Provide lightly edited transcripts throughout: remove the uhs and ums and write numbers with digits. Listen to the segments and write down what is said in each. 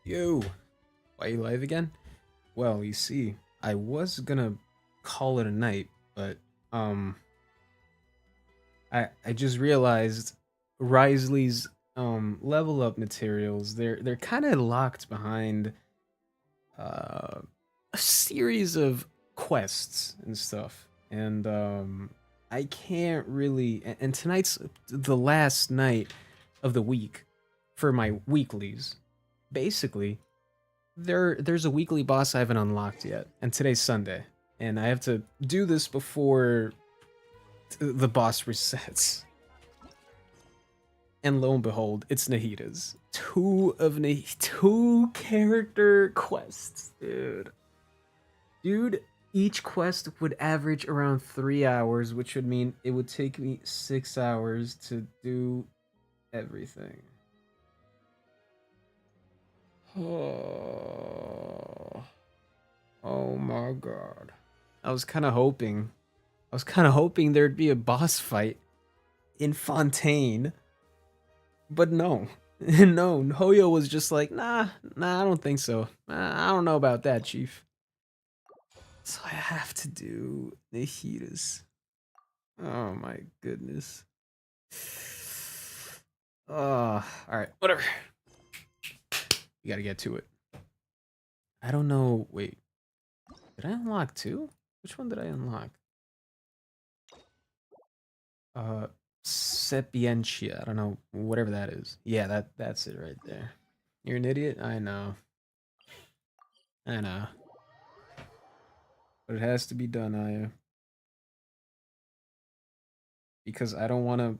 Yo, why you live again? Well, you see, I was gonna call it a night, but um, I just realized Risley's level up materials they're kind of locked behind a series of quests and stuff, and I can't really. And tonight's the last night of the week for my weeklies. Basically, there's a weekly boss I haven't unlocked yet, and today's Sunday, and I have to do this before the boss resets. And lo and behold, it's Nahida's. Two character quests, dude. Dude, each quest would average around 3 hours, which would mean it would take me 6 hours to do everything. Oh, oh my god. I was kind of hoping. I was kind of hoping there'd be a boss fight in Fontaine, but no. No, Hoyo was just like, nah, I don't think so. I don't know about that, Chief. So I have to do Nahida's. Oh my goodness. Alright, whatever. You gotta get to it. I don't know. Wait, did I unlock two? Which one did I unlock? Uh, Sapientia. I don't know. Whatever that is. Yeah, that's it right there. You're an idiot? I know. I know. But it has to be done, Aya. Because I don't want to.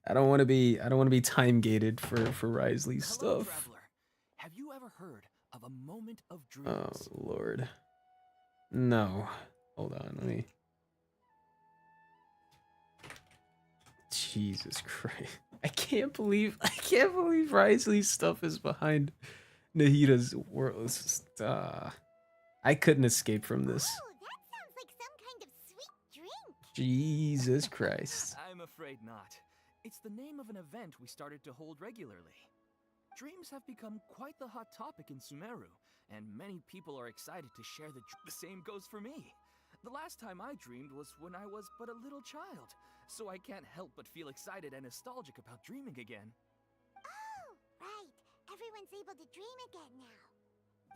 I don't want to be time gated for Risley's Hello, stuff. traveler. Have you ever heard of a moment of Oh dreams? Lord. No. Hold on. Let me. Jesus Christ. I can't believe Risley's stuff is behind Nahida's world. It's just, I couldn't escape from this. Oh, that sounds like some kind of sweet drink. Jesus Christ. I'm afraid not. It's the name of an event we started to hold regularly. Dreams have become quite the hot topic in Sumeru, and many people are excited to share the same goes for me. The last time I dreamed was when I was but a little child, so I can't help but feel excited and nostalgic about dreaming again. Oh, right. Everyone's able to dream again now.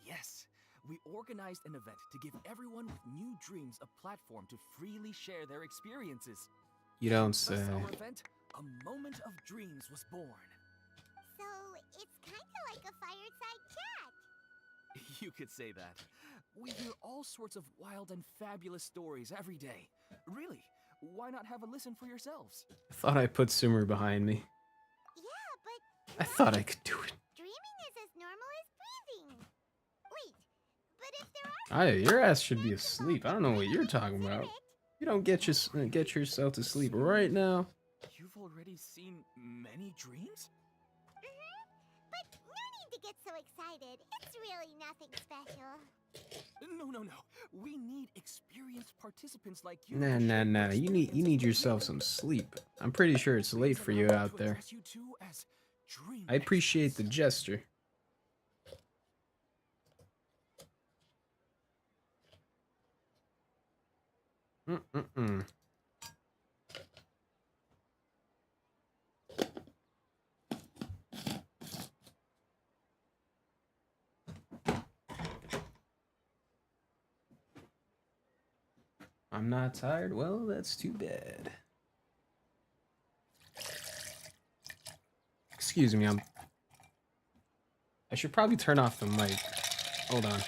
Yes, we organized an event to give everyone with new dreams a platform to freely share their experiences. You don't say. Thus, our event, A Moment of Dreams, was born. So, it's kind of like a fireside chat. You could say that. We hear all sorts of wild and fabulous stories every day. Really, why not have a listen for yourselves? I thought I put Sumer behind me. Yeah, but I thought I could do it. dreaming is as normal as breathing. Wait, but if there are Aya, your ass should be dreams asleep. I don't involving know what dreaming, you're then talking consider about. it. You don't get yourself to sleep right now. You've already seen many dreams? But no need to get so excited. It's really nothing special. No. We need experienced participants like you. Nah, to nah, share your nah. You need experiences with yourself me. some sleep. I'm pretty sure it's late Please for allow you me out to there. address you two as dream I appreciate the experts. gesture. Mm-mm-mm. I'm not tired. Well, that's too bad. Excuse me. I should probably turn off the mic. Hold on.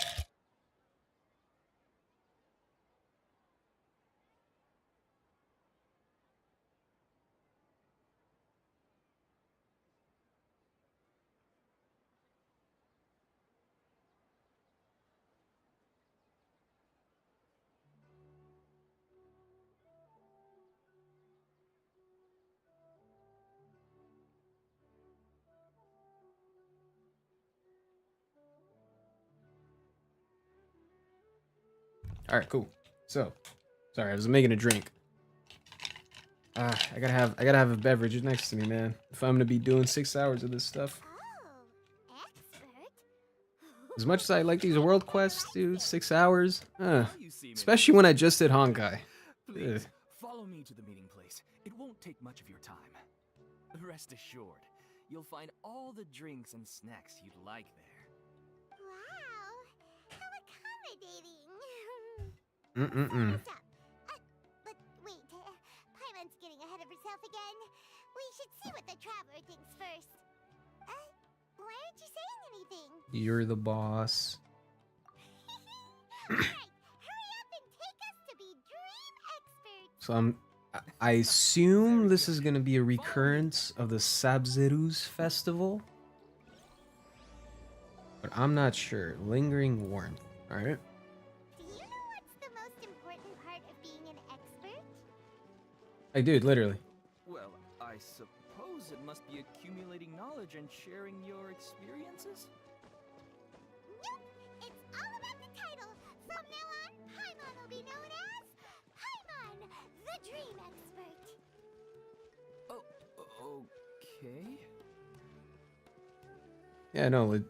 All right, cool. So, sorry, I was making a drink. I gotta have a beverage next to me, man. If I'm gonna be doing 6 hours of this stuff. Oh, expert. As much as I like these world quests, dude, 6 hours. Now you seem Especially when I just did Honkai. Please, Ugh. follow me to the meeting place. It won't take much of your time. Rest assured, you'll find all the drinks and snacks you'd like there. Wow, how accommodating. Mm-mm-mm. Stop. But wait, Paimon's getting ahead of herself again. We should see what the traveler thinks first. Why aren't you saying anything? You're the boss. Alright, hurry up and take us to be dream experts. So I assume this is gonna be a recurrence of the Sabzeruz festival. But I'm not sure. Lingering warmth. Alright. Do you know what's the most important part of being an expert? Like, dude, literally. Well, I suppose it must be accumulating knowledge and sharing your experiences? Nope, it's all about the title. From now on, Paimon will be known as Paimon, the dream expert. Oh, okay. Yeah, no.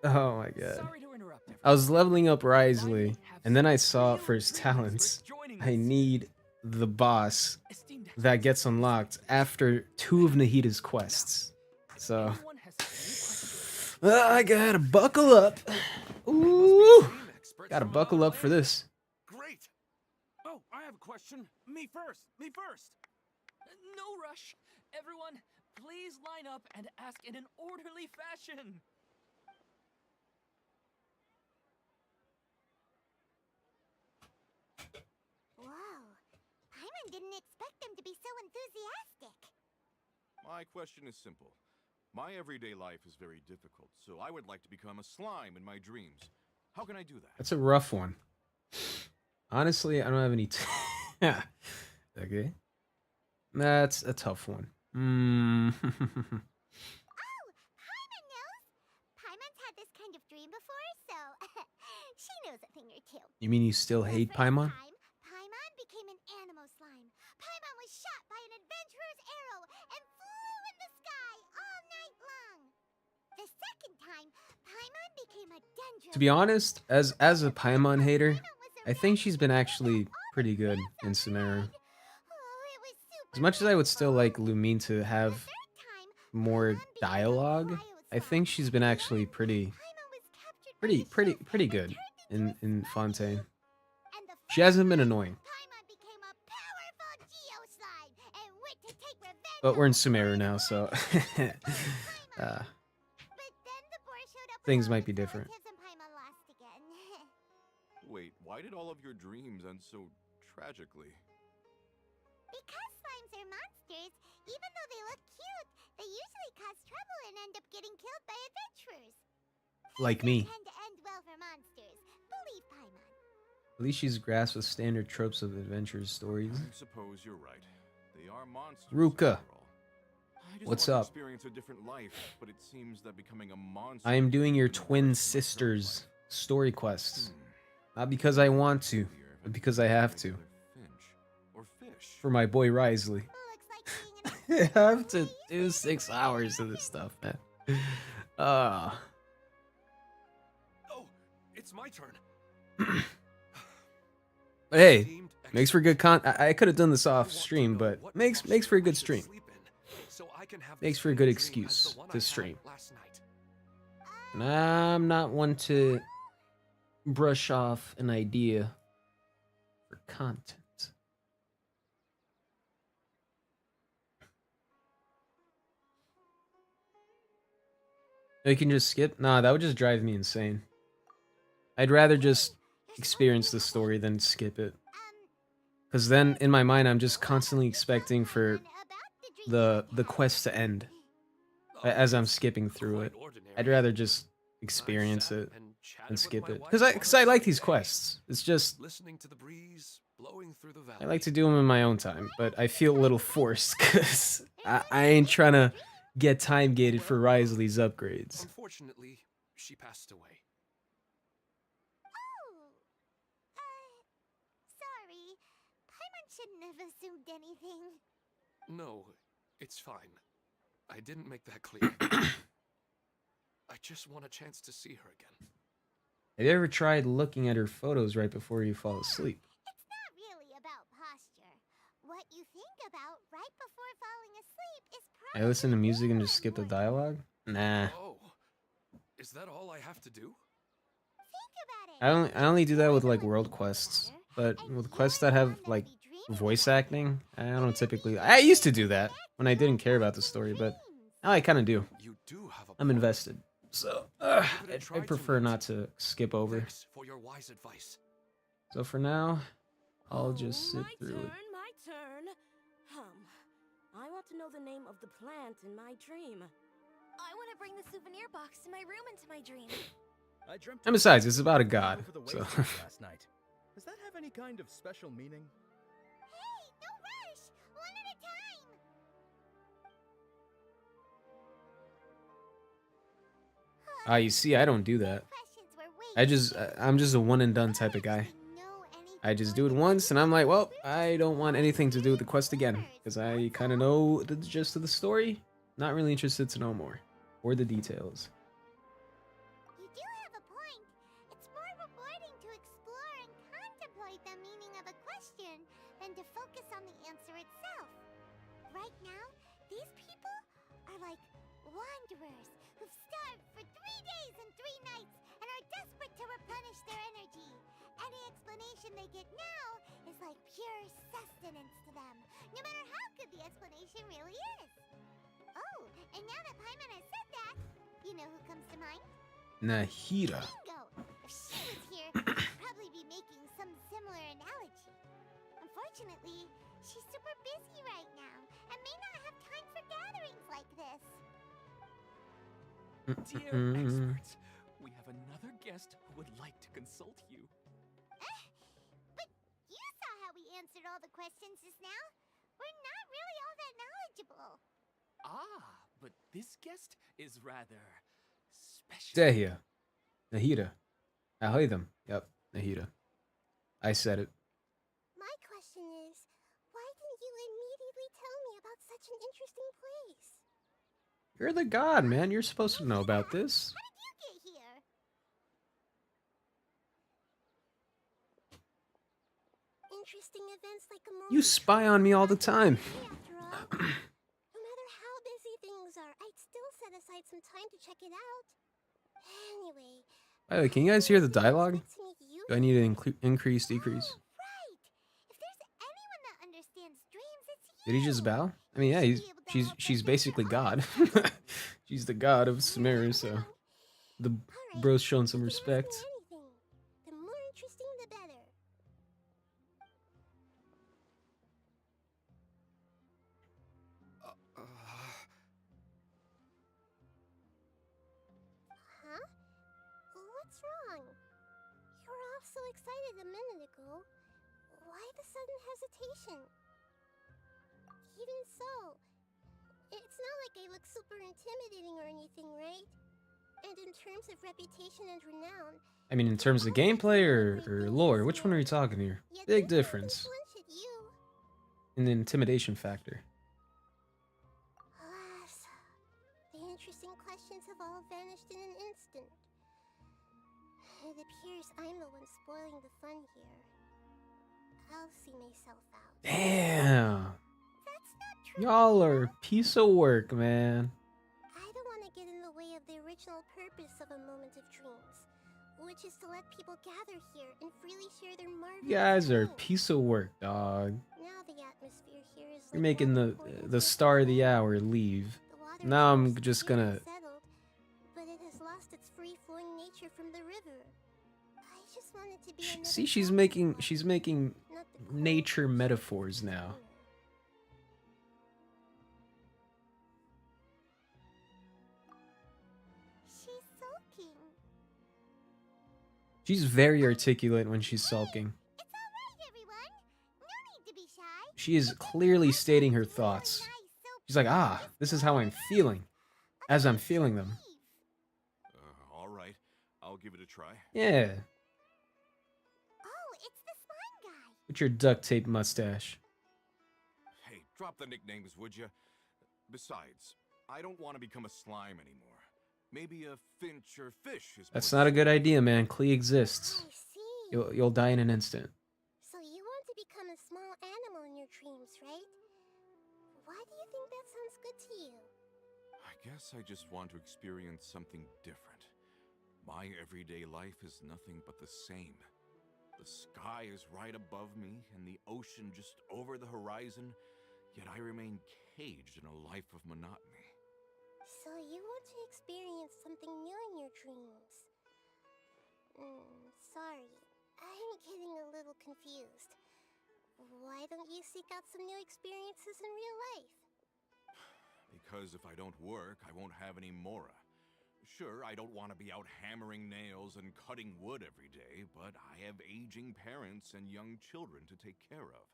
Oh my god. Sorry to interrupt everyone. I was leveling up Wriothesely, Have and then I some saw real for his dream talents, experts joining I us. need the boss Esteemed that gets unlocked after 2 of Nahida's quests. So, anyone has any questions? I gotta buckle up. Ooh, gotta buckle up for this. Great. Oh, I have a question. Me first. Me first. No rush. Everyone, please line up and ask in an orderly fashion. Whoa, Paimon didn't expect them to be so enthusiastic. My question is simple. My everyday life is very difficult, so I would like to become a slime in my dreams. How can I do that? That's a rough one. Honestly, I don't have any. Okay, that's a tough one. Oh, Paimon knows. Paimon's had this kind of dream before, so she knows a thing or two. You mean you still The hate first Paimon? time, Paimon became an animal slime. Paimon was shot by an adventurer's arrow and flew in the sky all night long. The second time, Paimon became a dendro. To be honest, as a Paimon hater, I think she's been actually pretty good in Sumeru. As much as I would still like Lumine to have more dialogue, I think she's been actually pretty good in Fontaine. She hasn't been annoying. But we're in Sumeru now, so things might be different. Wait, why did all of your dreams end so tragically? Because slimes are monsters, even though they look cute, they usually cause trouble and end up getting killed by adventurers. Like Things me. don't tend to end well for monsters. Believe Paimon. At least she's grasped with standard tropes of adventure stories. I suppose you're right. They are monsters. Ruka, after all. I just what's want to up? experience a different life, but it seems that becoming a monster. I am doing your is even twin worse than my current sister's story quests. life. Not because I want to, but because I have to. Or fish. For my boy Wriothesely. Looks like being an I have to do 6 hours of this stuff, man. Oh, it's my turn. But hey, Esteemed makes for good con. experts, I could have done this I off want to stream, know but what makes posture for a I good should stream. sleep in, so I can have the Makes for a same good dream as excuse the one to I had stream. last night. And I'm not one to brush off an idea for content. You can just skip? Nah, that would just drive me insane. I'd rather just experience the story than skip it. Because then, in my mind, I'm just constantly expecting for the quest to end as I'm skipping through it. I'd rather just experience it and skip it. Because I like these quests. It's just, Listening to the breeze blowing through the valley. I like to do them in my own time, but I feel a little forced because I ain't trying to get time gated for Wriothesly's upgrades. Unfortunately, she passed away. Oh, sorry. Paimon shouldn't have assumed anything. No, it's fine. I didn't make that clear. I just want a chance to see her again. Have you ever tried looking at her photos right before you fall asleep? It's not really about posture. What you think about right before falling asleep is I listen to probably music and more just skip the important. dialogue? Nah. Oh, is that all I have to do? Think about it. I only do that You're with the like one world thinking quests. about her, But and with you're quests that the have one that'll like be dreaming voice about her. acting, I And don't it'll be typically. you I used to that do that gets when I didn't care about the those story, but dreams. now I kind of do. You do have a I'm point. invested. So I'll give it a I try prefer tonight. not to skip over. Thanks for your wise advice. So for now, I'll Oh, just sit through it. my turn. I want to know the name of the plant in my dream. I want to bring the souvenir box to my room into my dream. I dreamt And besides, it's about a god, over the so Wriothesely last night. Does that have any kind of special meaning? Hey, no rush! One at a time! you see, I don't do that. Questions were way I'm just a one and done type of guy. actually know anything I just do more it than once, and I'm like, well, we're I just don't want anything to do with the quest again, learners, because I that's kind of all. know the gist of the story. Not really interested to know more, or the details. You do have a point. It's more rewarding to explore and contemplate the meaning of a question than to focus on the answer itself. Right now, these people are like wanderers who've starved for 3 days and 3 nights and are desperate to replenish their energy. Any explanation they get now is like pure sustenance to them, no matter how good the explanation really is. Oh, and now that Paimon has said that, you know who comes to mind? Nahida. Bingo! If she was here, she'd probably be making some similar analogy. Unfortunately, she's super busy right now and may not have time for gatherings like this. Dear experts, we have another guest who would like to consult you. But you saw how we answered all the questions just now. We're not really all that knowledgeable. Ah, but this guest is rather special. Dehia. Nahida. Ahoidam. Yep, Nahida. I said it. My question is, why didn't you immediately tell me about such an interesting place? You're the god, man. You're supposed to know about this. How did you get here? Interesting events like a moment. You spy on me all the time. After all, no matter how busy things are, I'd still set aside some time to check it out. Anyway. By the way, can you guys hear the dialogue? Next to meet you. Do I need to increase, decrease? Oh, right. If there's anyone that understands dreams, it's you. Did he just bow? I mean, yeah, she's basically God. She's the god of Sumeru, so the Alright, bro's showing some you can ask me respect. anything. The more interesting, the better. Huh? What's wrong? You were all so excited a minute ago. Why the sudden hesitation? Even so, it's not like I look super intimidating or anything, right? And in terms of reputation and renown, I mean, in terms of gameplay or lore, which one are you talking here? yet Big this difference flinch at you. in the intimidation factor. Alas, the interesting questions have all vanished in an instant. It appears I'm the one spoiling the fun here. I'll see myself out. Damn. That's not true. Y'all are a piece of work, man. I don't want to get in the way of the original purpose of a moment of dreams, which is to let people gather here and freely share their marvelous You guys are a dreams. piece of work, dog. Now the atmosphere here is You're like making water the poured into the a star of the pond. hour leave. The water Now I'm appears just clear and gonna. settled, but it has lost its free-flowing nature from the river. I just want it to be another See, she's drop in making water, she's making not the cold, nature sharp metaphors now. owner. She's sulking. She's very articulate when she's sulking. It's all right, everyone. No need to be shy. She is clearly stating her thoughts. She's like, ah, this is how I'm feeling, as I'm feeling them. All right. I'll give it a try. Yeah, Oh, it's the slime guy. with your duct tape mustache. Hey, drop the nicknames, would you? Besides, I don't want to become a slime anymore. Maybe a finch or fish is That's more not a good suitable. idea, man. Klee exists. I see. You'll die in an instant. So you want to become a small animal in your dreams, right? Why do you think that sounds good to you? I guess I just want to experience something different. My everyday life is nothing but the same. The sky is right above me and the ocean just over the horizon, yet I remain caged in a life of monotony. So you want to experience something new in your dreams? Sorry, I'm getting a little confused. Why don't you seek out some new experiences in real life? Because if I don't work, I won't have any mora. Sure, I don't want to be out hammering nails and cutting wood every day, but I have aging parents and young children to take care of.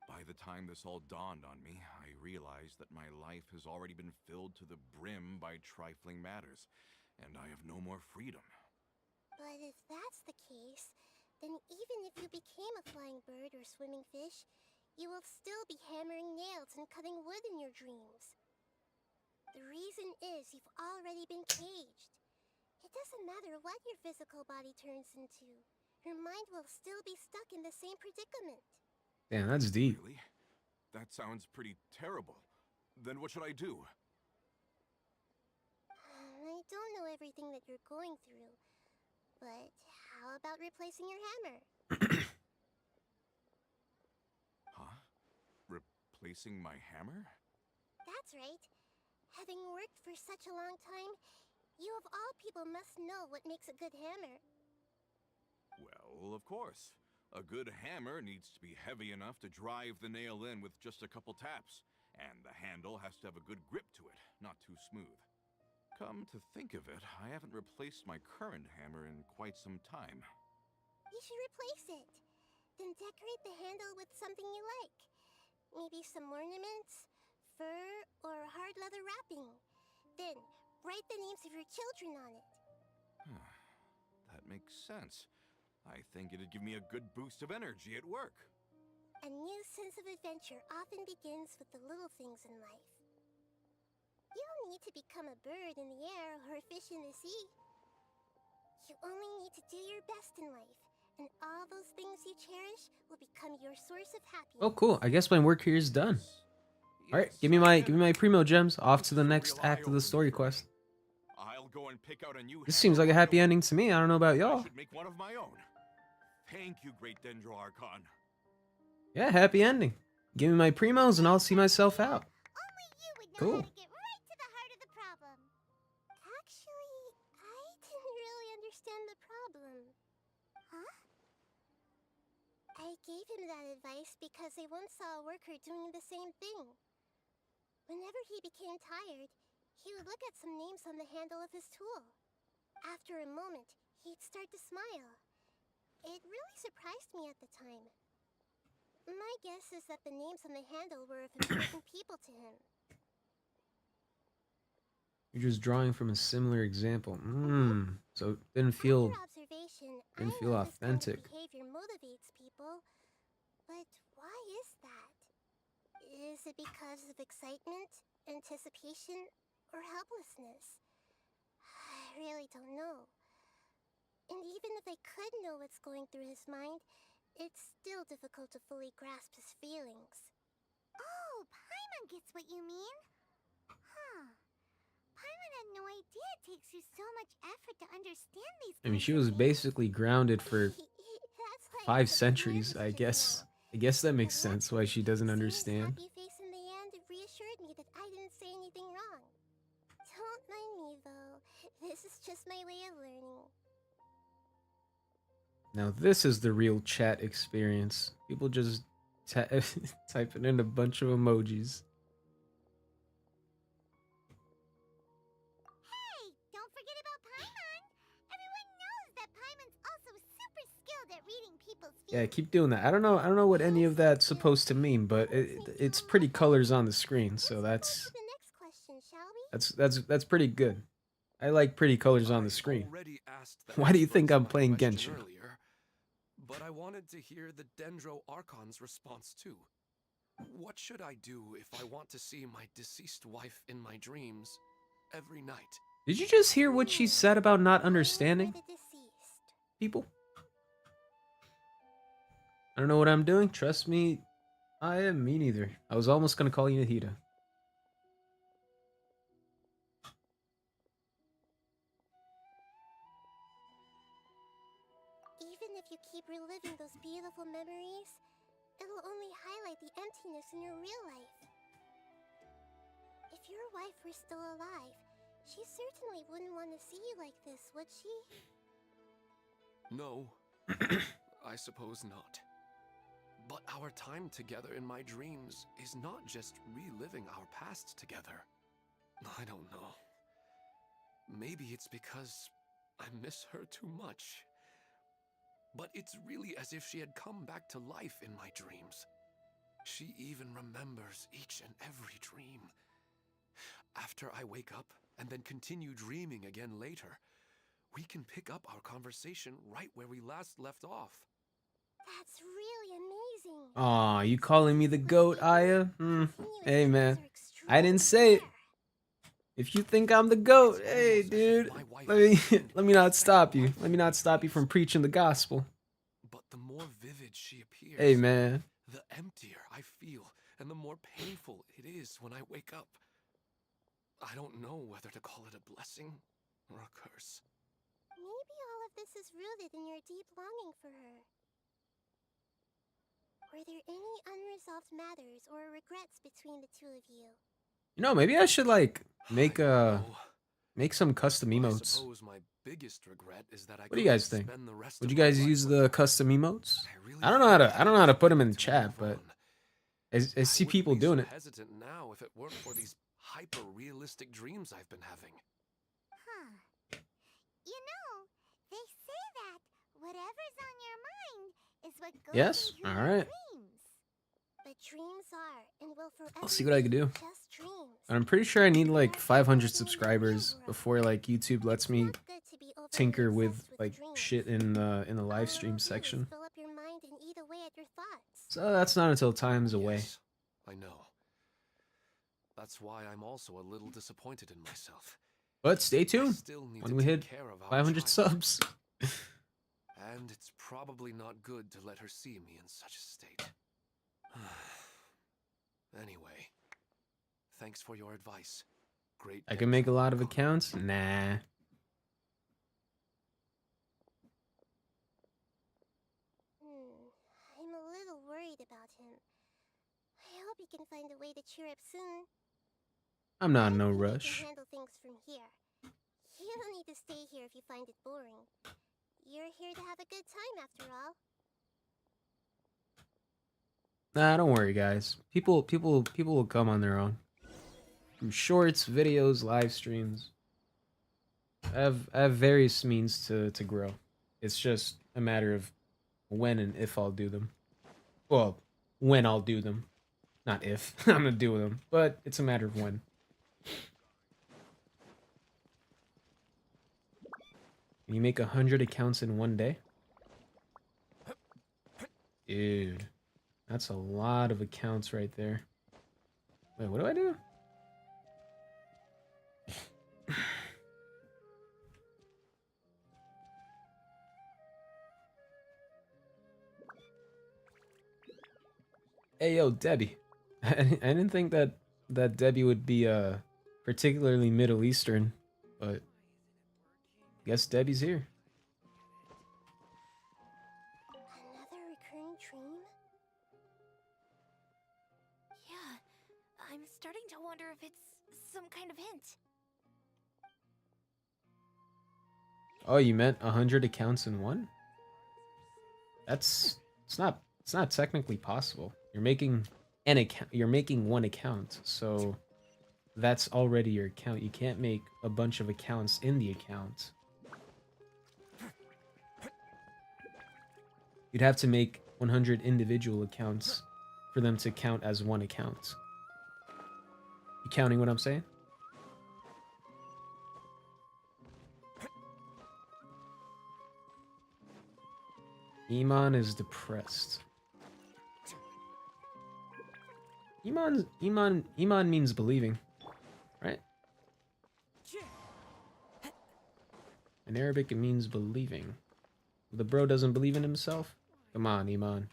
By the time this all dawned on me, I realized that my life has already been filled to the brim by trifling matters, and I have no more freedom. But if that's the case, then even if you became a flying bird or swimming fish, you will still be hammering nails and cutting wood in your dreams. The reason is you've already been caged. It doesn't matter what your physical body turns into. Your mind will still be stuck in the same predicament. Damn, that's deep. Really? That sounds pretty terrible. Then what should I do? I don't know everything that you're going through, but how about replacing your hammer? Huh? Replacing my hammer? That's right. Having worked for such a long time, you of all people must know what makes a good hammer. Well, of course. A good hammer needs to be heavy enough to drive the nail in with just a couple taps, and the handle has to have a good grip to it, not too smooth. Come to think of it, I haven't replaced my current hammer in quite some time. You should replace it. Then decorate the handle with something you like. Maybe some ornaments, fur, or hard leather wrapping. Then, write the names of your children on it. That makes sense. I think it'd give me a good boost of energy at work. A new sense of adventure often begins with the little things in life. You don't need to become a bird in the air or a fish in the sea. You only need to do your best in life, and all those things you cherish will become your source of happiness. Oh, cool. I guess my work here is done. All right, Yes, give me I my get it. primo gems. Off This to the is a next real act of the eye-opener story for me. quest. I'll go and pick out a new This hammer seems like a right happy away. ending to me. I don't know about I y'all. should make one of my own. Thank you, Great Dendro Archon. Yeah, happy ending. Give me my primos and I'll see myself out. Only you would know Cool. how to get right to the heart of the problem. Actually, I didn't really understand the problem. Huh? I gave him that advice because I once saw a worker doing the same thing. Whenever he became tired, he would look at some names on the handle of his tool. After a moment, he'd start to smile. It really surprised me at the time. My guess is that the names on the handle were of important people to him. You're just drawing from a similar example. So it didn't After feel observation, didn't I feel know this kind of authentic. behavior motivates people, but why is that? Is it because of excitement, anticipation, or helplessness? I really don't know. And even if I could know what's going through his mind, it's still difficult to fully grasp his feelings. Oh, Paimon gets what you mean. Huh. Paimon had no idea it takes you so much effort to understand these I mean, kinds she of was things. basically grounded for That's why 5 he's such a centuries, nervous I kid guess. now. I guess that makes But sense why she doesn't seeing his understand. happy face in the end reassured me that I didn't say anything wrong. Don't mind me, though. This is just my way of learning. Now this is the real chat experience. People just typing in a bunch of emojis. Hey, don't forget about Paimon. Everyone knows that Paimon's also super skilled at reading people's feelings. Yeah, keep doing that. I don't know what any of that's supposed to mean, but it's pretty colors on the screen, so Let's move on to the next question, shall we? that's pretty good. I like pretty colors on the screen. Already asked the Why do you think experts I'm my playing question Genshin? earlier, but I wanted to hear the Dendro Archon's response too. What should I do if I want to see my deceased wife in my dreams every night? Did you just hear what she said about not For understanding the deceased. people? I don't know what I'm doing. Trust me, I am me neither. I was almost gonna call you Nahida. Even if you keep reliving those beautiful memories, it'll only highlight the emptiness in your real life. If your wife were still alive, she certainly wouldn't want to see you like this, would she? No, I suppose not. But our time together in my dreams is not just reliving our past together. I don't know. Maybe it's because I miss her too much. But it's really as if she had come back to life in my dreams. She even remembers each and every dream. After I wake up and then continue dreaming again later, we can pick up our conversation right where we last left off. That's really amazing. Aw, you calling me the goat, Aya? Hey, man. I didn't say it. If you think I'm the goat, It's hey, almost as if dude. my wife Let me turned let me not into stop you. life Let me not stop you from preaching the gospel. But the more vivid she appears, Hey, man. the emptier I feel, and the more painful it is when I wake up. I don't know whether to call it a blessing or a curse. Maybe all of this is rooted in your deep longing for her. Were there any unresolved matters or regrets between the two of you? You know, maybe I should like make I don't know. make some custom I emotes. suppose my biggest regret is that I What do you couldn't guys think? spend the rest Would of you my guys life use with the her. custom emotes? really I don't know how to think I don't know how to put them in the to chat, move but on. I see I people wouldn't be doing so it. hesitant now if it weren't for these hyper-realistic dreams I've been having. Huh. You know, they say that whatever's on your mind is what goes Yes? into your Alright. dreams. But dreams are and will forever I'll see what I can be do. just dreams. And I'm pretty sure I need like They're 500 reality in the real subscribers world. before like YouTube lets It's me not good to be overly tinker with obsessed with like dreams. shit in the All live it'll stream do is section. fill up your mind and eat away at your thoughts. So that's not until time's away. Yes, I know. That's why I'm also a little disappointed in myself. But stay I tuned still need when to we take hit care of our 500 child. subs. And it's probably not good to let her see me in such a state. Anyway, thanks for your advice. Great. I can make a lot of Archon. accounts. Nah. I'm a little worried about him. I hope he can find a way to cheer up soon. I'm not in I no think I rush. can handle things from here. You don't need to stay here if you find it boring. You're here to have a good time after all. Nah, don't worry, guys. People will come on their own. Through shorts, videos, live streams. I have various means to grow. It's just a matter of when and if I'll do them. Well, when I'll do them. Not if I'm gonna do them, but it's a matter of when. Can you make 100 accounts in one day? Dude, that's a lot of accounts right there. Wait, what do I do? Hey, yo, Debbie. I didn't think that Debbie would be particularly Middle Eastern, but guess Debbie's here. Another recurring dream? Yeah, I'm starting to wonder if it's some kind of hint. Oh, you meant 100 accounts in one? It's not technically possible. You're making an account. You're making one account, so that's already your account. You can't make a bunch of accounts in the account. You'd have to make 100 individual accounts for them to count as one account. You counting what I'm saying? Iman is depressed. Iman means believing, right? In Arabic, it means believing. The bro doesn't believe in himself? Come on, Iman.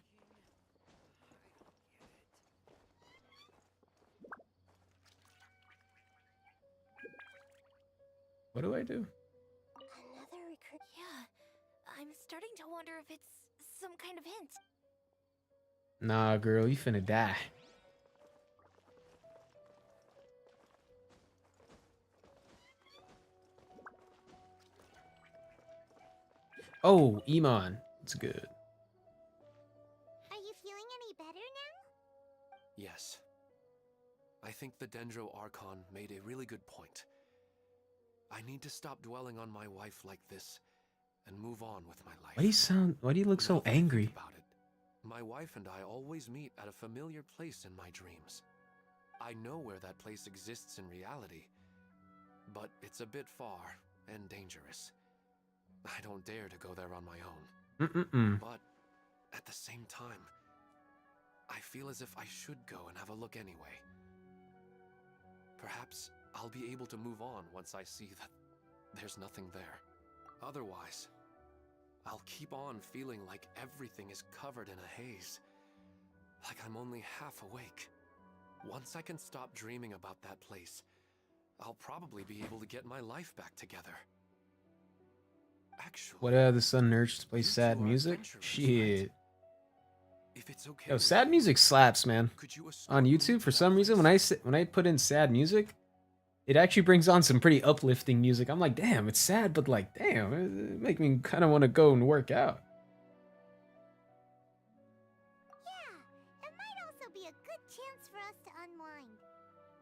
What do I do? Another recruit. Yeah, I'm starting to wonder if it's some kind of hint. Nah, girl, you finna die. Oh, Iman. It's good. Are you feeling any better now? Yes. I think the Dendro Archon made a really good point. I need to stop dwelling on my wife like this and move on with my life. Why do you look Now so that I think angry? about it, my wife and I always meet at a familiar place in my dreams. I know where that place exists in reality, but it's a bit far and dangerous. I don't dare to go there on my own. Mm-mm-mm. But at the same time, I feel as if I should go and have a look anyway. Perhaps I'll be able to move on once I see that there's nothing there. Otherwise, I'll keep on feeling like everything is covered in a haze. Like I'm only half awake. Once I can stop dreaming about that place, I'll probably be able to get my life back together. Actually, What the sun urged to play you sad two are music? adventurers, Shit. right? If it's okay Yo, with sad you, music slaps, man. could you escort On me YouTube, to for that some reason, place? when I put in sad music, it actually brings on some pretty uplifting music. I'm like, damn, it's sad, but like, damn, it make me kind of want to go and work out. Yeah, it might also be a good chance for us to unwind.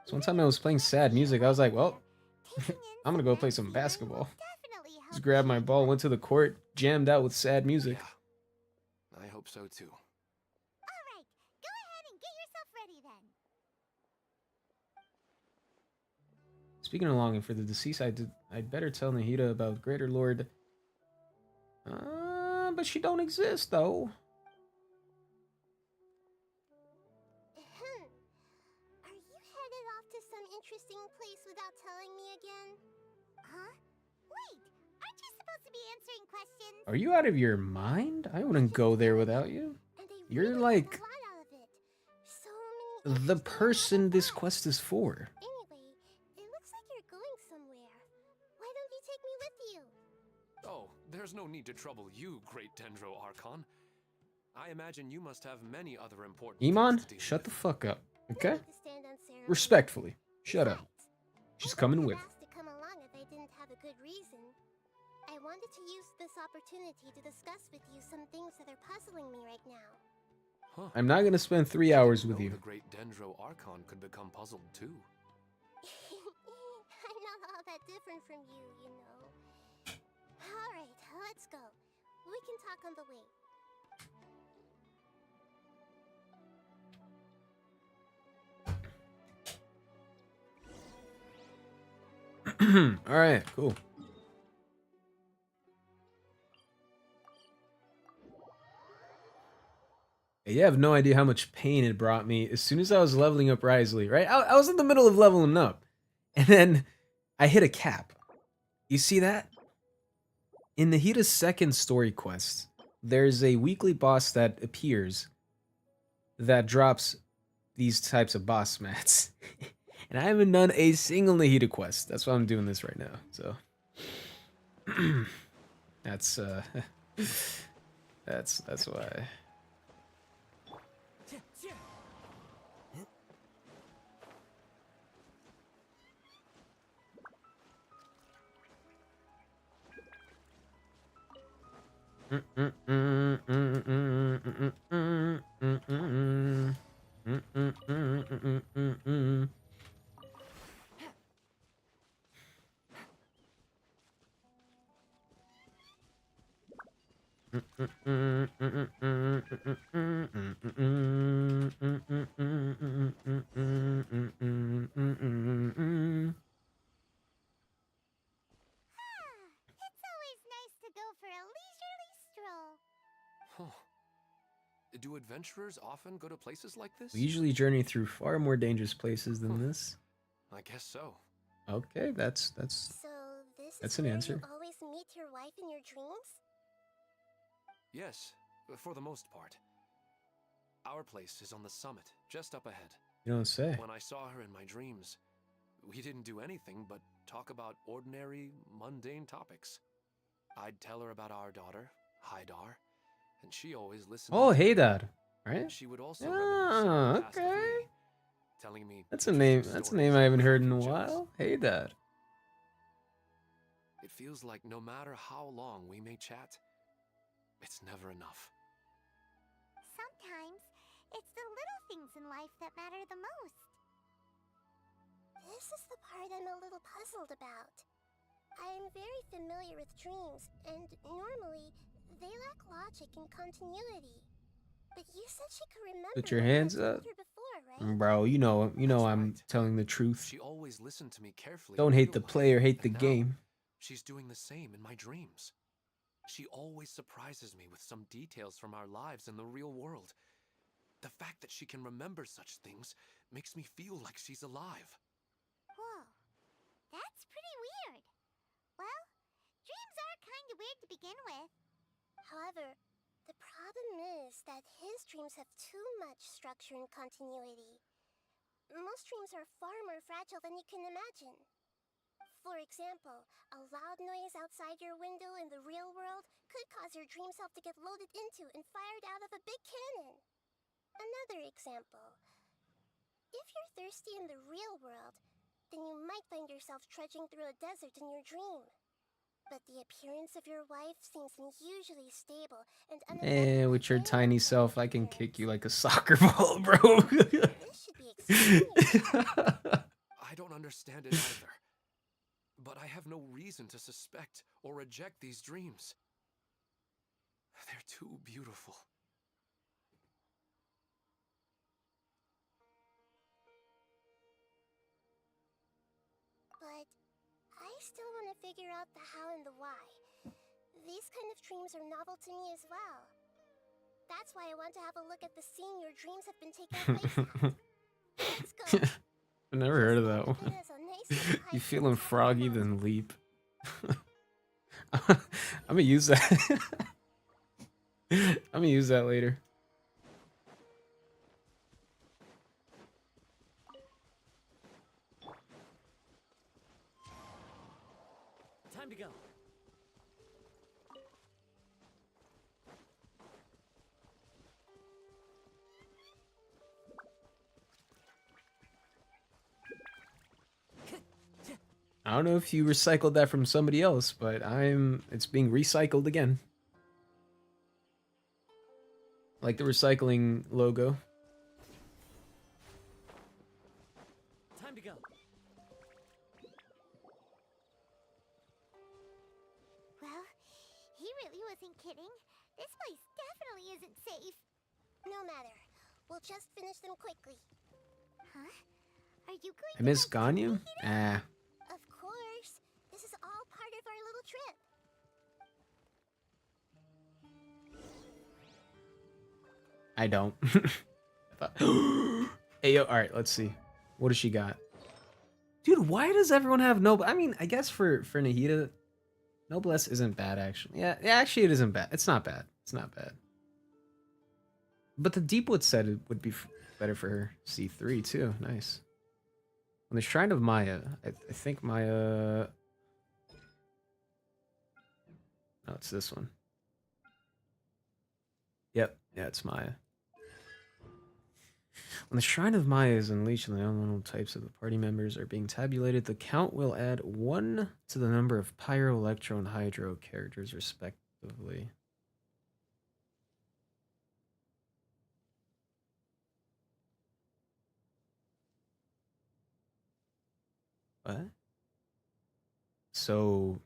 So one time I was playing sad music, I was like, well, Taking in I'm gonna some go play nice some scenery basketball. will definitely help Just grabbed my cheer you ball, up. went to the court, jammed out with sad music. Yeah, I hope so too. All right, go ahead and get yourself ready then. Speaking of longing for the deceased, I'd better tell Nahida about Greater Lord. But she don't exist though. Are you headed off to some interesting place without telling me again? Huh? Wait, aren't you supposed to be answering questions? Are you out of your mind? I wouldn't go there without you. And they You're really like get a lot out of it. So many the interesting person random this facts. quest is for. Anyway, it looks like you're going somewhere. Why don't you take me with you? Oh, there's no need to trouble you, great Dendro Archon. I imagine you must have many other important Iman, things to deal shut the with. fuck up, No okay? need to stand on ceremony. Respectfully, shut up. Besides, She's I coming wouldn't with. have asked to come along if I didn't have a good reason. I wanted to use this opportunity to discuss with you some things that are puzzling me right now. Huh. I'm not gonna spend 3 hours with Know you. The great Dendro Archon could become puzzled too. I'm not all that different from you, you know. Alright, let's go. We can talk on the way. Alright, cool. You have no idea how much pain it brought me as soon as I was leveling up Wriothesely, right? I was in the middle of leveling up, and then I hit a cap. You see that? In Nahida's second story quest, there's a weekly boss that appears that drops these types of boss mats. And I haven't done a single Nahida quest. That's why I'm doing this right now. So that's that's why. It's always nice to go for a leisurely stroll. Huh. Do adventurers often go to places like this? We usually journey through far more dangerous places than Huh. this. I guess so. Okay, that's So this That's is an where answer. you always meet your life in your dreams? Yes, for the most part. Our place is on the summit, just up ahead. You don't say. When I saw her in my dreams, we didn't do anything but talk about ordinary, mundane topics. I'd tell her about our daughter, Haidar, and she always listened. Oh, hey, Dad. Right? She would also Ah, reminisce about the past with okay. me, telling me That's a name. That's a name I haven't heard in a while. Hey, Dad. It feels like no matter how long we may chat, it's never enough. Sometimes, it's the little things in life that matter the most. This is the part I'm a little puzzled about. I am very familiar with dreams, and normally, they lack logic and continuity. But you said she could remember. Put your hands up. Before, right? Bro, you know That's I'm right. telling the truth. She always listened to me carefully. Don't in hate real the life, player, hate the and now game. she's doing the same in my dreams. She always surprises me with some details from our lives in the real world. The fact that she can remember such things makes me feel like she's alive. Whoa, that's pretty weird. Well, dreams are kind of weird to begin with. However, the problem is that his dreams have too much structure and continuity. Most dreams are far more fragile than you can imagine. For example, a loud noise outside your window in the real world could cause your dream self to get loaded into and fired out of a big cannon. Another example. If you're thirsty in the real world, then you might find yourself trudging through a desert in your dream. But the appearance of your wife seems unusually stable and unaffected. With your tiny self, I can kick you like a soccer ball, bro. This should be extremely I don't understand it either. But I have no reason to suspect or reject these dreams. They're too beautiful. But I still want to figure out the how and the why. These kind of dreams are novel to me as well. That's why I want to have a look at the scene your dreams have been taking place at. Let's go. I've never heard of that one. You feeling froggy, then leap. I'm gonna use that. I'm gonna use that later. Time to go. I don't know if you recycled that from somebody else, but it's being recycled again. Like the recycling logo. Time to go. Well, he really wasn't kidding. This place definitely isn't safe. No matter. We'll just finish them quickly. Huh? Are you going I miss Ganyu? Ah. Of course. This is all part of our little trip. I don't. Hey, yo, alright, let's see. What does she got? Dude, why does everyone have noble? I mean, I guess for Nahida, noblesse isn't bad, actually. Yeah, actually, it isn't bad. It's not bad. It's not bad. But the Deepwood set it would be better for her. C3, too. Nice. On the Shrine of Maya, I think Maya... Oh, it's this one. Yep, yeah, it's Maya. When the Shrine of Maya is unleashed and the elemental types of the party members are being tabulated, the count will add 1 to the number of Pyro, Electro, and Hydro characters, respectively. What? So...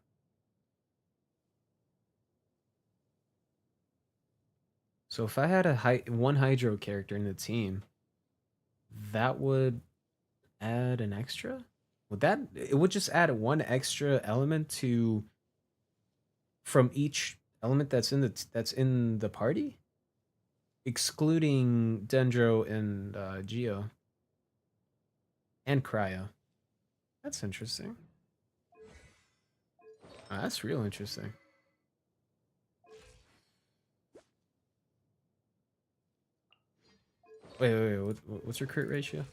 So if I had one Hydro character in the team, that would add an extra? It would just add 1 extra element from each element that's in the party? Excluding Dendro and Geo. And Cryo. That's interesting. Oh, that's real interesting. Wait. What's your crit ratio?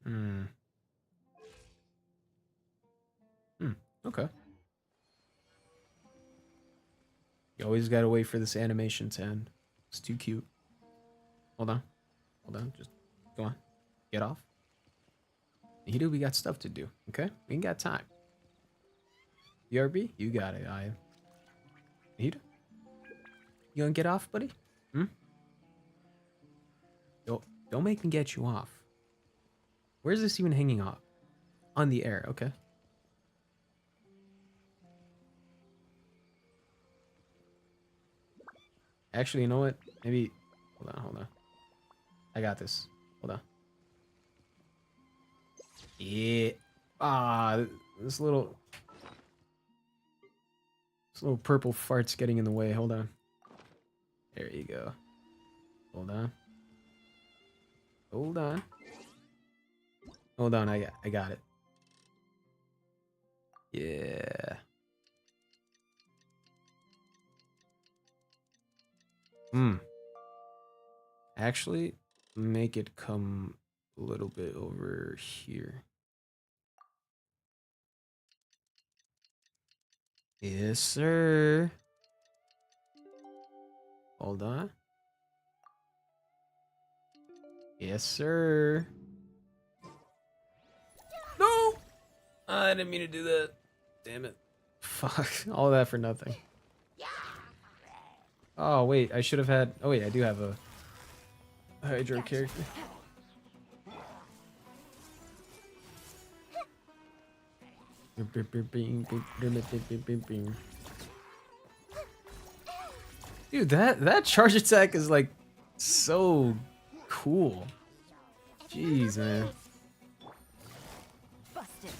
Hmm. Okay. You always gotta wait for this animation to end. It's too cute. Hold on. Hold on. Just go on. Get off. Hito, we got stuff to do. Okay? We ain't got time. BRB, you got it. I. Hito, you gonna get off, buddy? Hmm? Don't make me get you off. Where's this even hanging off? On the air, okay. Actually, you know what? Maybe. Hold on. I got this. Hold on. Yeah. Ah, this little. This little purple fart's getting in the way. Hold on. There you go. Hold on. Hold on. Hold on. I got it. Yeah. Actually, make it come a little bit over here. Yes, sir. Hold on. Yes, sir. No! I didn't mean to do that. Damn it. Fuck. All that for nothing. Oh, wait. I should have had... Oh, wait. I do have a Hydro character. Dude, that charge attack is like so cool. Jeez, man. Busted.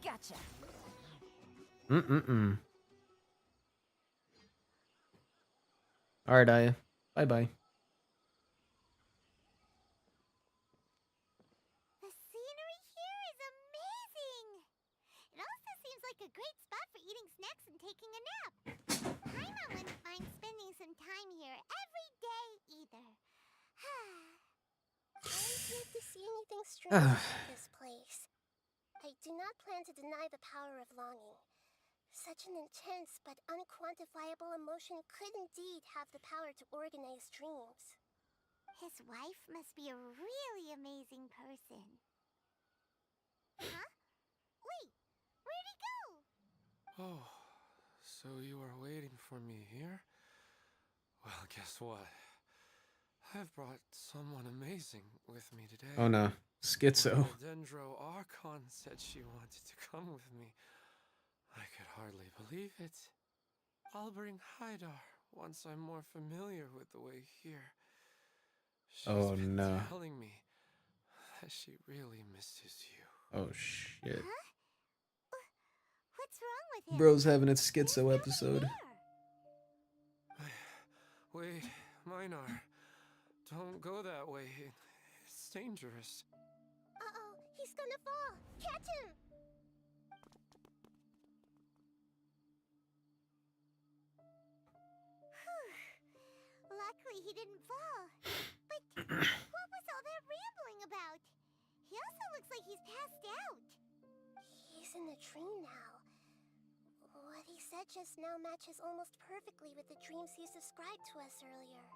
Gotcha. Alright, Aya. Bye-bye. The scenery here is amazing! It also seems like a great spot for eating snacks and taking a nap. Paimon wouldn't mind spending some time here every day either. I've yet to see anything strange about this place. I do not plan to deny the power of longing. Such an intense but unquantifiable emotion could indeed have the power to organize dreams. His wife must be a really amazing person. Huh? Wait, where'd he go? Oh, so you are waiting for me here? Well, guess what? I've brought someone amazing with me today. Oh no. Schizo. Dendro Archon said she wanted to come with me. I could hardly believe it. I'll bring Haidar once I'm more familiar with the way here. Oh She's been no. telling me that she really misses you. Oh shit. Huh? What's wrong with him? Bro's having a schizo episode. Wait, Minar. Don't go that way. It's dangerous. Uh-oh, he's gonna fall! Catch him! Luckily he didn't fall. But what was all that rambling about? He also looks like he's passed out. He's in a dream now. What he said just now matches almost perfectly with the dreams he's described to us earlier.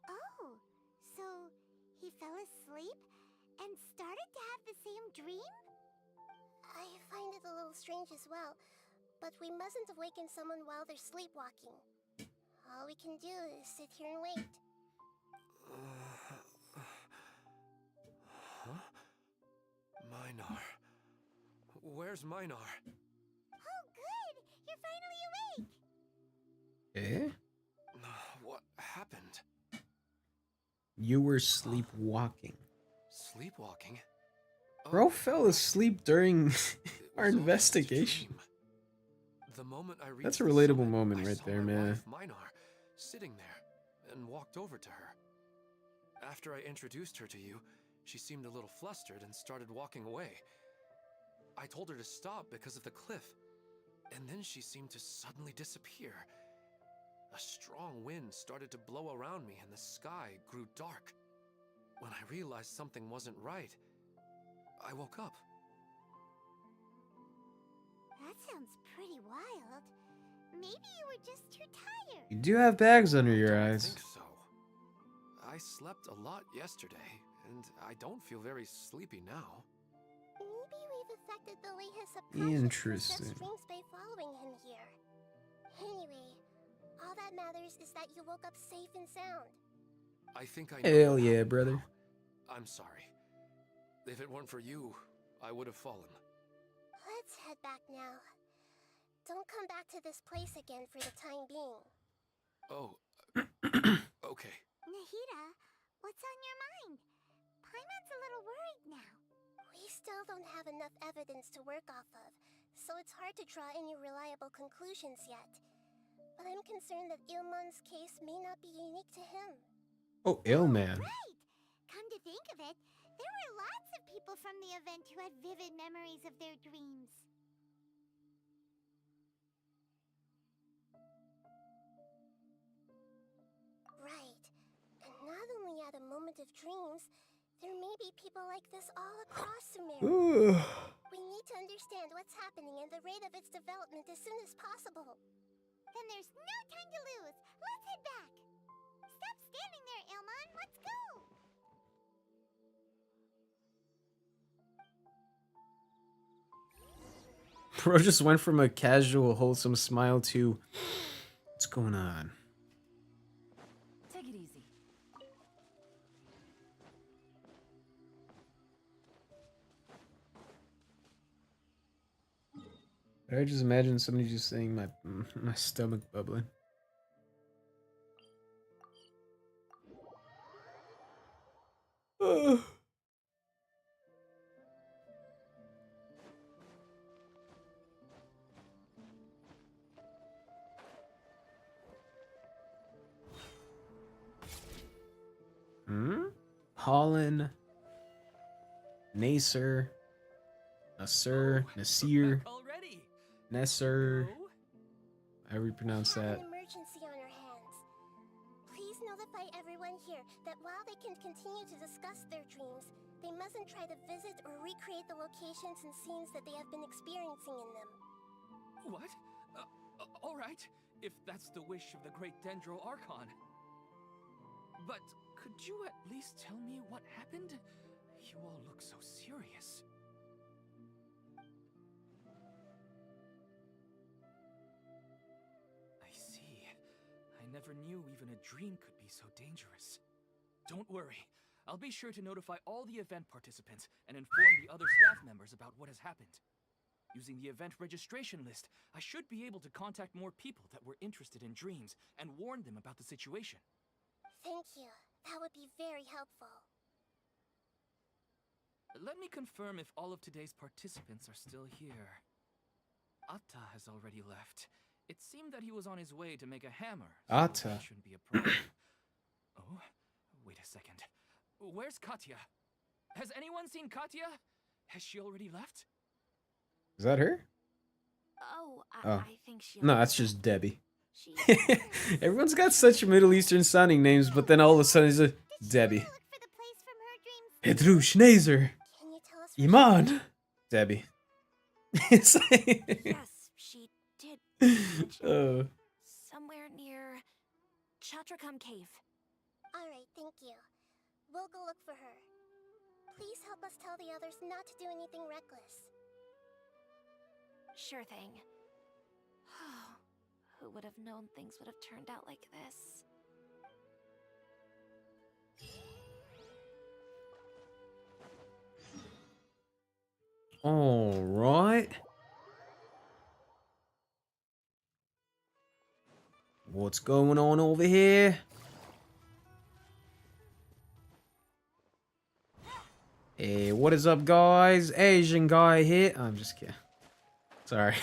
Oh, so he fell asleep and started to have the same dream? I find it a little strange as well, but we mustn't awaken someone while they're sleepwalking. All we can do is sit here and wait. Huh? Minar. Where's Minar? Oh, good! You're finally awake! Eh? What happened? You were sleepwalking. Sleepwalking? Bro Oh, fell asleep during it our was all just a investigation. dream. The moment I reached That's a the relatable summit, moment I right saw there, my man. wife, Minar, sitting there, and walked over to her. After I introduced her to you, she seemed a little flustered and started walking away. I told her to stop because of the cliff, and then she seemed to suddenly disappear. A strong wind started to blow around me and the sky grew dark. When I realized something wasn't right, I woke up. That sounds pretty wild. Maybe you were just too tired. You do have bags under your I eyes. think so. I slept a lot yesterday, and I don't feel very sleepy now. Maybe we've affected the way his subconscious Interesting. processed dreams by following him here. Anyway, all that matters is that you woke up safe and sound. I think I know Hell what yeah, happened brother. now. I'm sorry. If it weren't for you, I would have fallen. Let's head back now. Don't come back to this place again for the time being. Oh, okay. Nahida, what's on your mind? Paimon's a little worried now. We still don't have enough evidence to work off of, so it's hard to draw any reliable conclusions yet. But I'm concerned that Ilmon's case may not be unique to him. Oh, ill man. Right! Come to think of it, there were lots of people from the event who had vivid memories of their dreams. Right. And not only at a moment of dreams, there may be people like this all across Sumeru. Ooh. We need to understand what's happening and the rate of its development as soon as possible. Then there's no time to lose. Let's head back. Stop standing there, Ilmon. Let's go. Bro just went from a casual, wholesome smile to what's going on? Take it easy. I just imagine somebody just saying my stomach bubbling. Ugh. Holland, Nasir, Nasir, Nasir, Already. Nesser, Oh? however you pronounce We have that. an emergency on our hands. Please notify everyone here that while they can continue to discuss their dreams, they mustn't try to visit or recreate the locations and scenes that they have been experiencing in them. What? All right, if that's the wish of the great Dendro Archon. But could you at least tell me what happened? You all look so serious. I see. I never knew even a dream could be so dangerous. Don't worry. I'll be sure to notify all the event participants and inform the other staff members about what has happened. Using the event registration list, I should be able to contact more people that were interested in dreams and warn them about the situation. Thank you. That would be very helpful. Let me confirm if all of today's participants are still here. Atta has already left. It seemed that he was on his way to make a hammer. So Atta. that shouldn't be a problem. Oh, wait a second. Where's Katya? Has anyone seen Katya? Has she already left? Is that her? Oh, Oh. I think she. No, that's just Debbie. She. Everyone's got such Middle Eastern sounding names, but then all of a sudden it's a Did she Debbie. look for the place from her dreams? Petrush Nazer. Can you tell us where she Iman. is? Debbie. It's like- Yes, she did. Oh. Somewhere near Chatrakam Cave. Alright, thank you. We'll go look for her. Please help us tell the others not to do anything reckless. Sure thing. Who would have known things would have turned out like this? All right. What's going on over here? Hey, what is up, guys? Asian guy here. I'm just kidding. Sorry.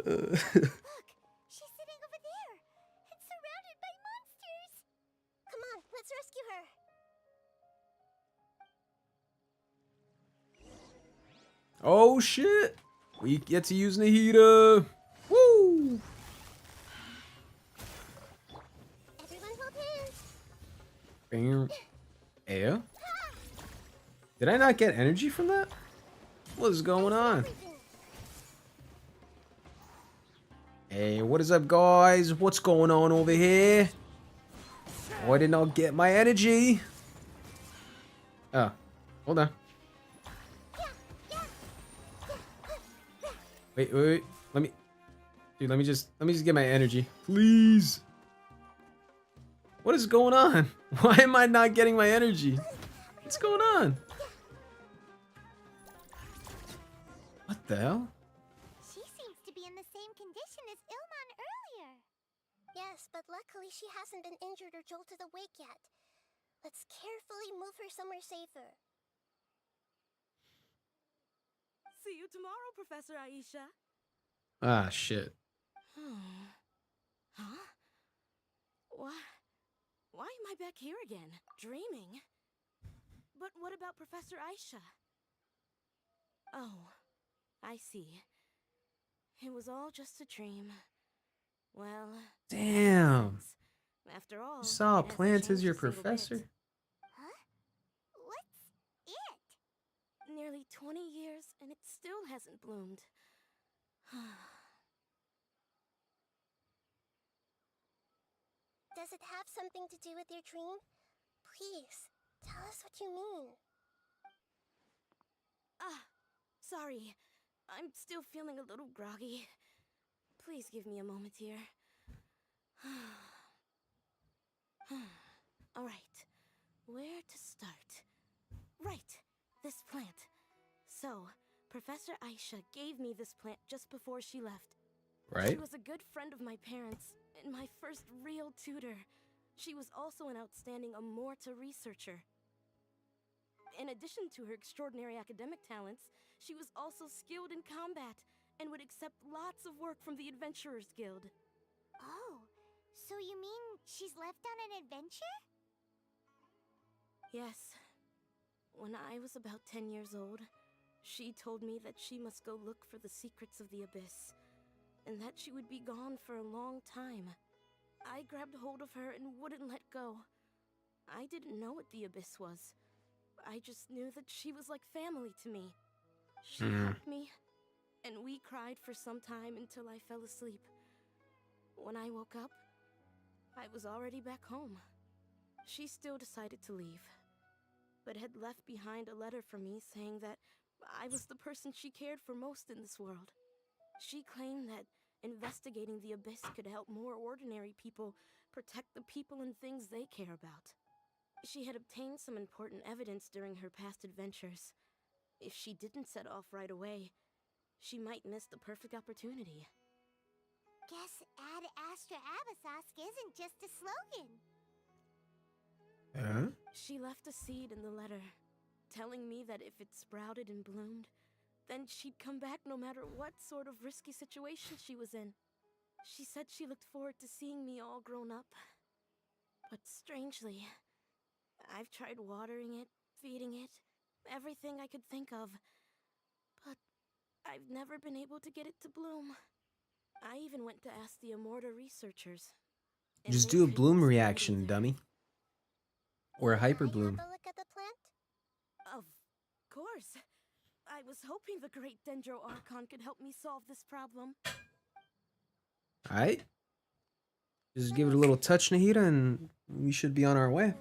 Look, she's sitting over there and surrounded by monsters. Come on, let's rescue her. Oh shit! We get to use Nahida. Woo! Everyone hold hands. Bam. Yeah? Did I not get energy from that? What is going on? Everything. Hey, what is up, guys? What's going on over here? Oh, I did not get my energy. Oh, hold on. Wait. Let me just get my energy, please. What is going on? Why am I not getting my energy? What's going on? What the hell? She seems to be in the same condition as Ilman earlier. Yes, but luckily she hasn't been injured or jolted awake yet. Let's carefully move her somewhere safer. See you tomorrow, Professor Aisha. Ah, shit. Huh? Why am I back here again? Dreaming? But what about Professor Aisha? Oh, I see. It was all just a dream. Well, Damn. after all, You saw a it hasn't plant as changed your a single professor? bit. Huh? What's it? Nearly 20 years and it still hasn't bloomed. Does it have something to do with your dream? Please, tell us what you mean. Sorry. I'm still feeling a little groggy. Please give me a moment here. Alright, where to start? Right, this plant. So, Professor Aisha gave me this plant just before she left. Right? She was a good friend of my parents and my first real tutor. She was also an outstanding Amorta researcher. In addition to her extraordinary academic talents, she was also skilled in combat and would accept lots of work from the Adventurers Guild. Oh, so you mean she's left on an adventure? Yes. When I was about 10 years old, she told me that she must go look for the secrets of the Abyss, and that she would be gone for a long time. I grabbed hold of her and wouldn't let go. I didn't know what the Abyss was. I just knew that she was like family to me. She helped me, and we cried for some time until I fell asleep. When I woke up, I was already back home. She still decided to leave, but had left behind a letter for me saying that I was the person she cared for most in this world. She claimed that investigating the Abyss could help more ordinary people protect the people and things they care about. She had obtained some important evidence during her past adventures. If she didn't set off right away, she might miss the perfect opportunity. Guess Ad Astra Abyssosque isn't just a slogan. Huh? She left a seed in the letter, telling me that if it sprouted and bloomed, then she'd come back no matter what sort of risky situation she was in. She said she looked forward to seeing me all grown up. But strangely, I've tried watering it, feeding it, everything I could think of. But I've never been able to get it to bloom. I even went to ask the Amorta researchers. and Just they do a couldn't bloom explain it reaction, either. dummy. Or a hyper Can I bloom. have a look at the plant? Of course. I was hoping the great Dendro Archon could help me solve this problem. Alright. Just give it a little touch, Nahida, and we should be on our way.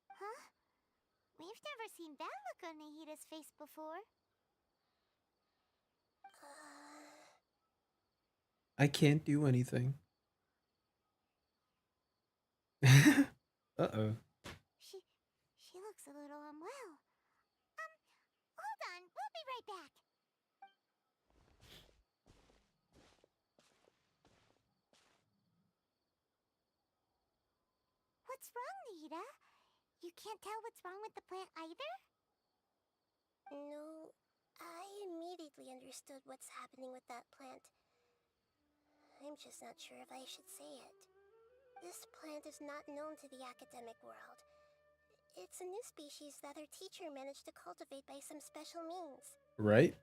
Huh? We've never seen that look on Nahida's face before. I can't do anything. Uh-oh. She looks a little unwell. Hold on, we'll be right back. What's wrong, Nahida? You can't tell what's wrong with the plant either? No, I immediately understood what's happening with that plant. I'm just not sure if I should say it. This plant is not known to the academic world. It's a new species that our teacher managed to cultivate by some special means. Right?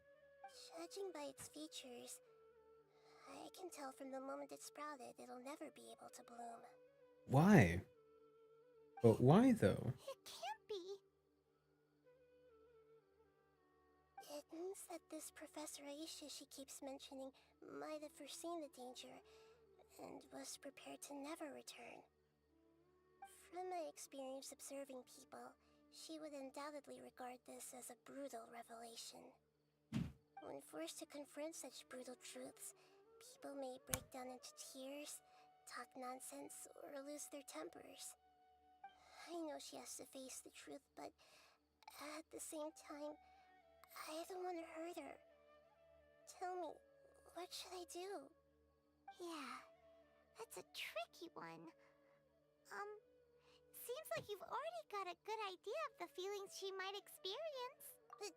Judging by its features, I can tell from the moment it sprouted it'll never be able to bloom. Why? But why though? It can't be. It means that this Professor Aisha she keeps mentioning might have foreseen the danger and was prepared to never return. From my experience observing people, she would undoubtedly regard this as a brutal revelation. When forced to confront such brutal truths, people may break down into tears, talk nonsense, or lose their tempers. I know she has to face the truth, but at the same time, I don't want to hurt her. Tell me, what should I do? Yeah, that's a tricky one. Seems like you've already got a good idea of the feelings she might experience. But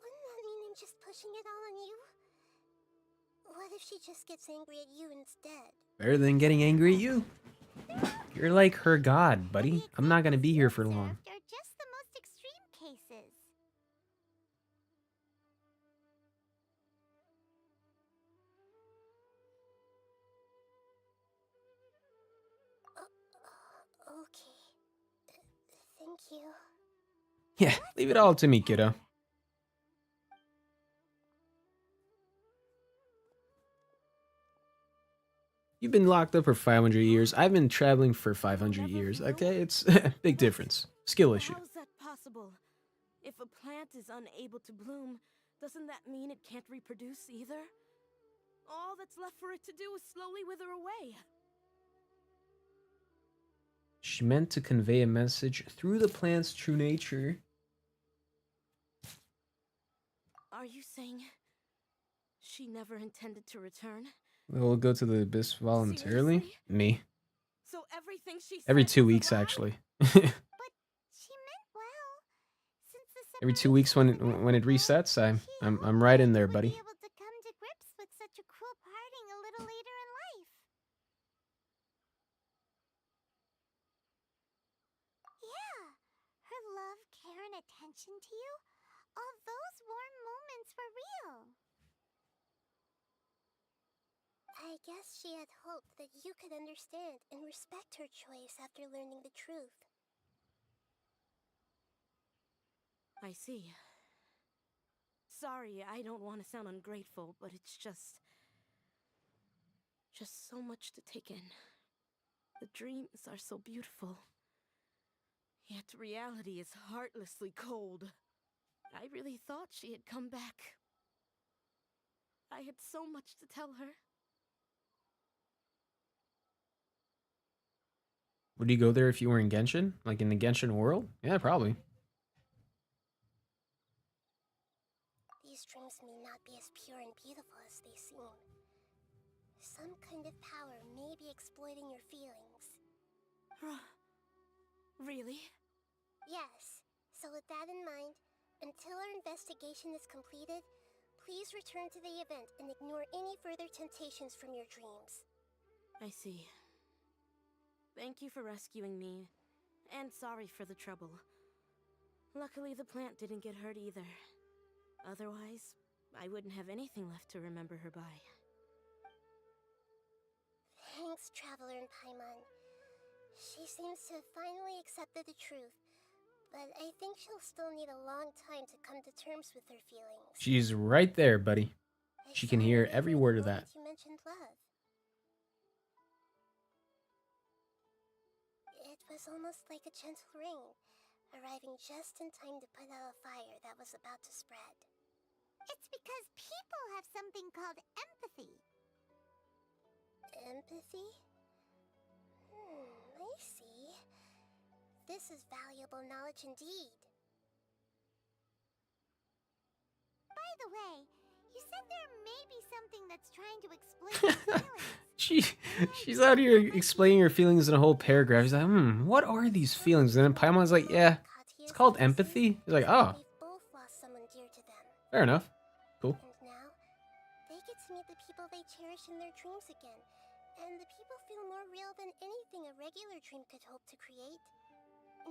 wouldn't that mean I'm just pushing it all on you? What if she just gets angry at you instead? Better than getting angry at you. You're like her god, buddy. I'm not gonna be here for long. Are just the most extreme cases. Okay. Thank you. Yeah, leave it all to me, kiddo. You've been locked up for 500 years. I've been traveling for 500 years, okay? It's a big difference. Skill issue. How's that possible? If a plant is unable to bloom, doesn't that mean it can't reproduce either? All that's left for it to do is slowly wither away. She meant to convey a message through the plant's true nature. Are you saying she never intended to return? We'll go to the abyss voluntarily. Seriously? Me. So everything she Every said 2 was a weeks, lie? actually. But she meant well. Since the Every 2 weeks when separation when it resets, I'm right in there, would buddy. be able to come to grips with such a cruel parting a little later in life. Yeah, her love, care, and attention to you, all those warm moments were real. I guess she had hoped that you could understand and respect her choice after learning the truth. I see. Sorry, I don't want to sound ungrateful, but it's just so much to take in. The dreams are so beautiful, yet reality is heartlessly cold. I really thought she had come back. I had so much to tell her. Would you go there if you were in Genshin? Like in the Genshin world? Yeah, probably. These dreams may not be as pure and beautiful as they seem. Some kind of power may be exploiting your feelings. Really? Yes, so with that in mind, until our investigation is completed, please return to the event and ignore any further temptations from your dreams. I see. Thank you for rescuing me, and sorry for the trouble. Luckily, the plant didn't get hurt either. Otherwise, I wouldn't have anything left to remember her by. Thanks, Traveler and Paimon. She seems to have finally accepted the truth, but I think she'll still need a long time to come to terms with her feelings. She's right there, buddy. I She can saw hear her every later word the of that. moment you mentioned love. It was almost like a gentle rain, arriving just in time to put out a fire that was about to spread. It's because people have something called empathy. Empathy? I see. This is valuable knowledge indeed. By the way, You said there may be something that's trying to explain your feelings. She's out here explaining her feelings in a whole paragraph. She's like, what are these feelings? And then Paimon's like, yeah, it's called empathy. He's like, oh, They've both lost someone dear to them. fair enough. Cool. And now, they get to meet the people they cherish in their dreams again. And the people feel more real than anything a regular dream could hope to create.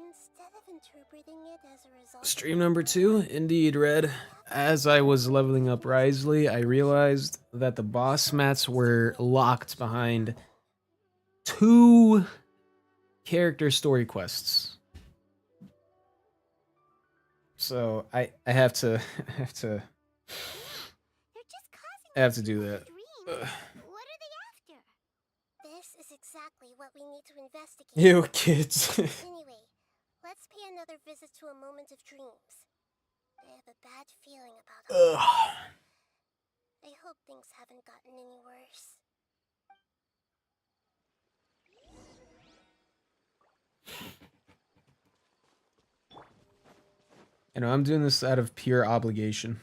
Instead of interpreting it as a result Stream number 2, indeed, Red. As I was leveling up Wriothesely, I realized that the boss mats were locked behind 2 character story quests. So I have to They're just causing I have to do that. dreams. Ugh. What are they after? This is exactly what we need to investigate. You kids. Anyway, let's pay another visit to a moment of dreams. I have a bad feeling about all Ugh. I hope things haven't gotten any worse. You know, I'm doing this out of pure obligation.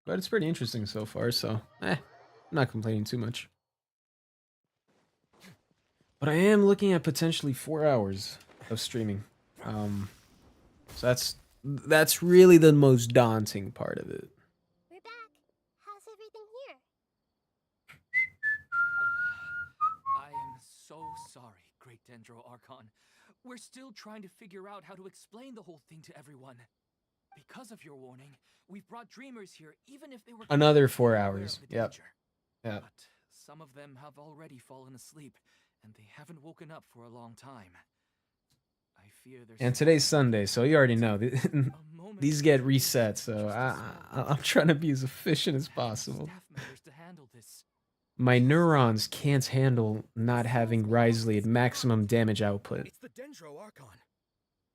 But it's pretty interesting so far, so I'm not complaining too much. But I am looking at potentially 4 hours of streaming. So that's really the most daunting part of it. We're back. How's everything here? I am so sorry, Great Dendro Archon. We're still trying to figure out how to explain the whole thing to everyone. Because of your warning, we've brought dreamers here even if they were Another 4 aware of hours. the Yep. danger. Yep. But some of them have already fallen asleep, and they haven't woken up for a long time. I fear there's And today's Sunday, so you already know these get reset. So I'm trying to be as efficient as possible. Staff members to handle this. My neurons can't handle not having Wriothesely at maximum damage output. It's the Dendro Archon.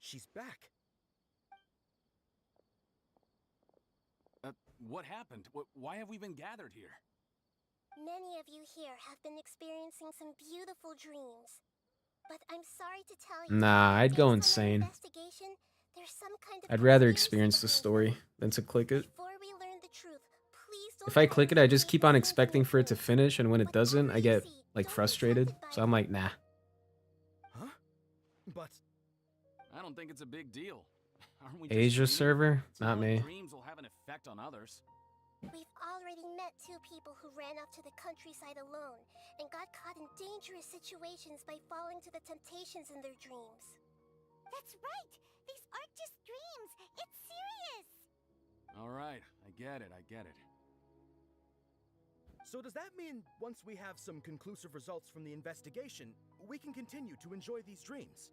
She's back. What happened? Why have we been gathered here? Many of you here have been experiencing some beautiful dreams. But I'm sorry to tell you. Nah, I'd go based on our insane. investigation, there's some kind of I'd rather conspiracy experience the behind story it. than to click it. Before we learn the truth, please don't If I click it, I just underestimate keep on the expecting for it to influence. finish, and when it doesn't, I get Whatever you see, like don't be frustrated. tempted by So I'm it. like, nah. Huh? But I don't think it's a big deal. Aren't we Asia just dreaming? server? Not Small me. dreams will have an effect on others. We've already met 2 people who ran off to the countryside alone and got caught in dangerous situations by falling to the temptations in their dreams. That's right. These aren't just dreams. It's serious. All right, I get it. so does that mean once we have some conclusive results from the investigation, we can continue to enjoy these dreams?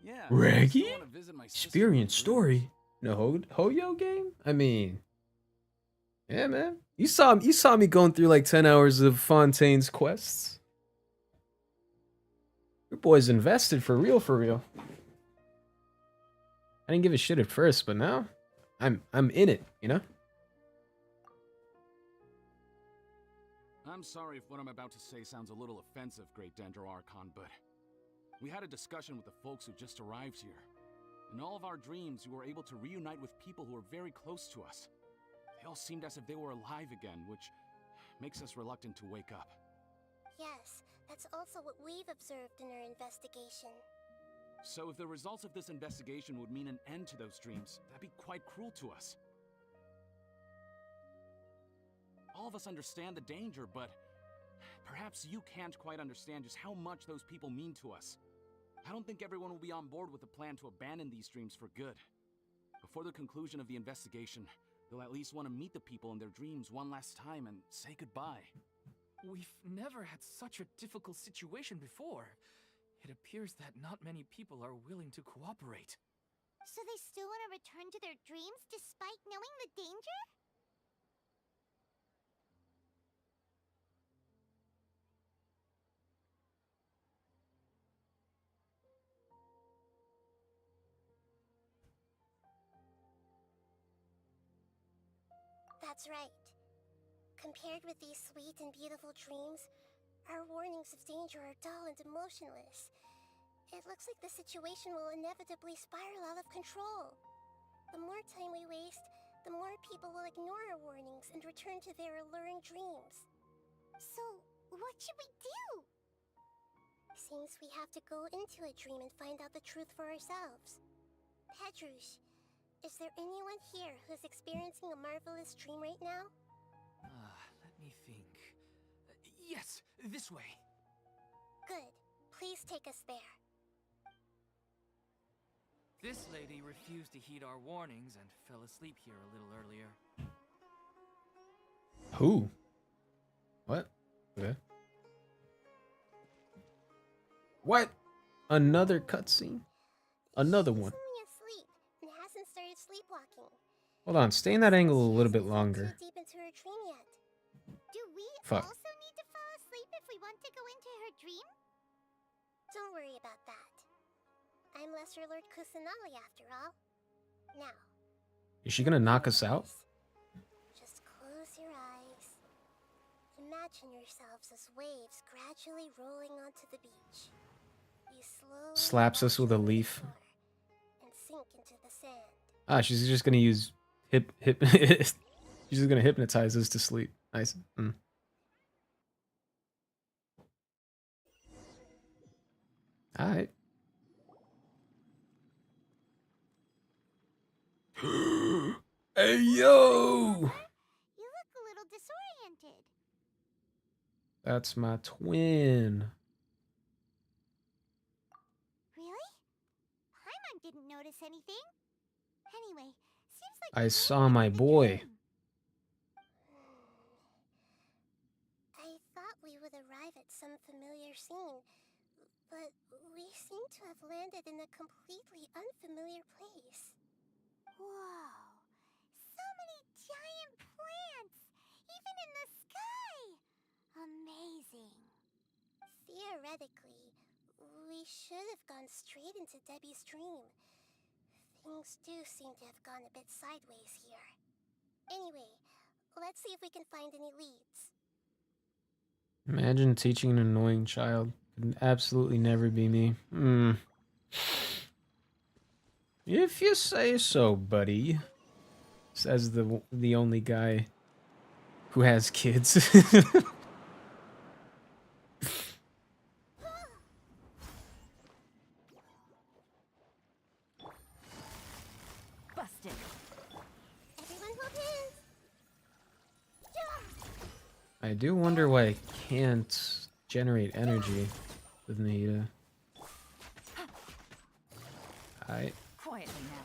Yeah. I Reggie? still wanna visit my sister in Experience the story? dreams. No Hoyo game? I mean, yeah, man. You saw me going through like 10 hours of Fontaine's quests. Your boy's invested for real, for real. I didn't give a shit at first, but now I'm in it, you know? I'm sorry if what I'm about to say sounds a little offensive, Great Dendro Archon, but we had a discussion with the folks who just arrived here. In all of our dreams, we were able to reunite with people who were very close to us. They all seemed as if they were alive again, which makes us reluctant to wake up. Yes, that's also what we've observed in our investigation. So if the results of this investigation would mean an end to those dreams, that'd be quite cruel to us. All of us understand the danger, but perhaps you can't quite understand just how much those people mean to us. I don't think everyone will be on board with the plan to abandon these dreams for good. Before the conclusion of the investigation, they'll at least want to meet the people in their dreams one last time and say goodbye. We've never had such a difficult situation before. It appears that not many people are willing to cooperate. So they still want to return to their dreams despite knowing the danger? That's right. Compared with these sweet and beautiful dreams, our warnings of danger are dull and emotionless. It looks like the situation will inevitably spiral out of control. The more time we waste, the more people will ignore our warnings and return to their alluring dreams. So, what should we do? Seems we have to go into a dream and find out the truth for ourselves. Petrush, is there anyone here who's experiencing a marvelous dream right now? Let me think. Yes, this way. Good. Please take us there. This lady refused to heed our warnings and fell asleep here a little earlier. Who? What? Okay. What? Another cutscene? Another one. She's only asleep and hasn't started sleepwalking. Hold on, stay in that angle a little bit longer. Too deep into her dream yet. Do we Fuck. also need to fall asleep if we want to go into her dream? Don't worry about that. I'm Lesser Lord Kusanali after all. Now, Is she gonna knock us out? just close your eyes. Imagine yourselves as waves gradually rolling onto the beach. You slowly Slaps us with a wash over the leaf. shore and sink into the sand. Ah, she's just gonna use she's just gonna hypnotize us to sleep. Nice. Alright. Hey yo! You look a little disoriented. That's my twin. Really? Paimon didn't notice anything. Anyway, seems like I we saw really my had a good boy. dream. I thought we would arrive at some familiar scene, but we seem to have landed in a completely unfamiliar place. Whoa! So many giant plants! Even in the sky! Amazing. Theoretically, we should have gone straight into Debbie's dream. Things do seem to have gone a bit sideways here. Anyway, let's see if we can find any leads. Imagine teaching an annoying child. Could absolutely never be me. If you say so, buddy. Says the only guy who has kids. Busted. Everyone hold hands! I do wonder why I can't generate energy with Nahida. Alright. Quietly now.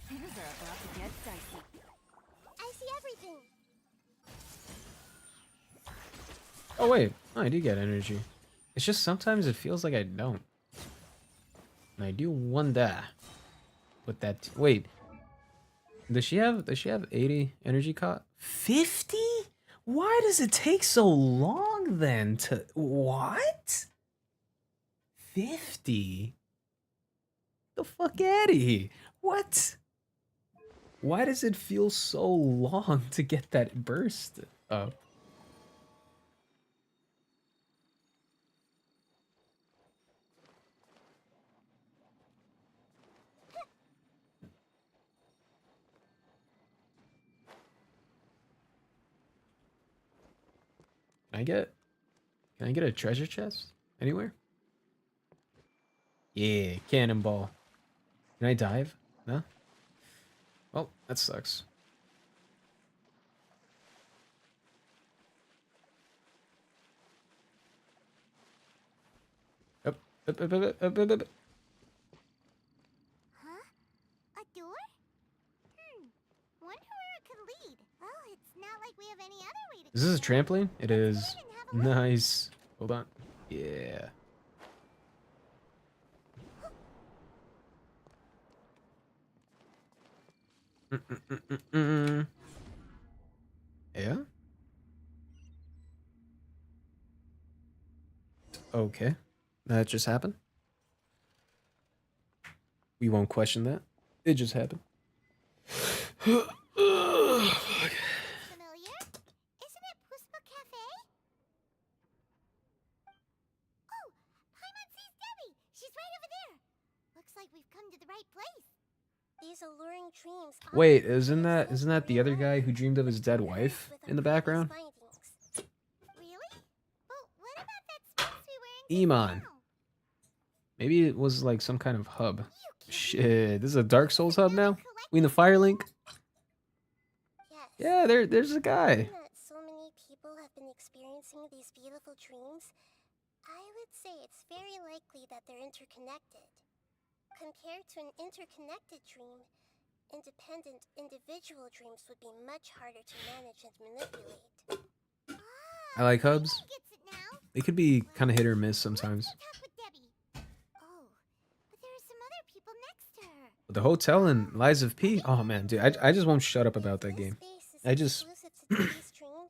Things are about to get dicey. I see everything! Oh wait, I do get energy. It's just sometimes it feels like I don't. And I do wonder what that wait. Does she have 80 energy cost? 50? Why does it take so long then to what? 50? The fuck out of here. What? Why does it feel so long to get that burst up? Can I get a treasure chest anywhere? Yeah, cannonball. Can I dive? No? Well, that sucks. Up. Huh? A door? Wonder where it could lead. Well, it's not like we have any other way to Is this a get there. trampoline? It Let's is. go in and have a look. Nice. Hold on. Yeah. Yeah? Okay. That just happened. We won't question that. It just happened. Familiar? Isn't it Puspa Cafe? Oh, Paimon sees Debbie. She's right over there. Looks like we've come to the right place. These alluring dreams Wait, often isn't convey a that sense isn't of that the other guy who realignment dreamed of his dead that wife merged with in the our previous background? findings. Really? Well, what about that space we were in just Iman. now? Maybe it was like some kind of hub. You kidding? Shit, this is a Dark Souls hub now? We in the Collective Fire Link? Yes. Yeah, there's a guy. Given that so many people have been experiencing these beautiful dreams, I would say it's very likely that they're interconnected. Compared to an interconnected dream, independent individual dreams would be much harder to manage and manipulate. I like hubs. Paimon gets it now. They could be kind of hit or miss sometimes. Let's go talk with Debbie. Oh, but there are some other people next to her. But the hotel and Lies of P. Oh man, dude, I just won't shut up about that This game. space is I just exclusive to Debbie's dream,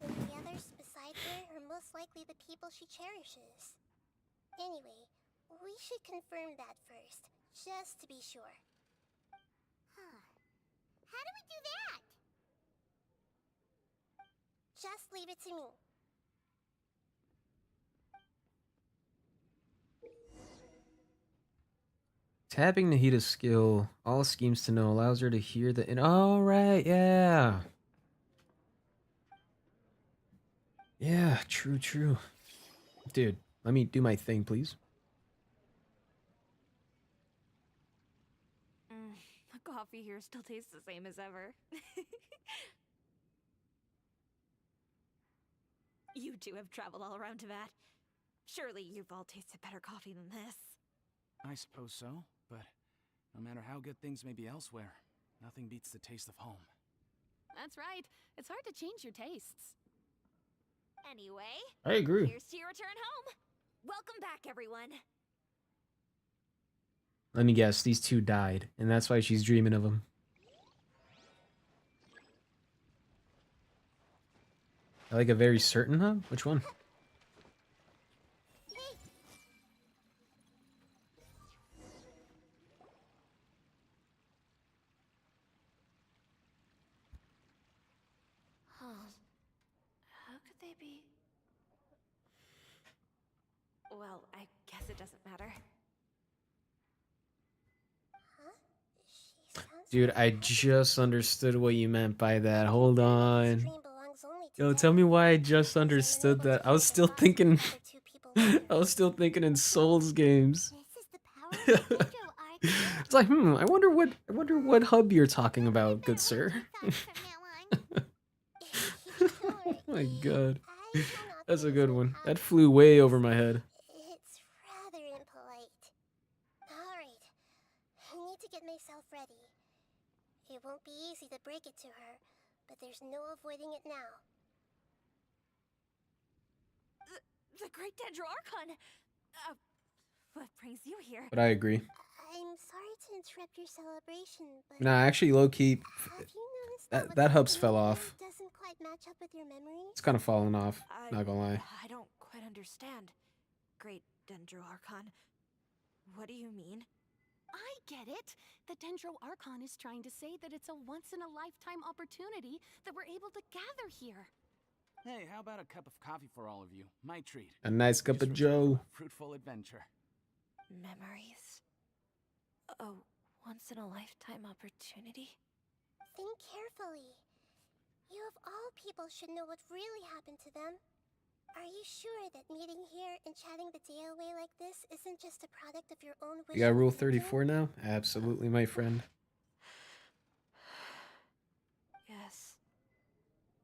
then the others beside her are most likely the people she cherishes. Anyway, we should confirm that first, just to be sure. Huh. How do we do that? Just leave it to me. tapping Nahita's skill, all schemes to know, allows her to hear the. All right, yeah. Yeah, true, true. Dude, let me do my thing, please. The coffee here still tastes the same as ever. You two have traveled all around Tibet. Surely you've all tasted better coffee than this. I suppose so, but no matter how good things may be elsewhere, nothing beats the taste of home. That's right. It's hard to change your tastes. Anyway, I agree. here's to your return home. Welcome back, everyone. Let me guess, these two died, and that's why she's dreaming of them. I like a very certain hub? Which one? Huh. How could they be? Well, I guess it doesn't matter. Huh? She sounds Dude, like I a just understood what you meant by that. Hold This on. dream belongs only to Yo, them, tell me why I just because I'm understood unable that. to I was hear still the thoughts of thinking the other two people with I her. was still thinking in Souls games. This is the power of the Dendro Arc. It's like, I wonder what hub you're talking about, good sir. Thoughts from now on. Don't Oh my worry. god. I cannot That's a be good so one. happy That flew way over my head. It's rather impolite. Alright, I need to get myself ready. It won't be easy to break it to her, but there's no avoiding it now. The Great Dendro Archon! What brings you here? But I agree. I'm sorry to interrupt your celebration, but Nah, actually, low key, have you noticed that what's that hub's happening fell here off. doesn't quite match up with your memories? It's kind of fallen off. Not gonna lie. I don't quite understand. Great Dendro Archon. What do you mean? I get it. The Dendro Archon is trying to say that it's a once-in-a-lifetime opportunity that we're able to gather here. Hey, how about a cup of coffee for all of you? My treat. A nice cup of Here's for Joe. a fruitful adventure. Memories. A once-in-a-lifetime opportunity? Think carefully. You of all people should know what really happened to them. Are you sure that meeting here and chatting the day away like this isn't just a product of your own wish? You got Rule 34 now? Absolutely, my friend. Yes.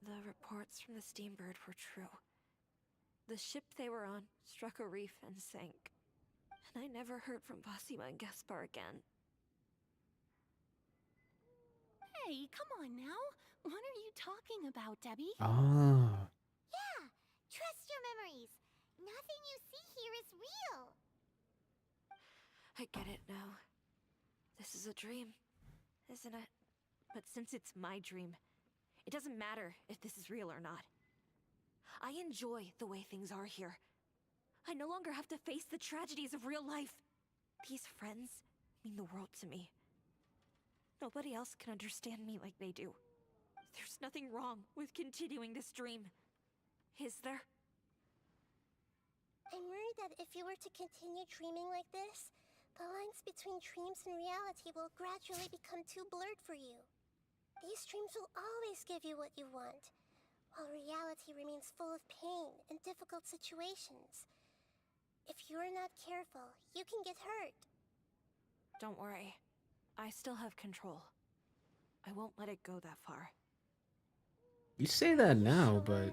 The reports from the Steambird were true. The ship they were on struck a reef and sank. And I never heard from Basima and Gaspar again. Hey, come on now. What are you talking about, Debbie? Ah. Yeah, trust your memories. Nothing you see here is real. I get it now. This is a dream, isn't it? But since it's my dream, it doesn't matter if this is real or not. I enjoy the way things are here. I no longer have to face the tragedies of real life. These friends mean the world to me. Nobody else can understand me like they do. There's nothing wrong with continuing this dream. Is there? I'm worried that if you were to continue dreaming like this, The lines between dreams and reality will gradually become too blurred for you. These dreams will always give you what you want, while reality remains full of pain and difficult situations. If you're not careful, you can get hurt. Don't worry. I still have control. I won't let it go that far. You say that now, but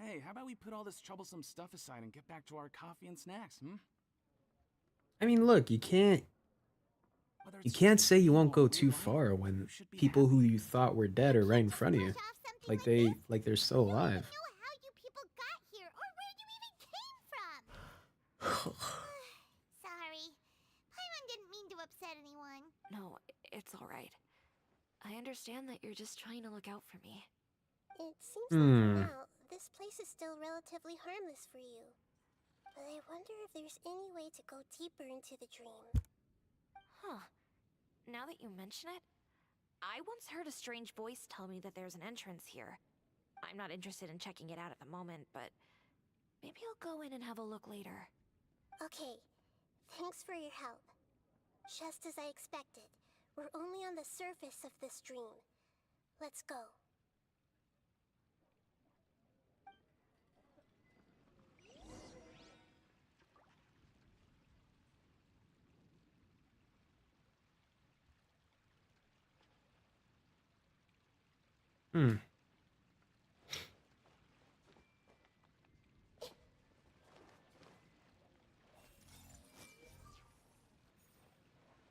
Hey, how about we put all this troublesome stuff aside and get back to our coffee and snacks, I mean, look, you can't Whether you it's can't just say you you won't or go real too life, far when you should be people who happy. you thought were dead are right in Just front of brush you, off something like this? they're still I alive. don't even know how you people got here or where you even came from. Sorry. Paimon didn't mean to upset anyone. No, it's alright. I understand that you're just trying to look out for me. It seems like for now, this place is still relatively harmless for you. But I wonder if there's any way to go deeper into the dream. Huh. Now that you mention it, I once heard a strange voice tell me that there's an entrance here. I'm not interested in checking it out at the moment, but maybe I'll go in and have a look later. Okay, thanks for your help. Just as I expected, we're only on the surface of this dream. Let's go.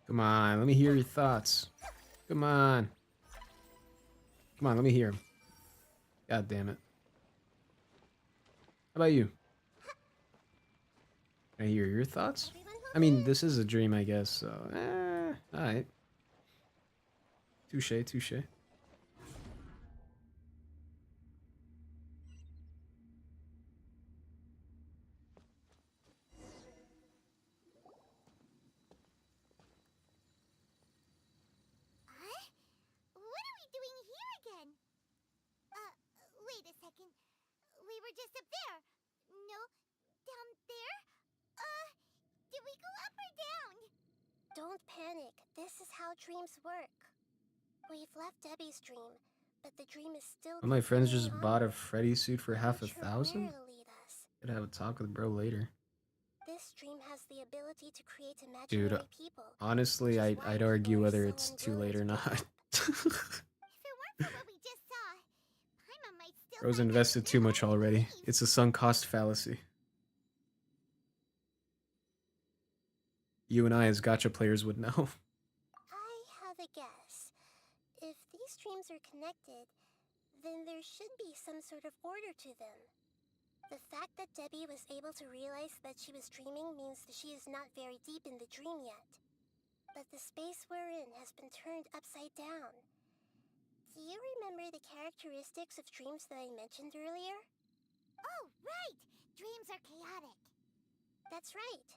Come on, let me hear your thoughts. Come on. Come on, let me hear 'em. God damn it. How about you? Can I hear your thoughts? I mean, this is a dream, I guess, so... alright. Touche, touche. Huh? What are we doing here again? Wait a second. We were just up there. No, down there? Did we go up or down? Don't panic. This is how dreams work. We've left Debbie's dream, but the dream is still. One of my friends continuing just bought a onward. Freddy suit for I'm half not a sure thousand? where it'll lead us. Gotta have a talk with bro later. This dream has the ability to create Dude, imaginary people. honestly, which is why I'd argue people are whether so it's too unwilling late or to give not. up. If it weren't for what we just saw, Paimon might still Bro's find invested everything too much hard to already. believe. It's a sunk cost fallacy. You and I, as gacha players, would know. I have a guess. If these dreams are connected, then there should be some sort of order to them. The fact that Debbie was able to realize that she was dreaming means that she is not very deep in the dream yet. But the space we're in has been turned upside down. Do you remember the characteristics of dreams that I mentioned earlier? Oh, right! Dreams are chaotic. That's right.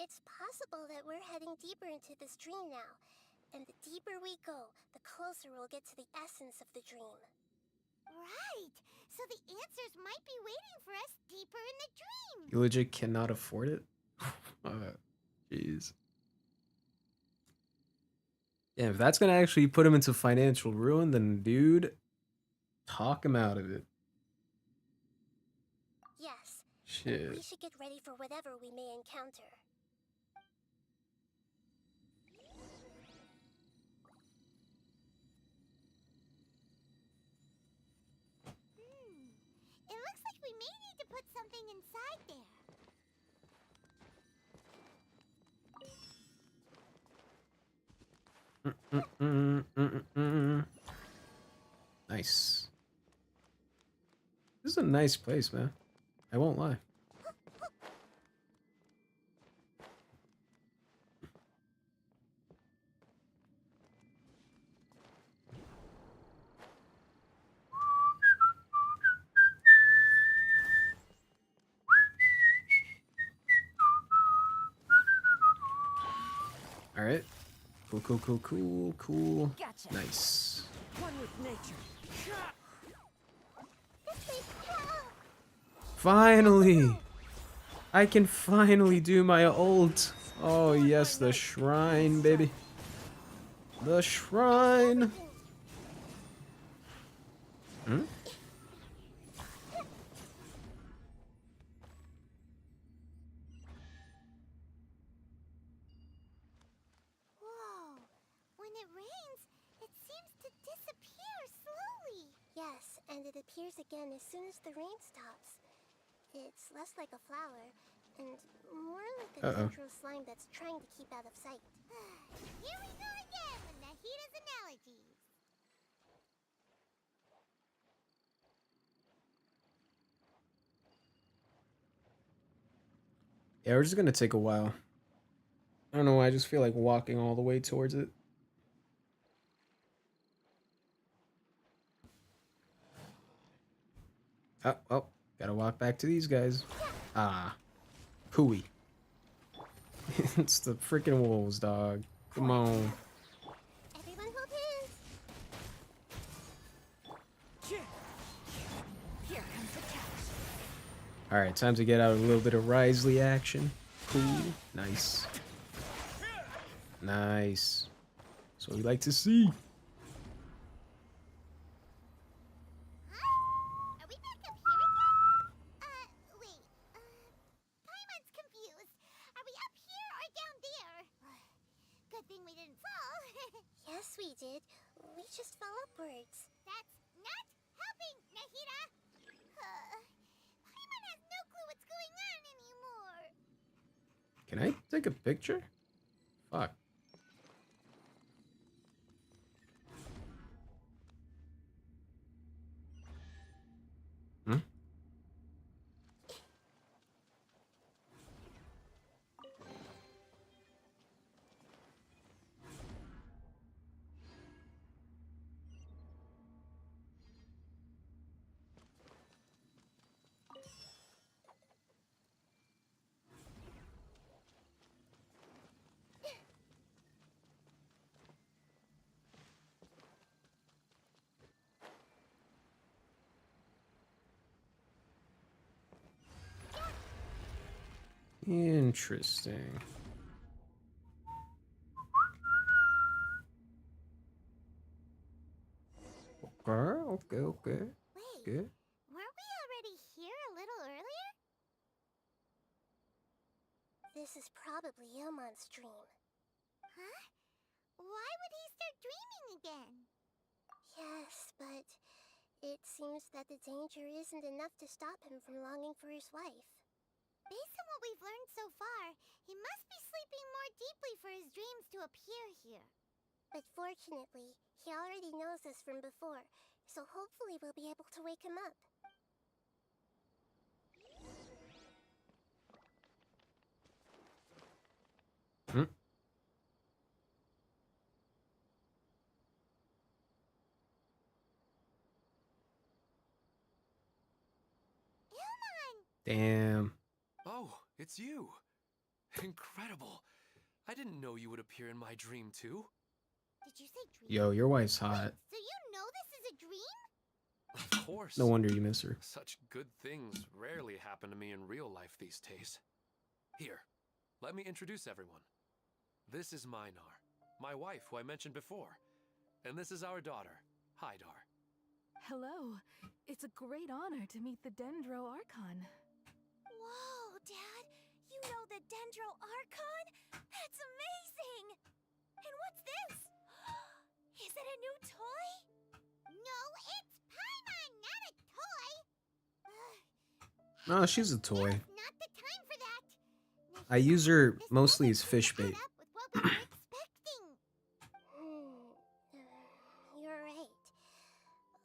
It's possible that we're heading deeper into this dream now, and the deeper we go, the closer we'll get to the essence of the dream. Right! So the answers might be waiting for us deeper in the dream. You legit cannot afford it? Jeez. Yeah, if that's gonna actually put him into financial ruin, then dude, talk him out of it. Yes. Shit. And we should get ready for whatever we may encounter. It looks like we may need to put something inside there. Nice. This is a nice place, man. I won't lie. All right. Cool, cool, cool, cool, cool. Gotcha. Nice. One with nature. Finally! I can finally do my ult. Oh yes, the shrine, baby. The shrine. Hmm? Whoa. When it rains, it seems to disappear slowly. Yes, and it appears again as soon as the rain stops. It's less like a flower, and more like a dendro slime that's trying to keep out of sight. Here we go again with Nahita's analogies. Yeah, we're just gonna take a while. I don't know why, I just feel like walking all the way towards it. Oh, oh, gotta walk back to these guys. Ah, pooey. It's the freaking wolves, dog. Come on. Everyone hold hands. Here comes the catch. Alright, time to get out a little bit of Wriothesely action. Cool. Nice. Nice. That's what we like to see. Are we back up here again? Wait. Paimon's confused. Are we up here or down there? Good thing we didn't fall. Yes, we did. We just fell upwards. That's not helping, Nahita. Paimon has no clue what's going on anymore. Can I take a picture? Fuck. Hmm? Interesting. Okay. Wait, Good. weren't we already here a little earlier? This is probably Ilmon's dream. Huh? Why would he start dreaming again? Yes, but it seems that the danger isn't enough to stop him from longing for his wife. Based on what we've learned so far, he must be sleeping more deeply for his dreams to appear here. But fortunately, he already knows us from before, so hopefully we'll be able to wake him up. Hmm? Ilmon! Damn. Oh, it's you. Incredible. I didn't know you would appear in my dream too. Did you say dream? Yo, your wife's hot. So you know this is a dream? Of course. No wonder you miss her. Such good things rarely happen to me in real life these days. Here, let me introduce everyone. This is Minar, my wife who I mentioned before. And this is our daughter, Hydar. Hello. It's a great honor to meet the Dendro Archon. Whoa, Dad! You know the Dendro Archon? That's amazing! And what's this? Is it a new toy? No, it's Paimon, not a toy! No, she's a toy. Not the time for that. I use her This mostly moment as fish doesn't bait. add up with what we were expecting. You're right.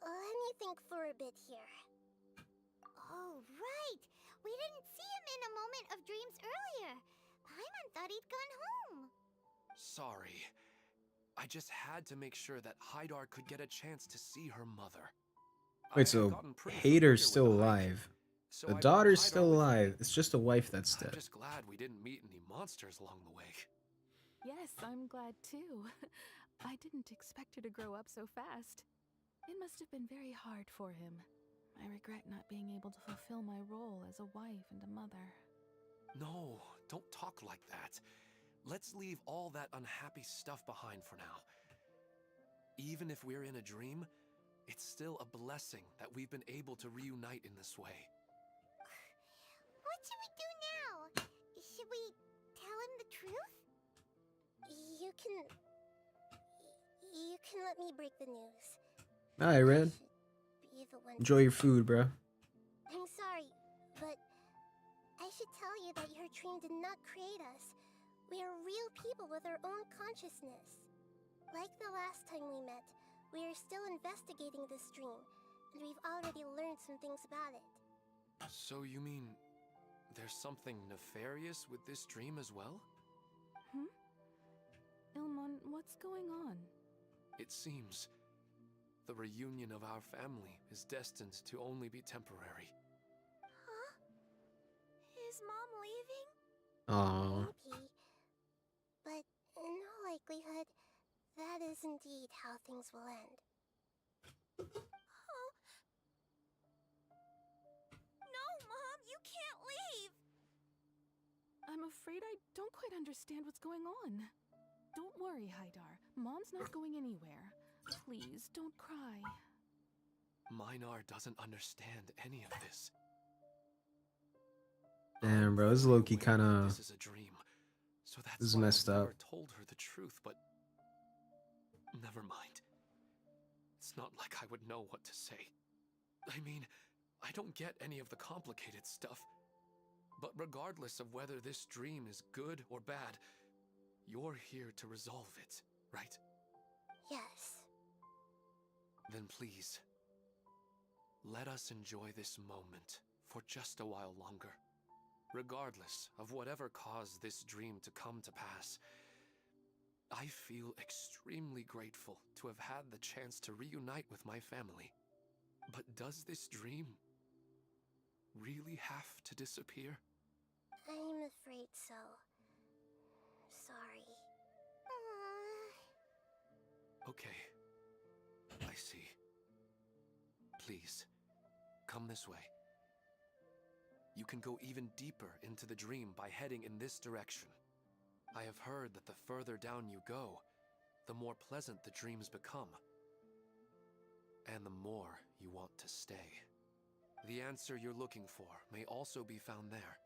Let me think for a bit here. Oh, right. We didn't see him in a moment of dreams earlier. Paimon thought he'd gone home. Sorry. I just had to make sure that Hydar could get a chance to see her mother. I Wait, had so gotten pretty familiar Hater's with still the hike, alive. so The I brought daughter's Hydar still with me. alive. It's just a wife that's I'm dead. just glad we didn't meet any monsters along the way. Yes, I'm glad too. I didn't expect her to grow up so fast. It must have been very hard for him. I regret not being able to fulfill my role as a wife and a mother. No, don't talk like that. let's leave all that unhappy stuff behind for now. Even if we're in a dream, it's still a blessing that we've been able to reunite in this way. What should we do now? Should we tell him the truth? You can let me break the news. Alright, Red. Be the one Enjoy your food, bro. I'm sorry, but I should tell you that your dream did not create us. We are real people with our own consciousness. Like the last time we met, we are still investigating this dream, and we've already learned some things about it. So you mean there's something nefarious with this dream as well? Ilmon, what's going on? It seems the reunion of our family is destined to only be temporary. Huh? Is Mom leaving? Aww. Maybe. But in all likelihood, that is indeed how things will end. Oh. No, Mom, you can't leave! I'm afraid I don't quite understand what's going on. Don't worry, Haidar. Mom's not going anywhere. Please, don't cry. Minar doesn't understand any of this. Damn, bro, this is low-key kind of... This is a dream, so that's This is why messed I've up. never told her the truth, but never mind. It's not like I would know what to say. I mean, I don't get any of the complicated stuff. But regardless of whether this dream is good or bad, you're here to resolve it, right? Yes. Then please, let us enjoy this moment for just a while longer. Regardless of whatever caused this dream to come to pass, I feel extremely grateful to have had the chance to reunite with my family. But does this dream really have to disappear? I'm afraid so. Sorry. Okay, I see. Please, come this way. You can go even deeper into the dream by heading in this direction. I have heard that the further down you go, the more pleasant the dreams become. And the more you want to stay. The answer you're looking for may also be found there.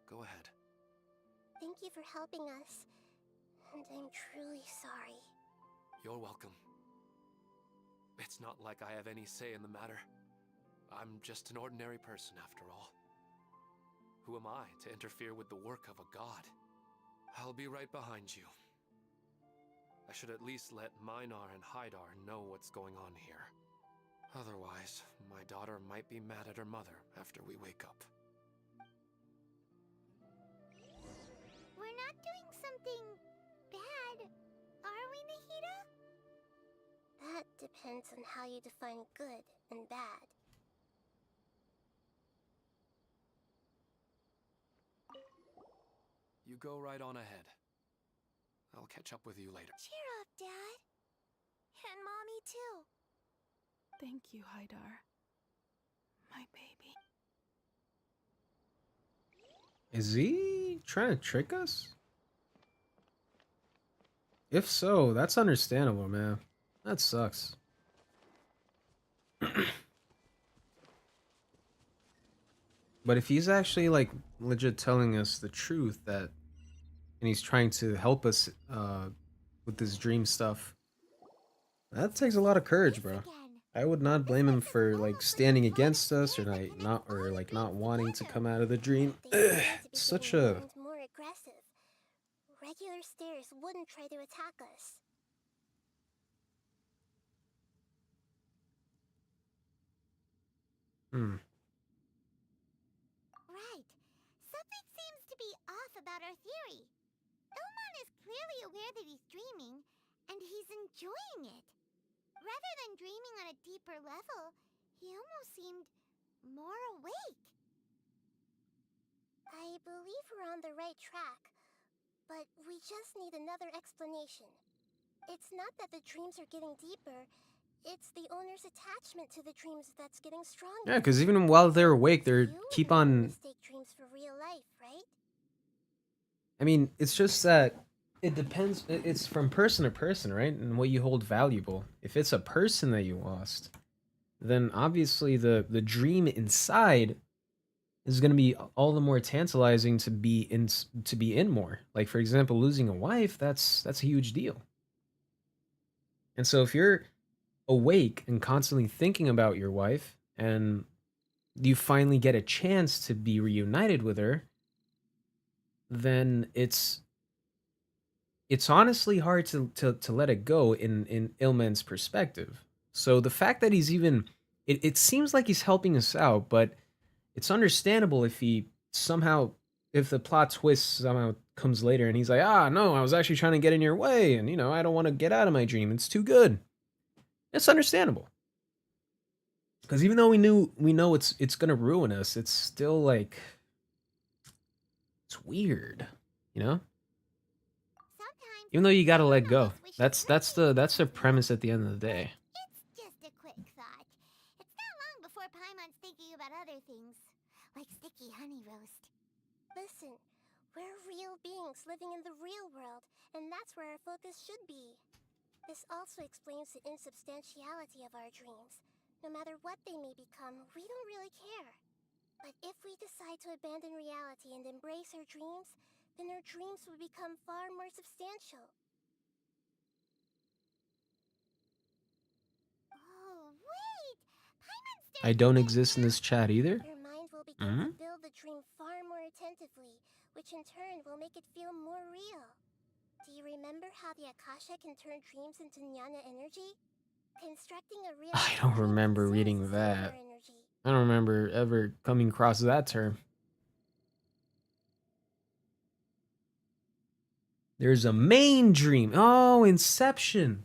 Go ahead. Thank you for helping us. And I'm truly sorry. You're welcome. It's not like I have any say in the matter. I'm just an ordinary person after all. Who am I to interfere with the work of a god? I'll be right behind you. I should at least let Minar and Haidar know what's going on here. Otherwise, my daughter might be mad at her mother after we wake up. We're not doing something bad, are we, Nahida? That depends on how you define good and bad. You go right on ahead. I'll catch up with you later. Cheer up, Dad. And Mommy, too. Thank you, Haidar. My baby. Is he trying to trick us? If so, that's understandable, man. That sucks. But if he's actually like legit telling us the truth that, and he's trying to help us with this dream stuff, that takes a lot of courage, bro. I would not blame him for like standing against us or not wanting to come out of the dream. It's such a More aggressive. Regular stairs wouldn't try to attack us. Right. Something seems to be off about our theory. Ilmon is clearly aware that he's dreaming, and he's enjoying it. Rather than dreaming on a deeper level, he almost seemed more awake. I believe we're on the right track, but we just need another explanation. It's not that the dreams are getting deeper, it's the owner's attachment to the dreams that's getting stronger. yeah, because even while they're awake, they're keep on. Mistake dreams for real life, right? I mean, it's just that it depends. It's from person to person, right? And what you hold valuable. If it's a person that you lost, then obviously the dream inside is going to be all the more tantalizing to be in more. Like for example, losing a wife, that's a huge deal. And so if you're awake and constantly thinking about your wife and you finally get a chance to be reunited with her, then it's honestly hard to let it go in Ilman's perspective. So the fact that he's even it seems like he's helping us out, but it's understandable if he somehow if the plot twist somehow comes later and he's like, ah no, I was actually trying to get in your way, and I don't want to get out of my dream. It's too good. It's understandable. Because even though we know it's gonna ruin us, it's still like it's weird, you know. Sometimes Even though you gotta let Paimon go. almost wishes That's the her dreams premise at the end of the day. It's just a quick thought. It's not long before Paimon's thinking about other things, like sticky honey roast. Listen, we're real beings living in the real world, and that's where our focus should be. This also explains the insubstantiality of our dreams. No matter what they may become, we don't really care. But if we decide to abandon reality and embrace our dreams, then our dreams will become far more substantial. Oh, wait! Paimon's I starting to don't get exist in this chat either. Your mind will begin to build the dream far more attentively, which in turn will make it feel more real. Do you remember how the Akasha can turn dreams into jnana energy? Constructing a I realistic don't dream remember consumes reading similar that. energy. I don't remember ever coming across that term. There's a main dream. Oh, Inception.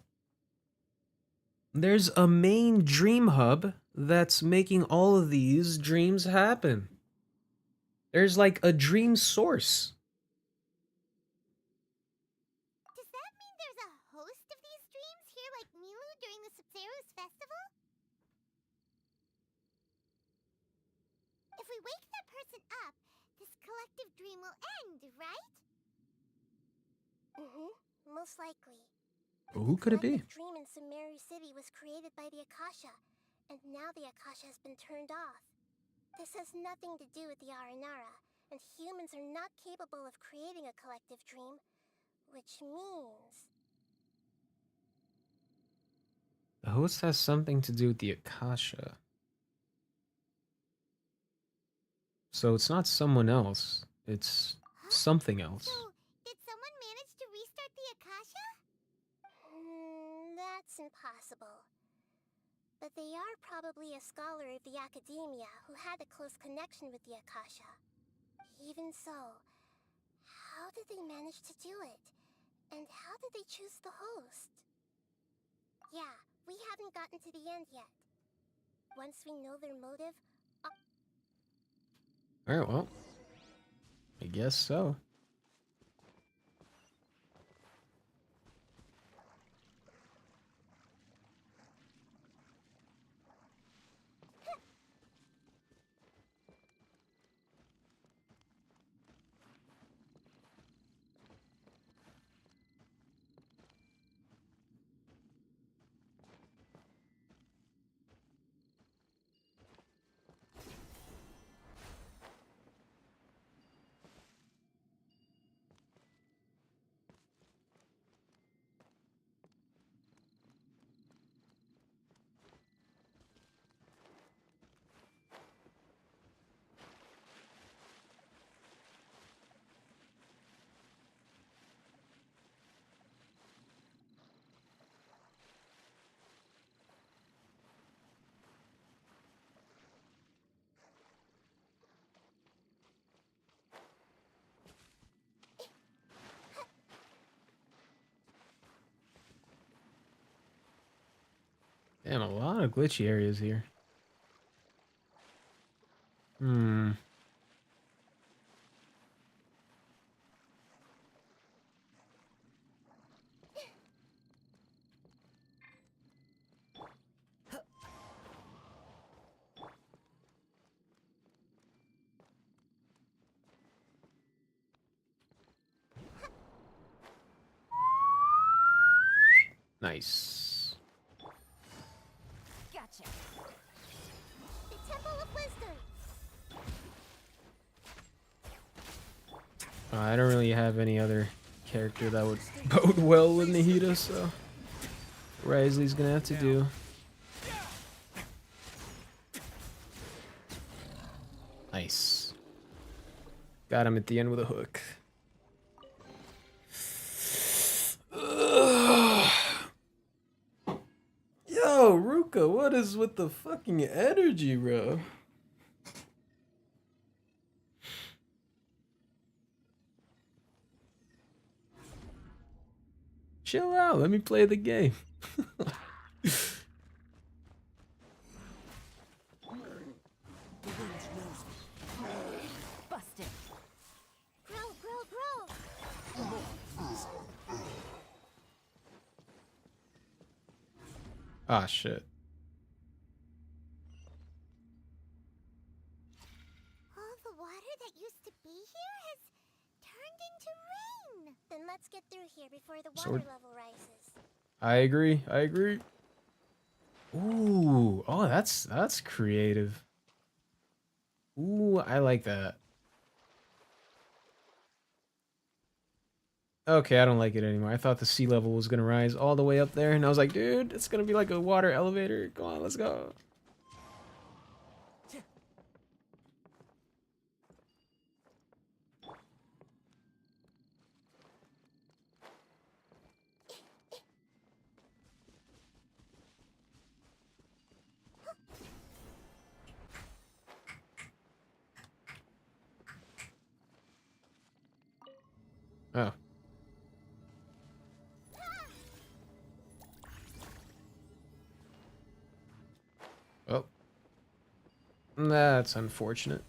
There's a main dream hub that's making all of these dreams happen. There's like a dream source. Does that mean there's a host of these dreams here like Milu during the Subzero's festival? If we wake that person up, this collective dream will end, right? Most likely. But who could it be? The dream in Sumeru City was created by the Akasha, and now the Akasha has been turned off. This has nothing to do with the Aranara, and humans are not capable of creating a collective dream, which means... The host has something to do with the Akasha. So it's not someone else. It's something else. So, did someone manage to restart the Akasha? That's impossible. But they are probably a scholar of the academia who had a close connection with the Akasha. Even so, how did they manage to do it? And how did they choose the host? Yeah, we haven't gotten to the end yet. Once we know their motive... Alright, well. I guess so. Damn, a lot of glitchy areas here. Nice. Gotcha. The Temple of Wisdom. I don't really have any other character that would bode well with Nahida, so Wriothesely's gonna have to do. Nice. Got him at the end with a hook. Yo, Ruka, what is with the fucking energy, bro? Chill out, let me play the game. Busted. Grow. Ah, shit. All the water that used to be here has turned into rain. Then let's get through here before the So water level rises. I agree. I agree. Ooh, oh, that's creative. Ooh, I like that. Okay, I don't like it anymore. I thought the sea level was gonna rise all the way up there, and I was like, dude, it's gonna be like a water elevator. Come on, let's go. Oh. Oh. That's unfortunate.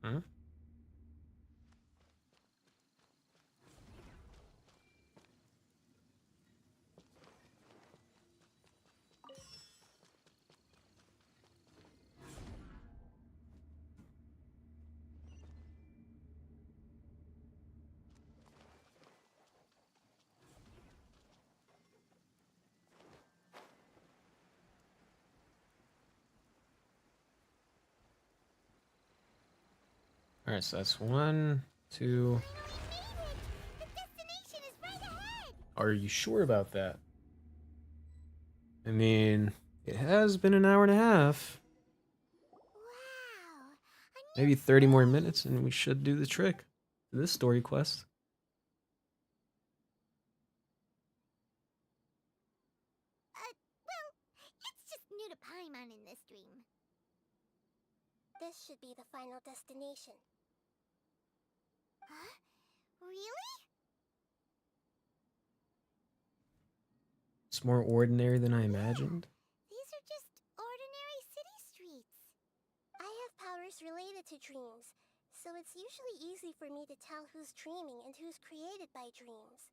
Hmm? Alright, so that's 1, 2. The destination is right ahead. Are you sure about that? I mean, it has been an hour and a half. Wow. Maybe 30 more minutes and we should do the trick. This story quest. Well, it's just new to Paimon in this dream. This should be the final destination. Huh? Really? It's more ordinary than I imagined. These are just ordinary city streets. I have powers related to dreams, so it's usually easy for me to tell who's dreaming and who's created by dreams.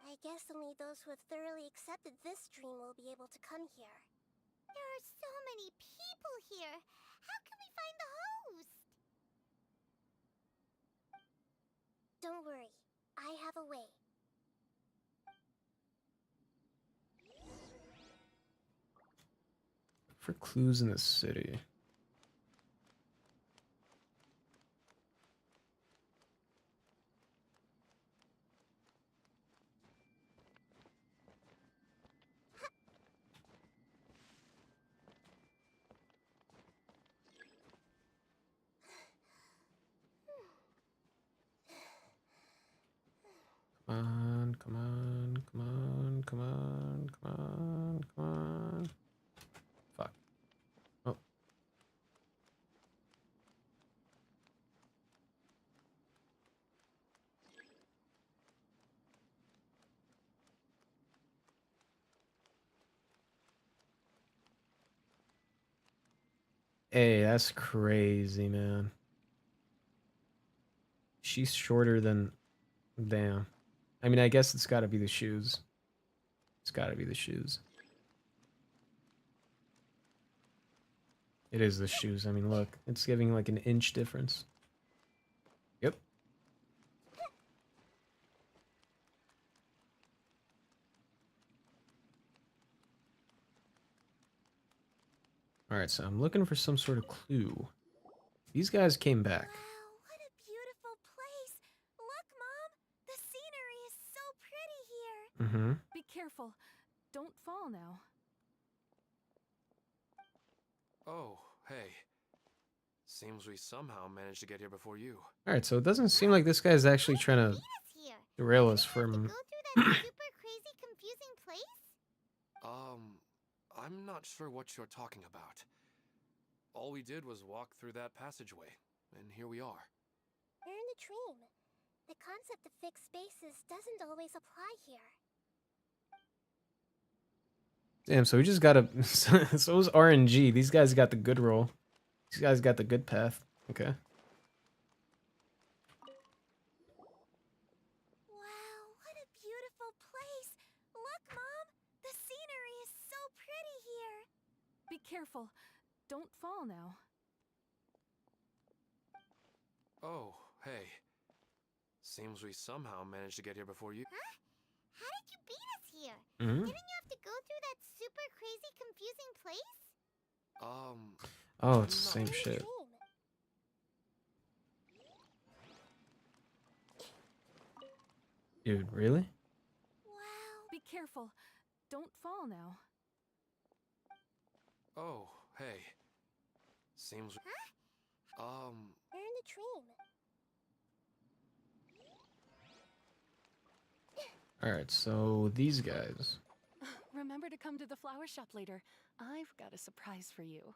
I guess only those who have thoroughly accepted this dream will be able to come here. There are so many people here. How can we find the host? Don't worry, I have a way. For clues in the city. Come on, come on, come on, come on, come on, come on. Fuck. Oh. Hey, that's crazy, man. She's shorter than... Damn. I mean, I guess it's gotta be the shoes. It's gotta be the shoes. It is the shoes. I mean, look. It's giving like an inch difference. Yep. Alright, so I'm looking for some sort of clue. These guys came back. Wow, what a beautiful place! Look, Mom! The scenery is so pretty here! Mm-hmm. Be careful. Don't fall now. Oh, hey. Seems we somehow managed to get here before you. Alright, so it doesn't seem like this guy's actually trying to Here. derail us Didn't you have to from... go through that super crazy confusing place? I'm not sure what you're talking about. All we did was walk through that passageway, and here we are. We're in a dream. The concept of fixed spaces doesn't always apply here. Damn, so we just gotta... So it was RNG. These guys got the good roll. These guys got the good path. Okay. Wow, what a beautiful place! Look, Mom! The scenery is so pretty here! Be careful. Don't fall now. Oh, hey. Seems we somehow managed to get here before you. Huh? How did you beat us here? Mm-hmm. Didn't you have to go through that super crazy confusing place? Oh, it's the I'm same not- shit. Dude, really? Wow. Be careful. Don't fall now. Oh, hey. Seems... We're in a dream. Alright, so these guys. Remember to come to the flower shop later. I've got a surprise for you.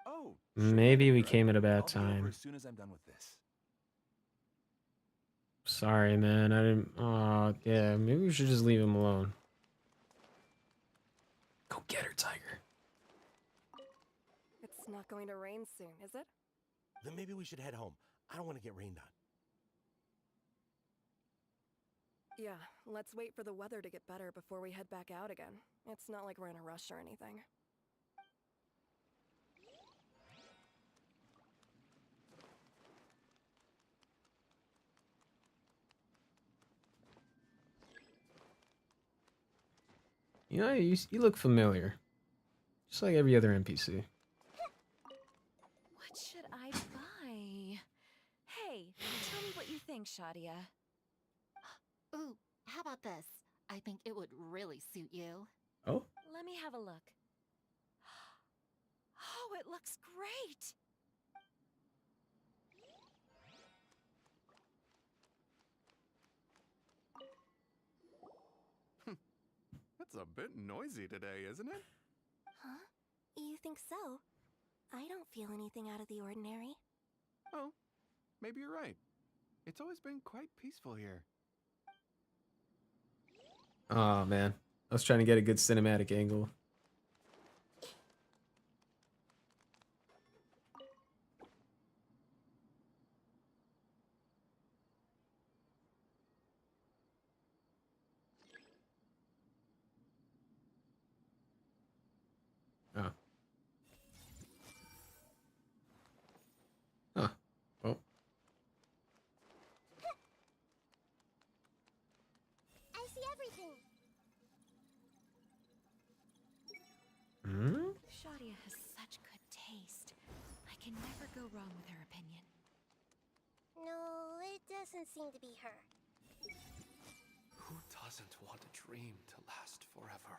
Oh, Maybe we Alright, came at a bad I'll be over time. as soon as I'm done with this. Sorry, man. I didn't... Oh, yeah. Maybe we should just leave him alone. Go get her, Tiger. It's not going to rain soon, is it? Then maybe we should head home. I don't want to get rained on. Yeah, let's wait for the weather to get better before we head back out again. It's not like we're in a rush or anything. You know, you look familiar. Just like every other NPC. What should I buy? Hey, tell me what you think, Shadia. Ooh, how about this? I think it would really suit you. Oh? Let me have a look. Oh, it looks great! It's a bit noisy today, isn't it? Huh? You think so? I don't feel anything out of the ordinary. Oh, maybe you're right. It's always been quite peaceful here. Oh, man. I was trying to get a good cinematic angle. Oh. Huh. Well. I see everything. Hmm? Shadia has such good taste. I can never go wrong with her opinion. No, it doesn't seem to be her. Who doesn't want a dream to last forever?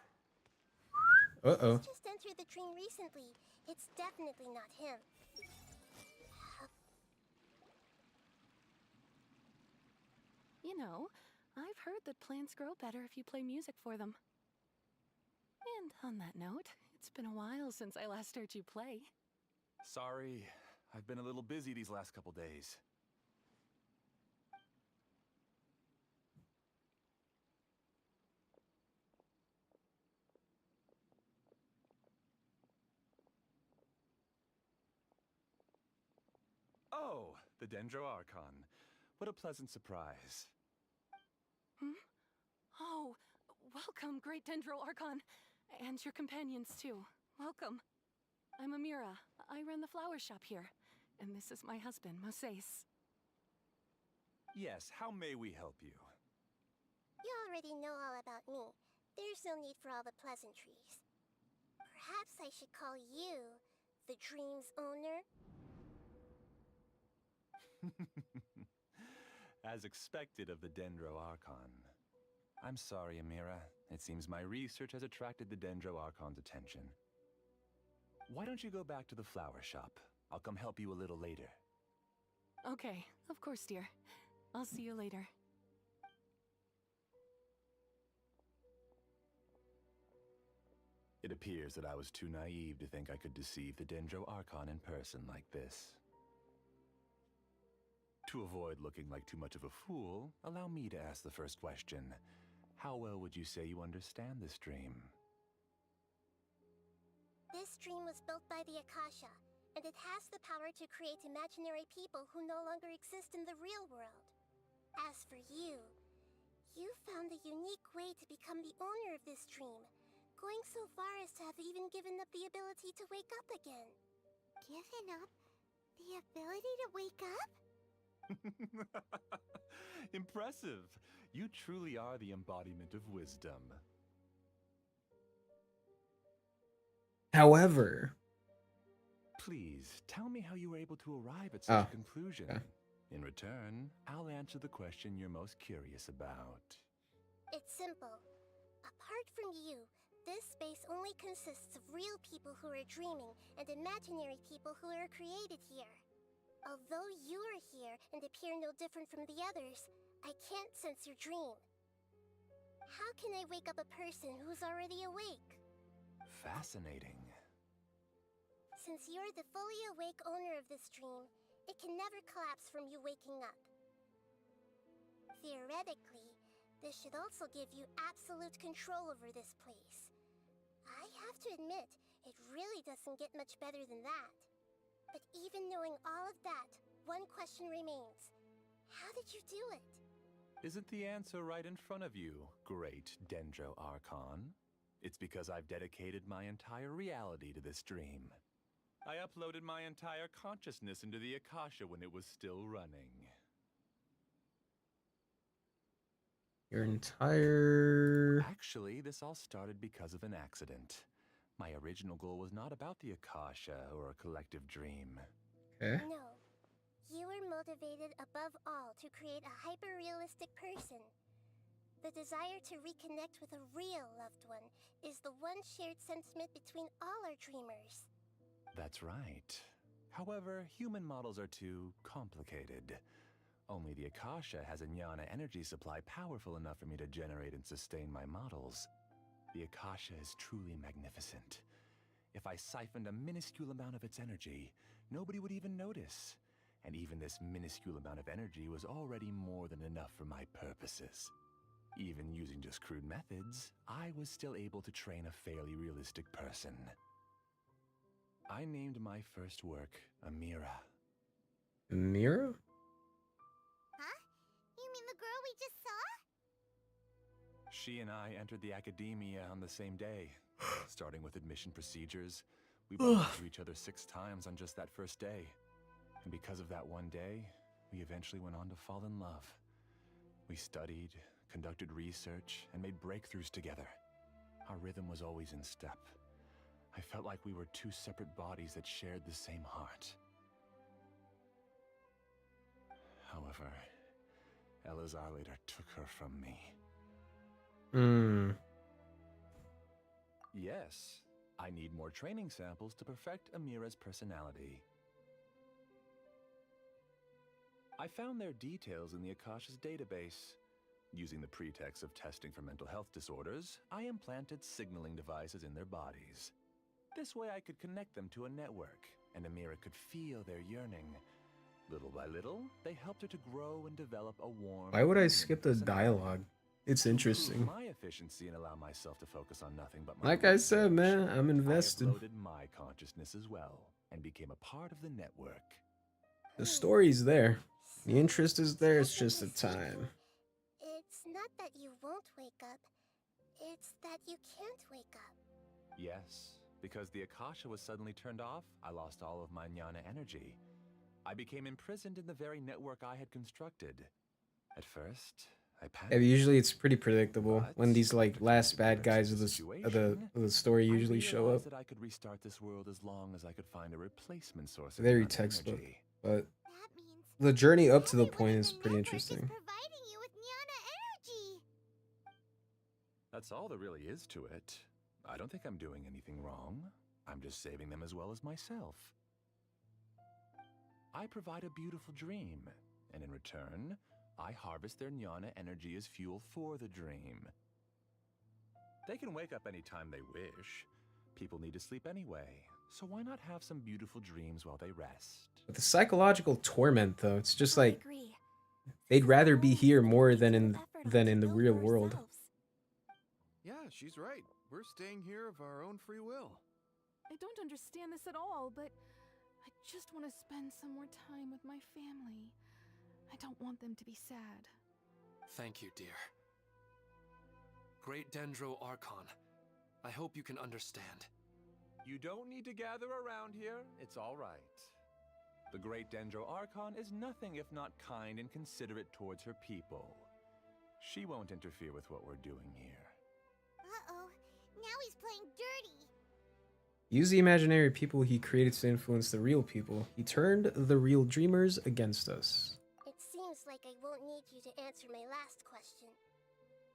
Uh-oh. He's just entered the dream recently. It's definitely not him. You know, I've heard that plants grow better if you play music for them. And on that note, it's been a while since I last heard you play. Sorry, I've been a little busy these last couple days. Oh, the Dendro Archon. What a pleasant surprise. Oh, welcome, Great Dendro Archon. And your companions, too. Welcome. I'm Amira. I run the flower shop here. And this is my husband, Moses. Yes, how may we help you? You already know all about me. There's no need for all the pleasantries. Perhaps I should call you the dream's owner? As expected of the Dendro Archon. I'm sorry, Amira. It seems my research has attracted the Dendro Archon's attention. Why don't you go back to the flower shop? I'll come help you a little later. Okay, of course, dear. I'll see you later. It appears that I was too naive to think I could deceive the Dendro Archon in person like this. To avoid looking like too much of a fool, allow me to ask the first question. How well would you say you understand this dream? This dream was built by the Akasha, and it has the power to create imaginary people who no longer exist in the real world. As for you, you found a unique way to become the owner of this dream, going so far as to have even given up the ability to wake up again. Given up the ability to wake up? Impressive! You truly are the embodiment of wisdom. However, Please, tell me how you were able to arrive at such a conclusion. okay. In return, I'll answer the question you're most curious about. It's simple. Apart from you, this space only consists of real people who are dreaming and imaginary people who are created here. Although you are here and appear no different from the others, I can't sense your dream. How can I wake up a person who's already awake? Fascinating. Since you're the fully awake owner of this dream, it can never collapse from you waking up. Theoretically, this should also give you absolute control over this place. I have to admit, it really doesn't get much better than that. But even knowing all of that, one question remains. How did you do it? Isn't the answer right in front of you, great Dendro Archon? It's because I've dedicated my entire reality to this dream. I uploaded my entire consciousness into the Akasha when it was still running. Your entire... Actually, this all started because of an accident. My original goal was not about the Akasha or a collective dream. Okay. No. You were motivated above all to create a hyper-realistic person. The desire to reconnect with a real loved one is the one shared sentiment between all our dreamers. That's right. However, human models are too complicated. Only the Akasha has a jnana energy supply powerful enough for me to generate and sustain my models. The Akasha is truly magnificent. If I siphoned a minuscule amount of its energy, nobody would even notice. And even this minuscule amount of energy was already more than enough for my purposes. Even using just crude methods, I was still able to train a fairly realistic person. I named my first work Amira. Amira? Huh? You mean the girl we just saw? She and I entered the academia on the same day. Starting with admission procedures, we bumped into each other 6 times on just that first day. And because of that one day, we eventually went on to fall in love. We studied, conducted research, and made breakthroughs together. Our rhythm was always in step. I felt like we were 2 separate bodies that shared the same heart. However, Elazar later took her from me. Yes, I need more training samples to perfect Amira's personality. I found their details in the Akasha's database. Using the pretext of testing for mental health disorders, I implanted signaling devices in their bodies. This way I could connect them to a network, and Amira could feel their yearning. Little by little, they helped her to grow and develop a warm... Why would I skip the dialogue? It's To improve interesting. my efficiency and allow myself to focus on nothing but my Like I said, man, I'm invested. I uploaded my consciousness as well, and became a part of the network. The story's there. The interest is there, it's just the time. It's not that you won't wake up, it's that you can't wake up. Yes, because the Akasha was suddenly turned off, I lost all of my jnana energy. I became imprisoned in the very network I had constructed. At first, I Yeah, panicked. usually it's pretty predictable But when these like after last coming to bad grips guys with of the story I usually show up. realized that I could restart this world as long as I could find a replacement source of Very jnana textbook, energy. but the journey up to the point is pretty Network is interesting. providing you with Nyana energy. That's all there really is to it. I don't think I'm doing anything wrong. I'm just saving them as well as myself. I provide a beautiful dream, and in return, I harvest their jnana energy as fuel for the dream. They can wake up anytime they wish. People need to sleep anyway, so why not have some beautiful dreams while they rest? But the psychological torment, though, it's just like they'd rather be here more than in the real world. Yeah, she's right. We're staying here of our own free will. I don't understand this at all, but I just want to spend some more time with my family. I don't want them to be sad. Thank you, dear. Great Dendro Archon, I hope you can understand. You don't need to gather around here. It's all right. The Great Dendro Archon is nothing if not kind and considerate towards her people. She won't interfere with what we're doing here. Uh-oh, now he's playing dirty. Use the imaginary people he created to influence the real people. He turned the real dreamers against us. It seems like I won't need you to answer my last question.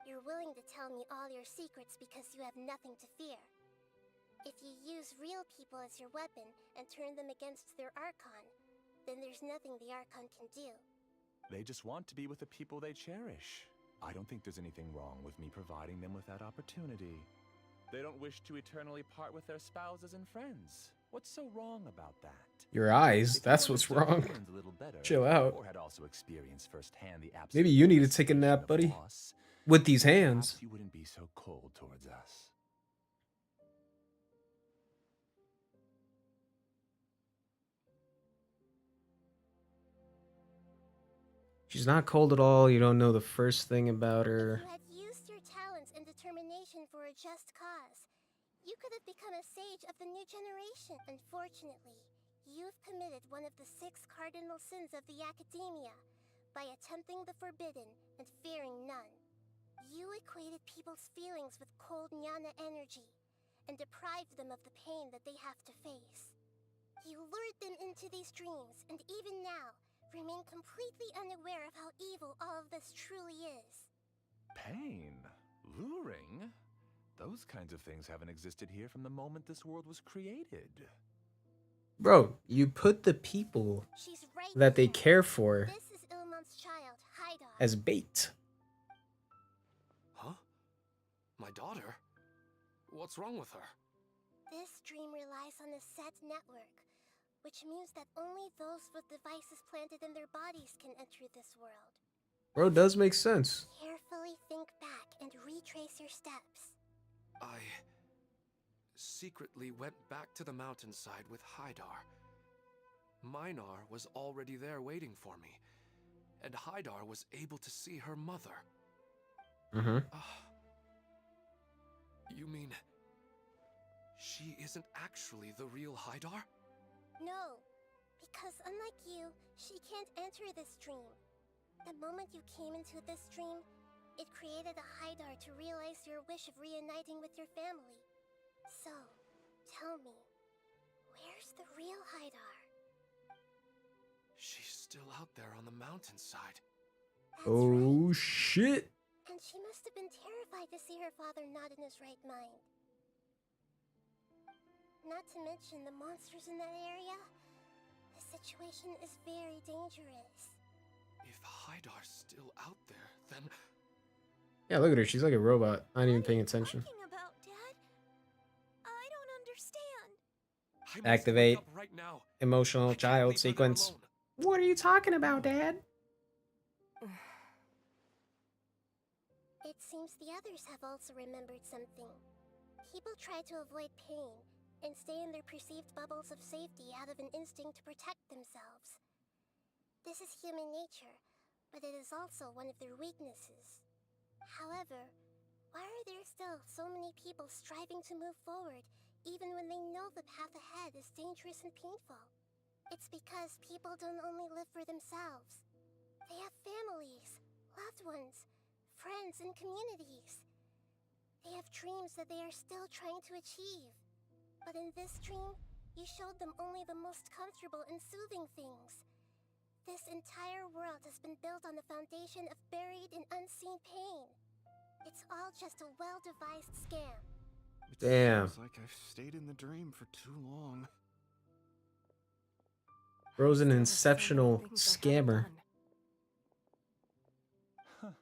You're willing to tell me all your secrets because you have nothing to fear. If you use real people as your weapon and turn them against their Archon, then there's nothing the Archon can do. They just want to be with the people they cherish. I don't think there's anything wrong with me providing them with that opportunity. They don't wish to eternally part with their spouses and friends. What's so wrong about that? Your eyes, that's what's wrong. Chill out. Or had also experienced firsthand the Maybe you need to take a nap, buddy. With these hands. You wouldn't be so cold towards us. She's not cold at all. You don't know the first thing about her. If you had used your talents and determination for a just cause, you could have become a sage of the new generation. Unfortunately, you've committed one of the 6 cardinal sins of the Academia by attempting the forbidden and fearing none. You equated people's feelings with cold jnana energy and deprived them of the pain that they have to face. You lured them into these dreams, and even now, remain completely unaware of how evil all of this truly is. Pain? Luring? Those kinds of things haven't existed here from the moment this world was created. Bro, you put the people that they care for as bait. Huh? My daughter? What's wrong with her? This dream relies on a set network, which means that only those with devices planted in their bodies can enter this world. Bro, does make sense. Carefully think back and retrace your steps. I secretly went back to the mountainside with Haidar. Minar was already there waiting for me, and Haidar was able to see her mother. Mm-hmm. You mean she isn't actually the real Haidar? No, because unlike you, she can't enter this dream. The moment you came into this dream, it created a Haidar to realize your wish of reuniting with your family. So, tell me, where's the real Haidar? She's still out there on the mountainside. Oh, shit. And she must have been terrified to see her father not in his right mind. Not to mention the monsters in that area. The situation is very dangerous. If Haidar's still out there, then... Yeah, look at her. She's like a robot. Not even paying attention. About, Dad? I don't understand. Activate right now. emotional child sequence. What are you talking about, Dad? It seems the others have also remembered something. People try to avoid pain and stay in their perceived bubbles of safety out of an instinct to protect themselves. This is human nature, but it is also one of their weaknesses. However, why are there still so many people striving to move forward, even when they know the path ahead is dangerous and painful? It's because people don't only live for themselves. They have families, loved ones, friends, and communities. They have dreams that they are still trying to achieve. But in this dream, you showed them only the most comfortable and soothing things. This entire world has been built on the foundation of buried and unseen pain. It's all just a well-devised scam. Damn. Feels like I've stayed in the dream for too long. Bro's an exceptional scammer. Huh.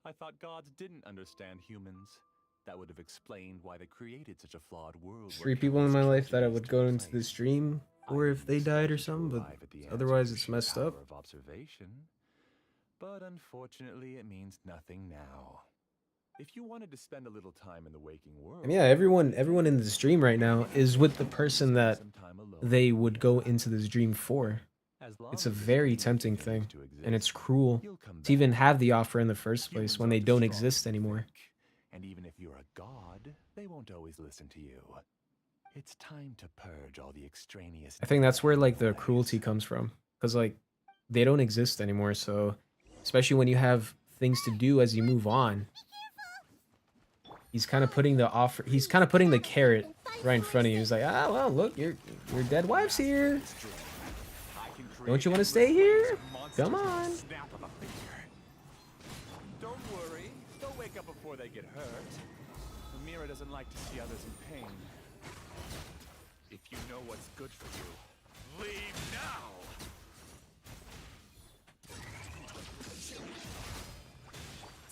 I thought gods didn't understand humans. That would have explained why they created such a flawed world. 3 people in my life that I would go into this dream for if they died or something, but otherwise it's messed up. Of observation. But unfortunately, it means nothing now. If you wanted to spend a little time in the waking world... And yeah, everyone in this dream right now is with the person that they would go into this dream for. It's a very tempting thing, and it's cruel to even have the offer in the first place when they don't exist anymore. And even if you're a god, they won't always listen to you. It's time to purge all the extraneous... I think that's where like the cruelty comes from, because like they don't exist anymore, so especially when you have things to do as you move on, he's kind of putting the offer, he's kind of putting the carrot right in front of you. He's like, ah, well, look, your dead wife's here. Don't you want to stay here? Come on. Don't worry, they'll wake up before they get hurt. Amira doesn't like to see others in pain. If you know what's good for you, leave now!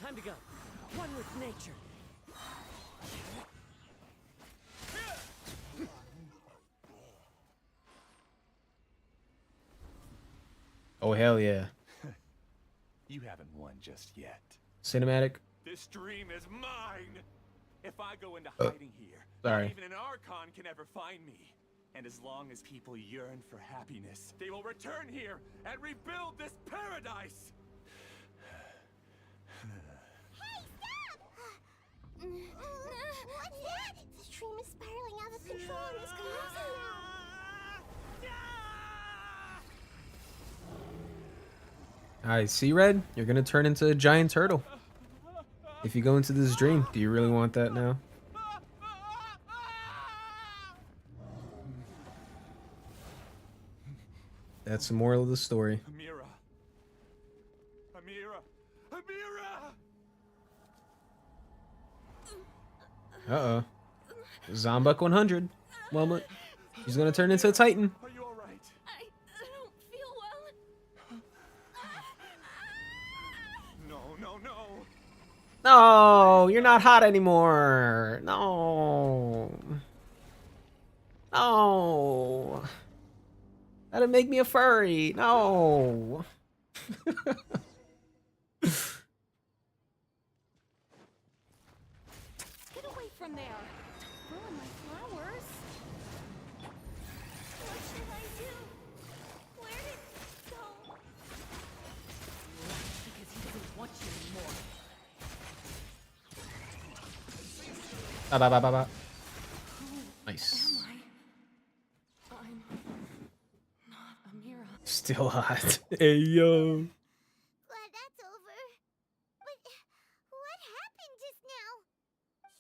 Time to go. One with nature. Oh, hell yeah. You haven't won just yet. Cinematic. This dream is mine! If I go into hiding here, sorry. not even an Archon can ever find me. And as long as people yearn for happiness, they will return here and rebuild this paradise! Hey, stop! What's that? This dream is spiraling out of control and is collapsing now. Alright, see, Red? You're gonna turn into a giant turtle. If you go into this dream, do you really want that now? That's the moral of the story. Amira! Amira! Amira! Uh-oh. Zombuck 100. Well, look, he's gonna turn into a Titan. Are you alright? I don't feel well. No. No, you're not hot anymore. No. No. That'd make me a furry. No. Get away from there. Don't ruin my flowers. What should I do? Where did it go? Because he doesn't want you anymore. Ba ba ba ba ba. Nice. I'm not Amira. Still hot. Hey yo. Glad that's over. But what happened just now?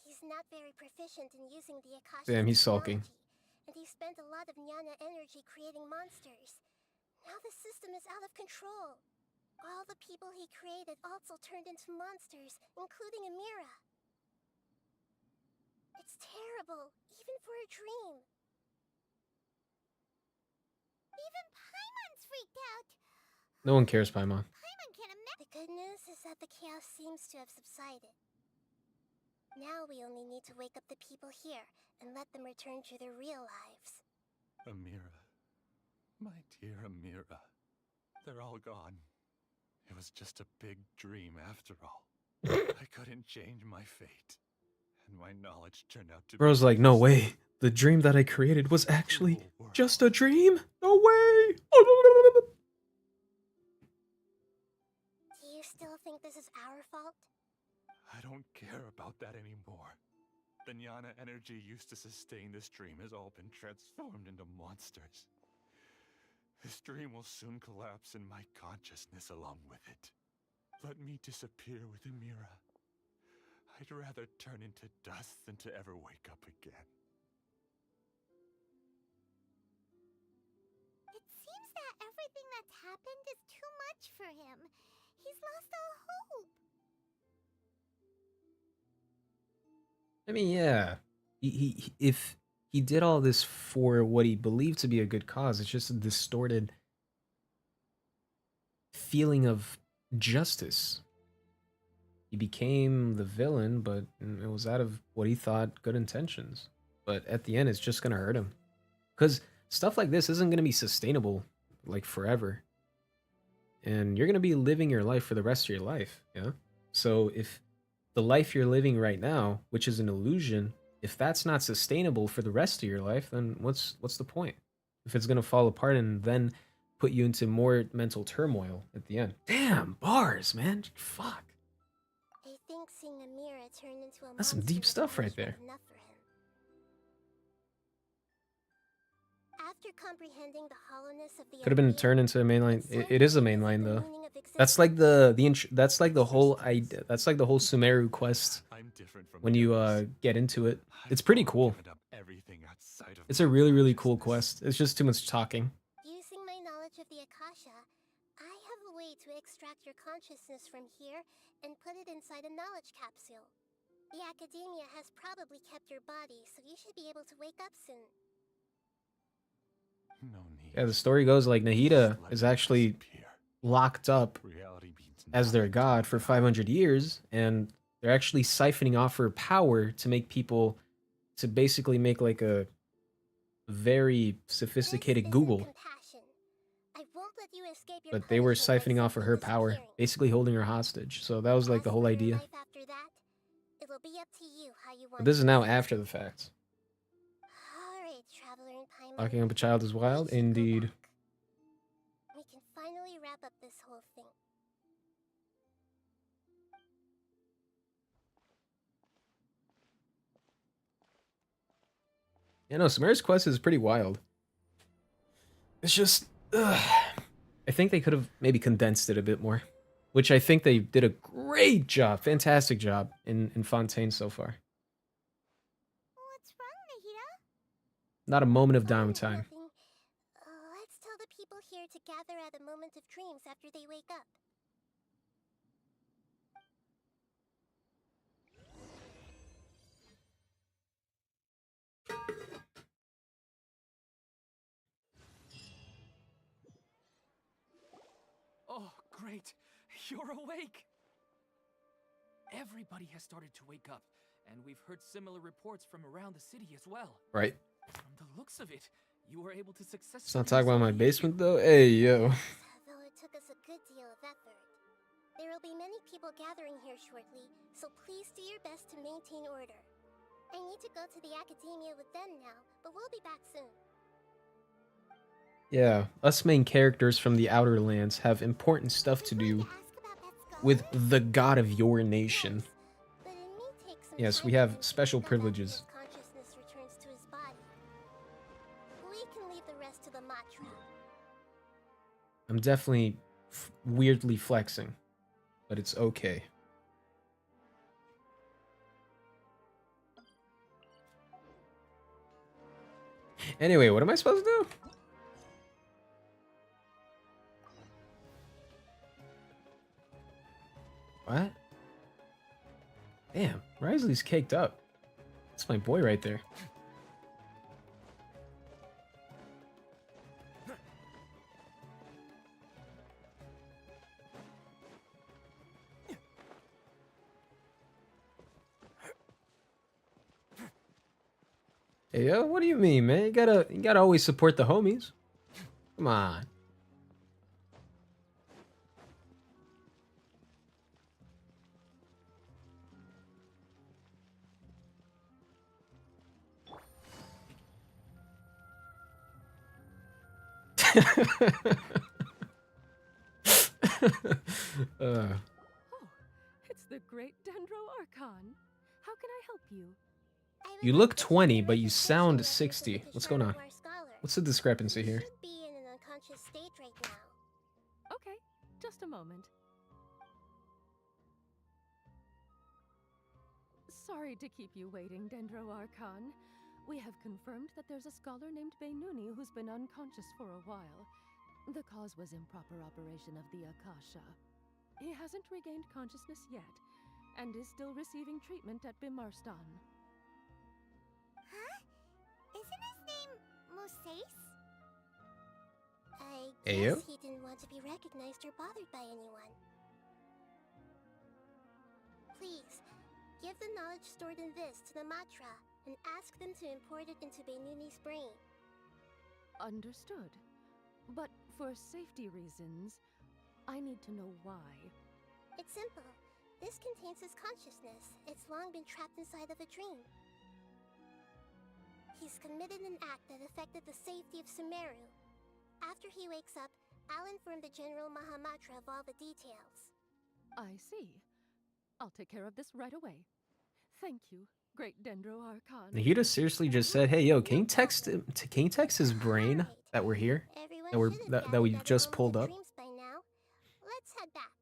He's not very proficient in using the Akasha Damn, he's sulking. technology, and he spent a lot of Nyana energy creating monsters. Now the system is out of control. All the people he created also turned into monsters, including Amira. It's terrible, even for a dream. Even Paimon's freaked out. No one cares, Paimon. Paimon can't imagine. The good news is that the chaos seems to have subsided. Now we only need to wake up the people here and let them return to their real lives. Amira. My dear Amira. They're all gone. It was just a big dream after all. I couldn't change my fate. And my knowledge turned out to Bro's like, no way. The dream that I created was actually just a dream? No way. still think this is our fault? I don't care about that anymore. The jnana energy used to sustain this dream has all been transformed into monsters. This dream will soon collapse and my consciousness along with it. Let me disappear with Amira. I'd rather turn into dust than to ever wake up again. It seems that everything that's happened is too much for him. He's lost all hope. I mean, yeah. If he did all this for what he believed to be a good cause, it's just a distorted feeling of justice. He became the villain, but it was out of what he thought good intentions. But at the end, it's just gonna hurt him. Because stuff like this isn't gonna be sustainable, like, forever. And you're gonna be living your life for the rest of your life, yeah? So if the life you're living right now, which is an illusion, if that's not sustainable for the rest of your life, then what's the point? If it's gonna fall apart and then put you into more mental turmoil at the end. Damn, bars, man. Fuck. I think seeing Amira turn into a That's some monster deep was stuff right punishment there. enough for him. After comprehending the hollowness of the Could have been idea, turned into a mainline. it's time It to is a revisit mainline the though. meaning of That's like that's like the whole idea. That's like the whole Sumeru quest. I'm different from When the you others. get into it, I've it's pretty all cool. given up everything outside of It's my a really cool consciousness. quest. It's just too much talking. Using my knowledge of the Akasha, I have a way to extract your consciousness from here and put it inside a knowledge capsule. The academia has probably kept your body, so you should be able to wake up soon. No need. Yeah, the story goes like Nahida Let is me actually disappear. locked up Reality means as their nothing to god me for now. 500 years, and they're actually siphoning off her power to make people, to basically make like a very sophisticated This Google. isn't compassion. I won't let you escape your But they were punishment by siphoning off of her simply power, disappearing. basically holding her hostage. So that was like As the whole for your idea. life after that, it'll be up to you how you But want this to is now proceed. after the fact. Alright, Traveler and Paimon. Locking up a child is wild, We should go indeed. back. We can finally wrap up this whole thing. Yeah, no, Samara's quest is pretty wild. It's just, I think they could have maybe condensed it a bit more, which I think they did a great job, fantastic job in Fontaine so far. What's wrong, Nahida? Not a moment of Oh, downtime. nothing. Let's tell the people here to gather at a moment of dreams after they wake up. Oh, great. You're awake. Everybody has started to wake up, and we've heard similar reports from around the city as well. Right. From the looks of it, you were able to successfully Let's not talk about my resolve the issue. basement though. Hey, yo. Though it took us a good deal of effort. There will be many people gathering here shortly, so please do your best to maintain order. I need to go to the academia with them now, but we'll be back soon. Yeah, us main characters from the Outer Lands have important stuff to do with the god of your nation. But it may take some Yes, time we for have him to special wake up after privileges. his consciousness returns to his body. We can leave the rest to the Matra. I'm definitely weirdly flexing, but it's okay. Anyway, what am I supposed to do? What? Damn, Wriothesely's caked up. That's my boy right there. Hey, yo, what do you mean, man? You gotta always support the homies. Come on. the great Dendro Archon. How can I help you? You look 20, but you sound 60. What's going on? What's the discrepancy here? Should be in an unconscious state right now. Okay, just a moment. Sorry to keep you waiting, Dendro Archon. We have confirmed that there's a scholar named Bainuni who's been unconscious for a while. The cause was improper operation of the Akasha. He hasn't regained consciousness yet, and is still receiving treatment at Bimarstan. Huh? Isn't his name Moses? I Ayo? guess he didn't want to be recognized or bothered by anyone. Please, give the knowledge stored in this to the Matra and ask them to import it into Bainuni's brain. Understood. But for safety reasons, I need to know why. It's simple. This contains his consciousness. It's long been trapped inside of a dream. He's committed an act that affected the safety of Sumeru. After he wakes up, I'll inform the General Mahamatra of all the details. I see. I'll take care of this right away. Thank you, great Dendro Archon. Nahida seriously just said, "Hey, yo, can you text his brain that we're here, that we just pulled up?" By now, let's head back.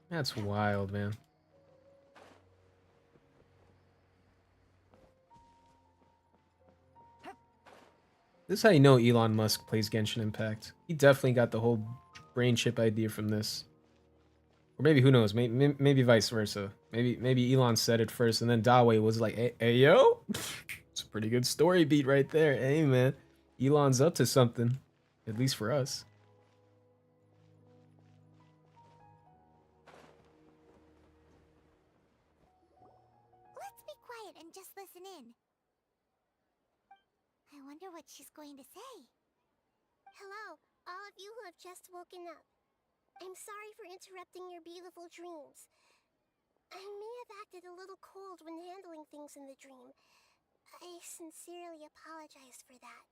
That's wild, man. This is how you know Elon Musk plays Genshin Impact. He definitely got the whole brain chip idea from this. Or maybe, who knows, maybe vice versa. Maybe Elon said it first, and then Dawe was like, hey yo? It's a pretty good story beat right there. Hey, man. Elon's up to something. At least for us. Let's be quiet and just listen in. I wonder what she's going to say. Hello, all of you who have just woken up. I'm sorry for interrupting your beautiful dreams. I may have acted a little cold when handling things in the dream. I sincerely apologize for that.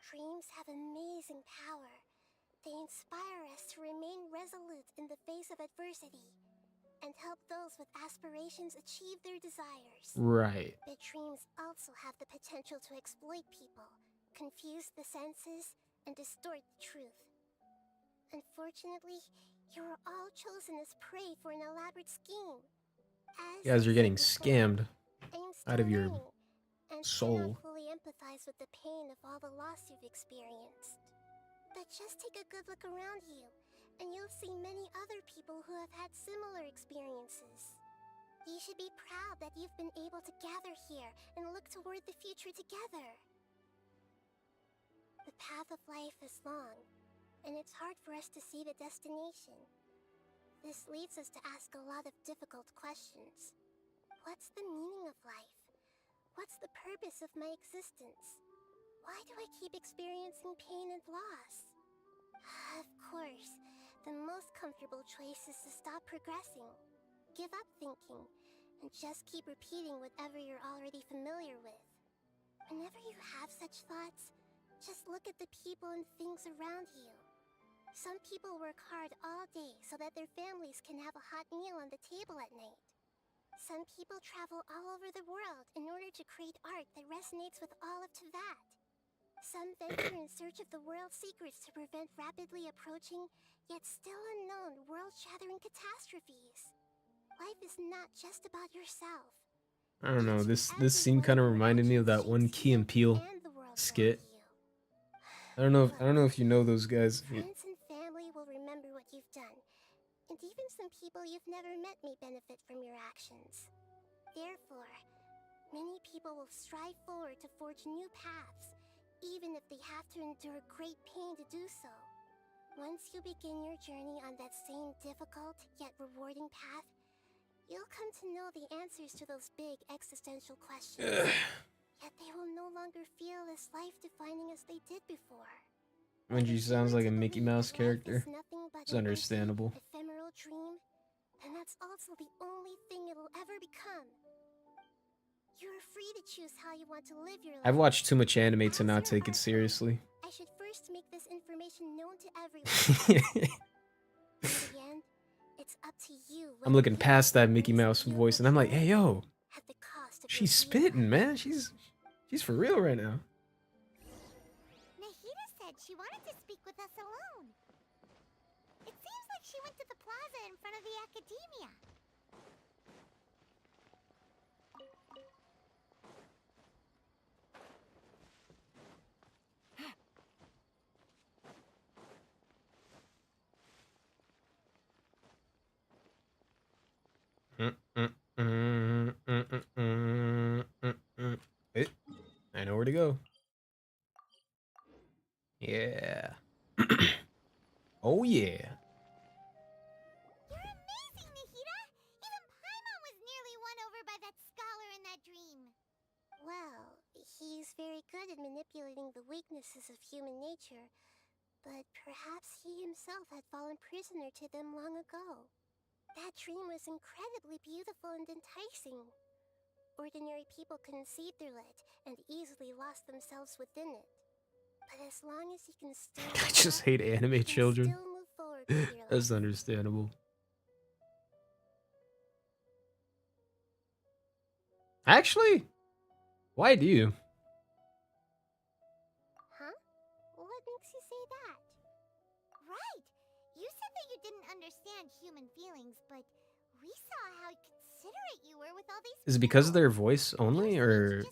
Dreams have amazing power. They inspire us to remain resolute in the face of adversity and help those with aspirations achieve their desires. Right. But dreams also have the potential to exploit people, confuse the senses, and distort the truth. Unfortunately, you are all chosen as prey for an elaborate scheme. You guys are getting scammed out of your soul. Cannot fully empathize with the pain of all the loss you've experienced. But just take a good look around you, and you'll see many other people who have had similar experiences. You should be proud that you've been able to gather here and look toward the future together. The path of life is long, and it's hard for us to see the destination. This leads us to ask a lot of difficult questions. What's the meaning of life? What's the purpose of my existence? Why do I keep experiencing pain and loss? Of course, the most comfortable choice is to stop progressing. Give up thinking, and just keep repeating whatever you're already familiar with. Whenever you have such thoughts, just look at the people and things around you. Some people work hard all day so that their families can have a hot meal on the table at night. Some people travel all over the world in order to create art that resonates with all of that. Some venture in search of the world's secrets to prevent rapidly approaching, yet still unknown, world-shattering catastrophes. Life is not just about yourself. I don't know. This scene kind of reminded me of that one Key and Peele skit. I don't know if you know those guys. Friends and family will remember what you've done, and even some people you've never met may benefit from your actions. Therefore, many people will strive forward to forge new paths, even if they have to endure great pain to do so. Once you begin your journey on that same difficult yet rewarding path, you'll come to know the answers to those big existential questions. Yet they will no longer feel as life-defining as they did before. Wenji sounds like a Mickey Mouse character. It's understandable. Ephemeral dream, and that's also the only thing it'll ever become. You're free to choose how you want to live your life. I've watched too much anime to not take it seriously. I should first make this information known to everyone. In the end, it's up to you. I'm looking past that Mickey Mouse voice, and I'm like, hey, yo, she's spitting, man. She's for real right now. Nahida said she wanted to speak with us alone. It seems like she went to the plaza in front of the academia. I know where to go. Yeah. Oh yeah. You're amazing, Nahida! Even Paimon was nearly won over by that scholar in that dream. Well, he's very good at manipulating the weaknesses of human nature, but perhaps he himself had fallen prisoner to them long ago. That dream was incredibly beautiful and enticing. Ordinary people couldn't see through it and easily lost themselves within it. But as long as you can still I just hate anime children. still move forward with your life. That's understandable. Actually, why do you? Huh? What makes you say that? Right! You said that you didn't understand human feelings, but we saw how considerate you were with all these Is it because of their voice only, or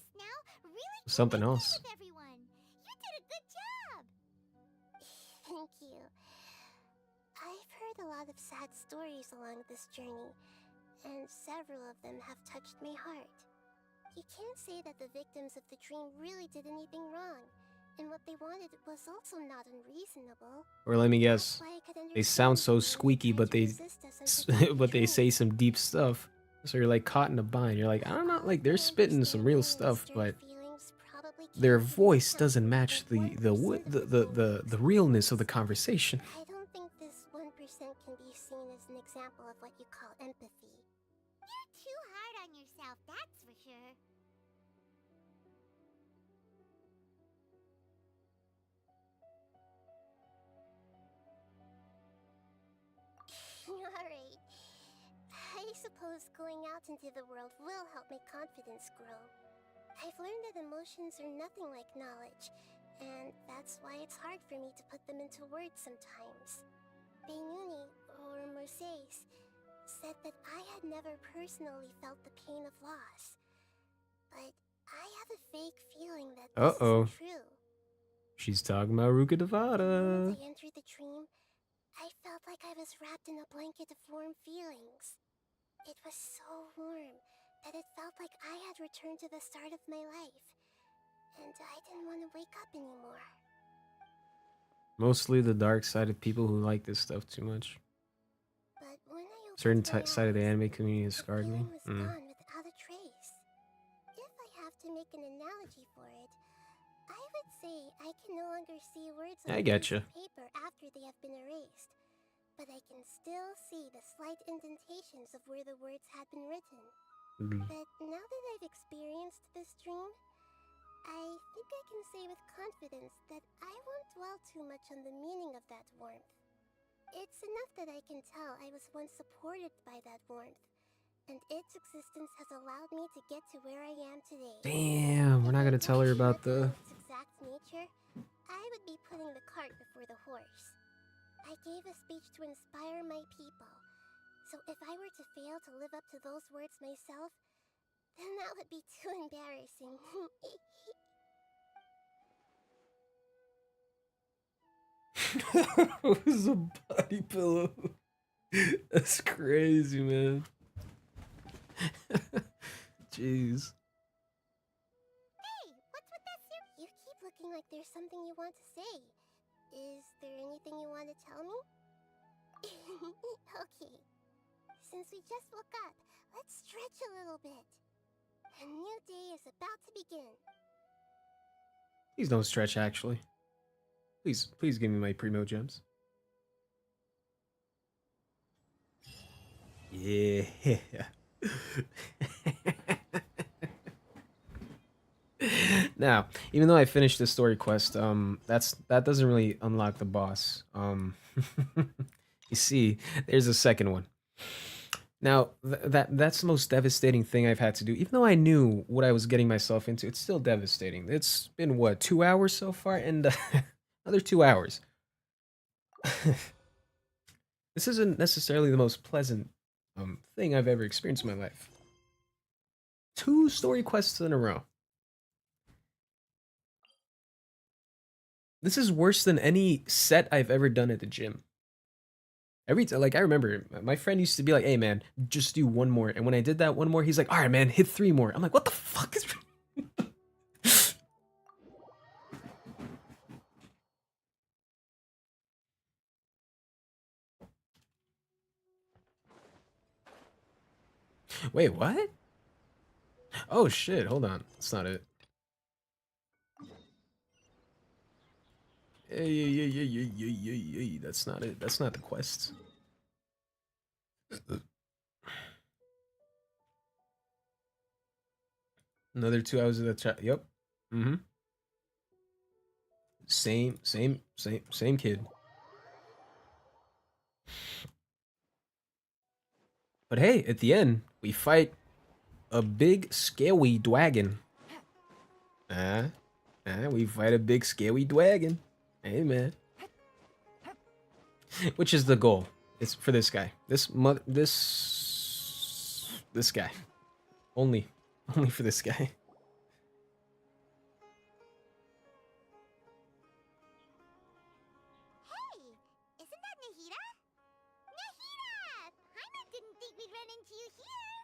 something else? with everyone. You did a good job! Thank you. I've heard a lot of sad stories along this journey, and several of them have touched my heart. You can't say that the victims of the dream really did anything wrong, and what they wanted was also not unreasonable. Or let me guess, they sound so squeaky, but they say some deep stuff. So you're like caught in a bind. You're like, I'm not like they're spitting some real stuff, but their voice doesn't match the realness of the conversation. I don't think this 1% can be seen as an example of what you call empathy. You're too hard on yourself, that's for sure. Alright. I suppose going out into the world will help my confidence grow. I've learned that emotions are nothing like knowledge, and that's why it's hard for me to put them into words sometimes. Benuni, or Mercedes, said that I had never personally felt the pain of loss. But I have a vague feeling that this isn't true. She's talking about Ruka Devada. When I entered the dream, I felt like I was wrapped in a blanket of warm feelings. It was so warm that it felt like I had returned to the start of my life, and I didn't want to wake up anymore. Mostly the dark side of people who like this stuff too much. But when I Certain side of the anime community has scarred me. was gone without a trace. If I have to make an analogy for it, I would say I can no longer see words on I a piece getcha. of paper after they have been erased, but I can still see the slight indentations of where the words had been written. But now that I've experienced this dream, I think I can say with confidence that I won't dwell too much on the meaning of that warmth. It's enough that I can tell I was once supported by that warmth, and its existence has allowed me to get to where I am today. Damn, we're not gonna tell her about the. Its exact nature, I would be putting the cart before the horse. I gave a speech to inspire my people, so if I were to fail to live up to those words myself, then that would be too embarrassing. It was a body pillow. That's crazy, man. Jeez. Hey, what's with that You keep looking like there's something you want to say. Is there anything you want to tell me? Okay. Since we just woke up, let's stretch a little bit. A new day is about to begin. Please don't stretch, actually. Please give me my primo gems. Yeah. Now, even though I finished the story quest, that doesn't really unlock the boss. You see, there's a second one. Now, that's the most devastating thing I've had to do. Even though I knew what I was getting myself into, it's still devastating. It's been what, 2 hours so far, and another 2 hours. This isn't necessarily the most pleasant thing I've ever experienced in my life. 2 story quests in a row. This is worse than any set I've ever done at the gym. Every time, like, I remember my friend used to be like, "Hey man, just do one more." And when I did that one more, he's like, "All right, man, hit 3 more." I'm like, "What the fuck is?" Wait, what? Oh shit! Hold on, that's not it. Hey, that's not it. That's not the quest. Another 2 hours of the chat. Yep. Mm-hmm. Same kid. But hey, at the end, we fight a big scary dragon. We fight a big scary dragon. Hey man. Which is the goal? It's for this guy. This guy. Only for this guy. Isn't that Nahida? Nahida! Paimon didn't think we'd run into you here.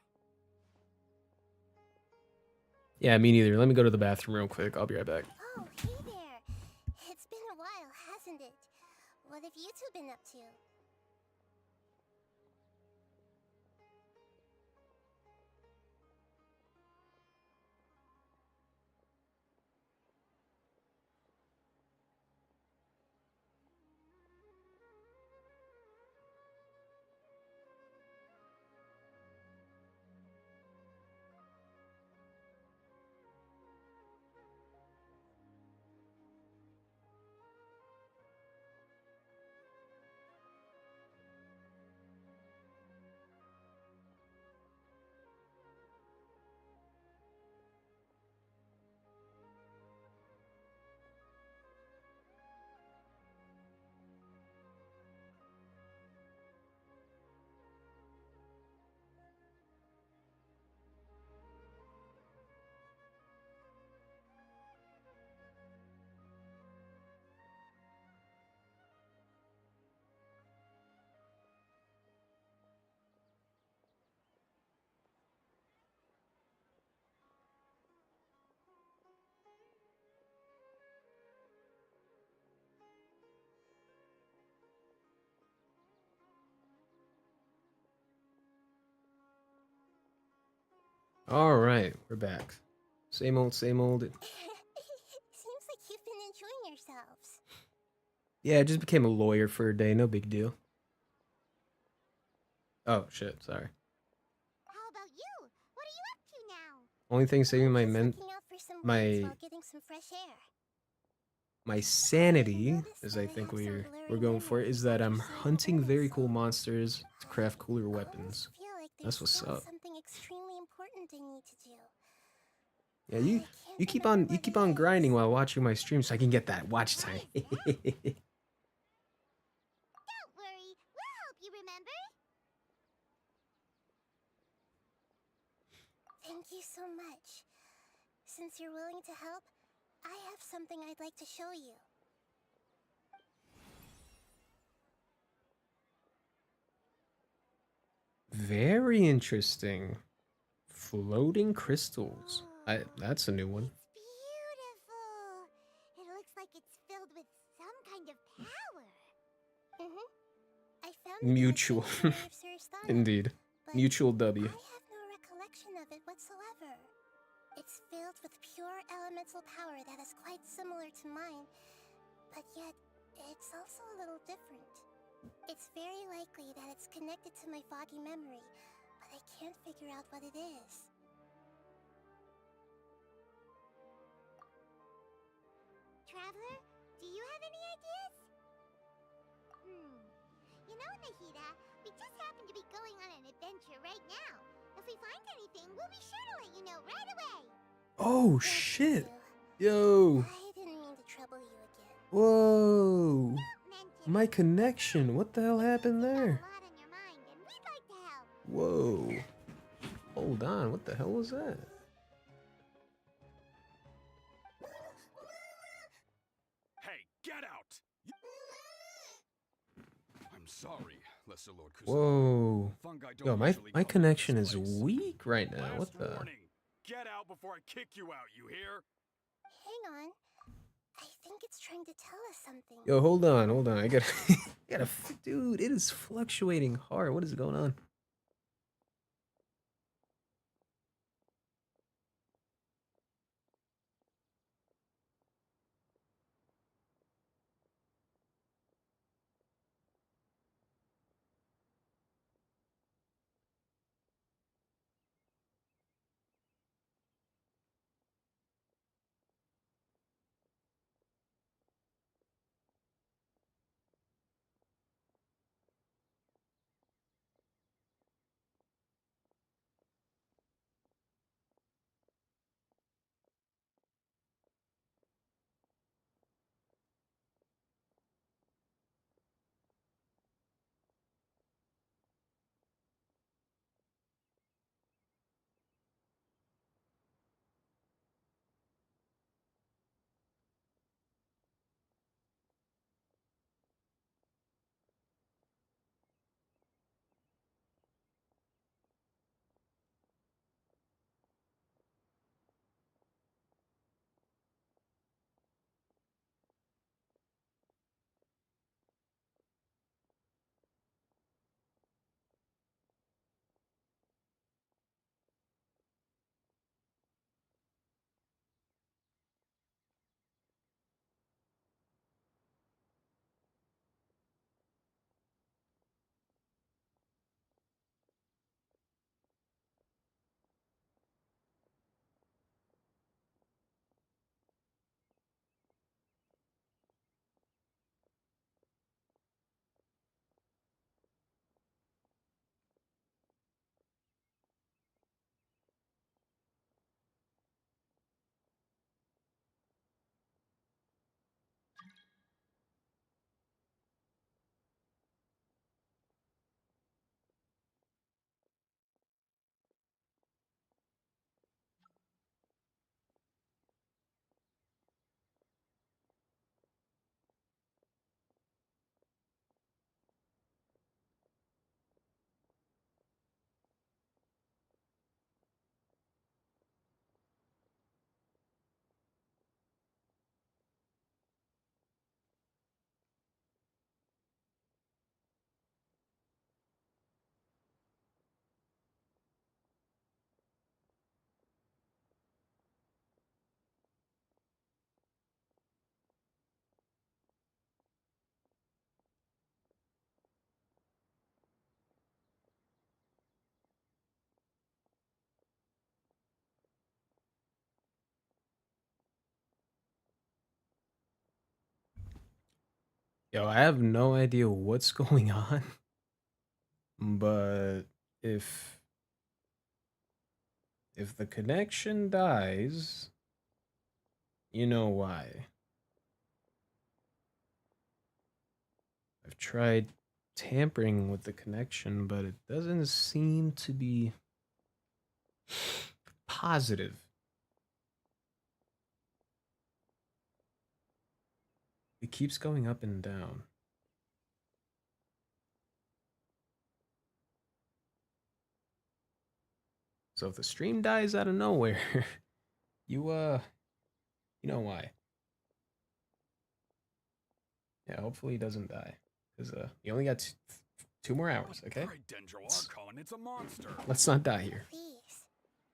Yeah, me neither. Let me go to the bathroom real quick. I'll be right back. Oh, hey there. It's been a while, hasn't it? What have you two been up to? All right, we're back. Same old, same old. Seems like you've been enjoying yourselves. Yeah, I just became a lawyer for a day. No big deal. Oh shit! Sorry. How about you? What are you up to now? Only thing saving my Looking out for some weeds while getting some fresh air. my sanity, as I think we're going for, is that I'm hunting very cool monsters to craft cooler weapons. That's what's up. Something extremely important I need to do. Yeah, you keep on grinding while watching my stream so I can get that watch time. Don't worry, we'll help you remember. Thank you so much. Since you're willing to help, I have something I'd like to show you. Very interesting. Floating crystals. That's a new one. Beautiful. It looks like it's filled with some kind of power. I found Mutual. Indeed. Mutual W. I have no recollection of it whatsoever. It's filled with pure elemental power that is quite similar to mine, but yet it's also a little different. It's very likely that it's connected to my foggy memory, but I can't figure out what it is. Traveler, do you have any ideas? You know, Nahida, we just happen to be going on an adventure right now. If we find anything, we'll be sure to let you know right away. Oh shit! Yo! I didn't mean to trouble you again. Whoa! My connection. What the hell happened there? Whoa! Hold on. What the hell was that? Hey, get out! I'm sorry, Lesser Lord Kusanagi. Whoa! Fungi don't Yo, my usually come to connection this is place. weak right now. Last What the? warning. Get out before I kick you out, you hear? Hang on. I think it's trying to tell us something. Yo, hold on, hold on. I gotta, dude. It is fluctuating hard. What is going on? Yo, I have no idea what's going on, but if the connection dies, you know why. I've tried tampering with the connection, but it doesn't seem to be positive. It keeps going up and down. So if the stream dies out of nowhere, you know why. Yeah, hopefully he doesn't die. Because you only got two more hours, okay? Dendro-Archon, it's a monster. Let's not die here. Please,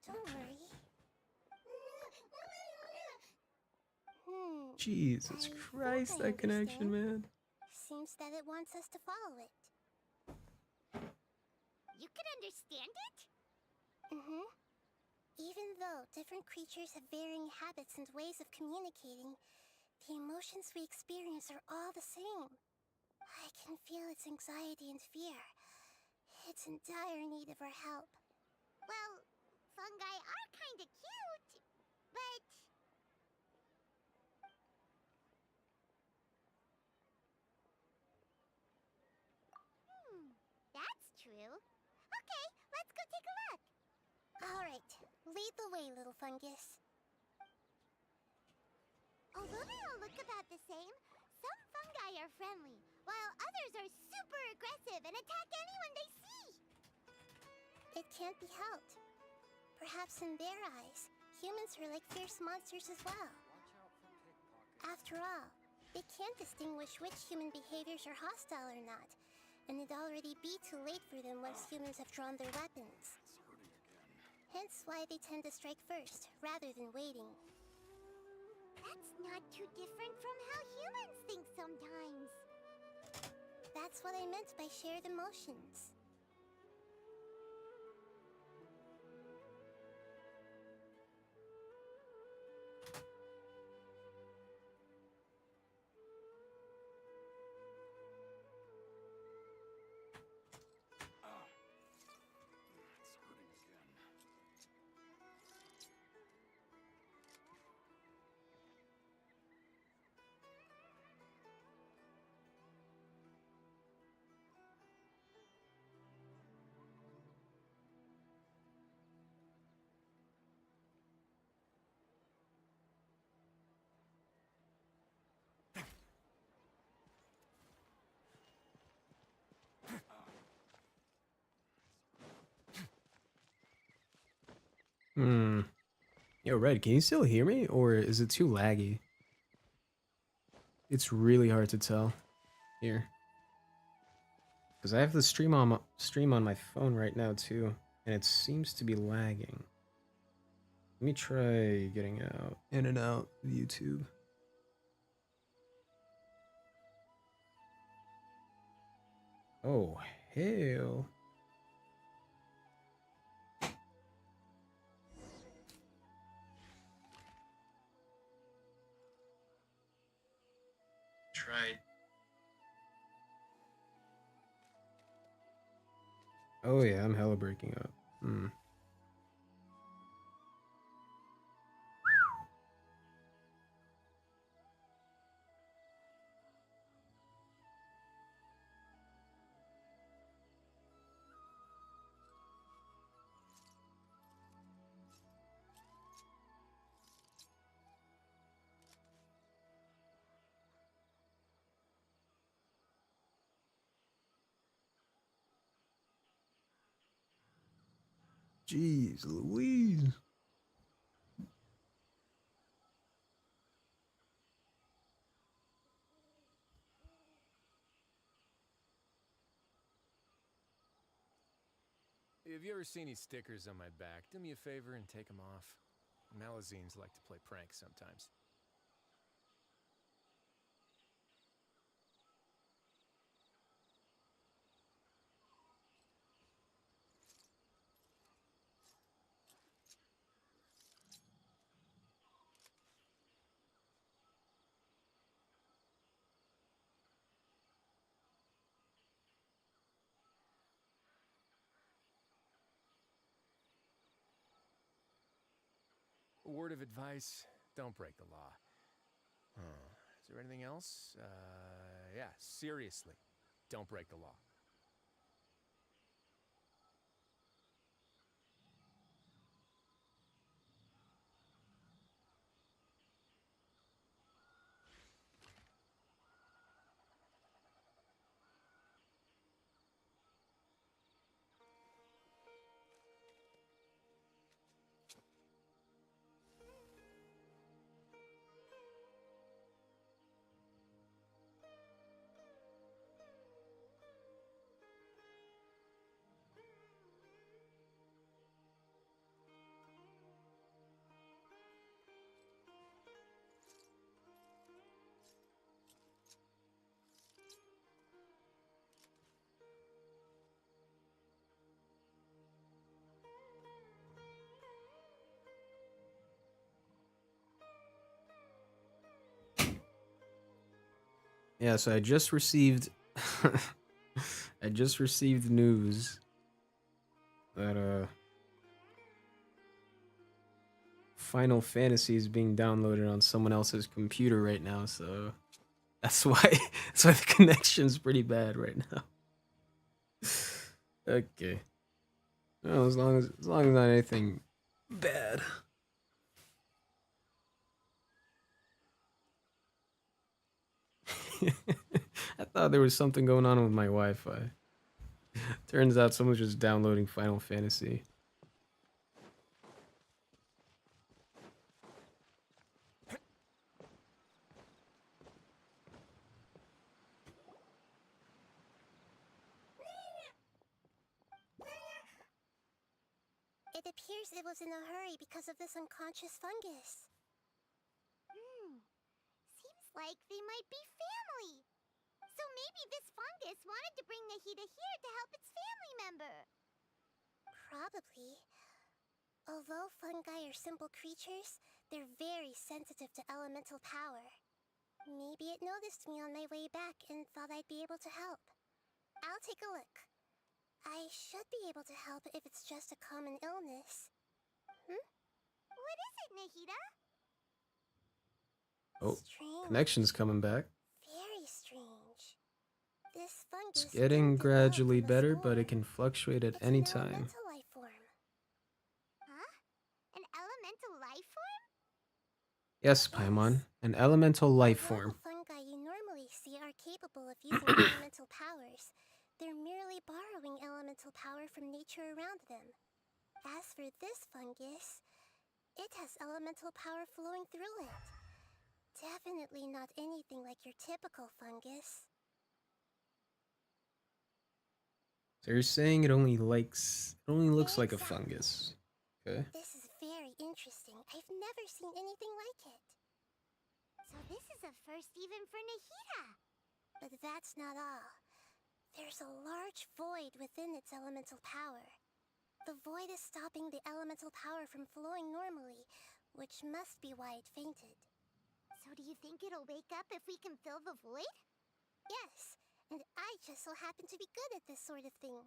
don't worry. Jesus Christ, that connection, man. Seems that it wants us to follow it. You can understand it? Even though different creatures have varying habits and ways of communicating, The emotions we experience are all the same. I can feel its anxiety and fear. It's in dire need of our help. Well, fungi are kinda cute, but... that's true. Okay, let's go take a look. Alright, lead the way, little fungus. Although they all look about the same, some fungi are friendly, while others are super aggressive and attack anyone they see. It can't be helped. Perhaps in their eyes, humans are like fierce monsters as well. After all, they can't distinguish which human behaviors are hostile or not, and it'd already be too late for them once humans have drawn their weapons. Hence why they tend to strike first, rather than waiting. That's not too different from how humans think sometimes. That's what I meant by shared emotions. Yo, Red, can you still hear me, or is it too laggy? It's really hard to tell here. Because I have the stream on my phone right now too, and it seems to be lagging. Let me try getting out in and out of YouTube. Oh, hell. Tried. Oh yeah, I'm hella breaking up. Jeez Louise. If you ever see any stickers on my back, do me a favor and take them off. Malazines like to play pranks sometimes. A word of advice, don't break the law. Is there anything else? Yeah, seriously, don't break the law. Yeah, so I just received I just received news that Final Fantasy is being downloaded on someone else's computer right now, so that's why the connection's pretty bad right now. Okay. Well, as long as not anything bad. I thought there was something going on with my Wi-Fi. Turns out someone's just downloading Final Fantasy. It appears it was in a hurry because of this unconscious fungus. Seems like they might be family. So maybe this fungus wanted to bring Nahida here to help its family member. Probably. Although fungi are simple creatures, they're very sensitive to elemental power. Maybe it noticed me on my way back and thought I'd be able to help. I'll take a look. I should be able to help if it's just a common illness. What is it, Nahida? Oh, Strange. connection's coming back. Very strange. This fungus It's getting didn't develop gradually from a better, spore. but it can fluctuate at It's any an time. elemental life form. Huh? An elemental life form? Yes, Paimon, an elemental life Although form. the fungi you normally see are capable of using elemental powers, they're merely borrowing elemental power from nature around them. As for this fungus, it has elemental power flowing through it. Definitely not anything like your typical fungus. So you're saying it only looks like a fungus. Okay. This is very interesting. I've never seen anything like it. So this is a first even for Nahida. But that's not all. There's a large void within its elemental power. The void is stopping the elemental power from flowing normally, which must be why it fainted. So do you think it'll wake up if we can fill the void? Yes, and I just so happen to be good at this sort of thing.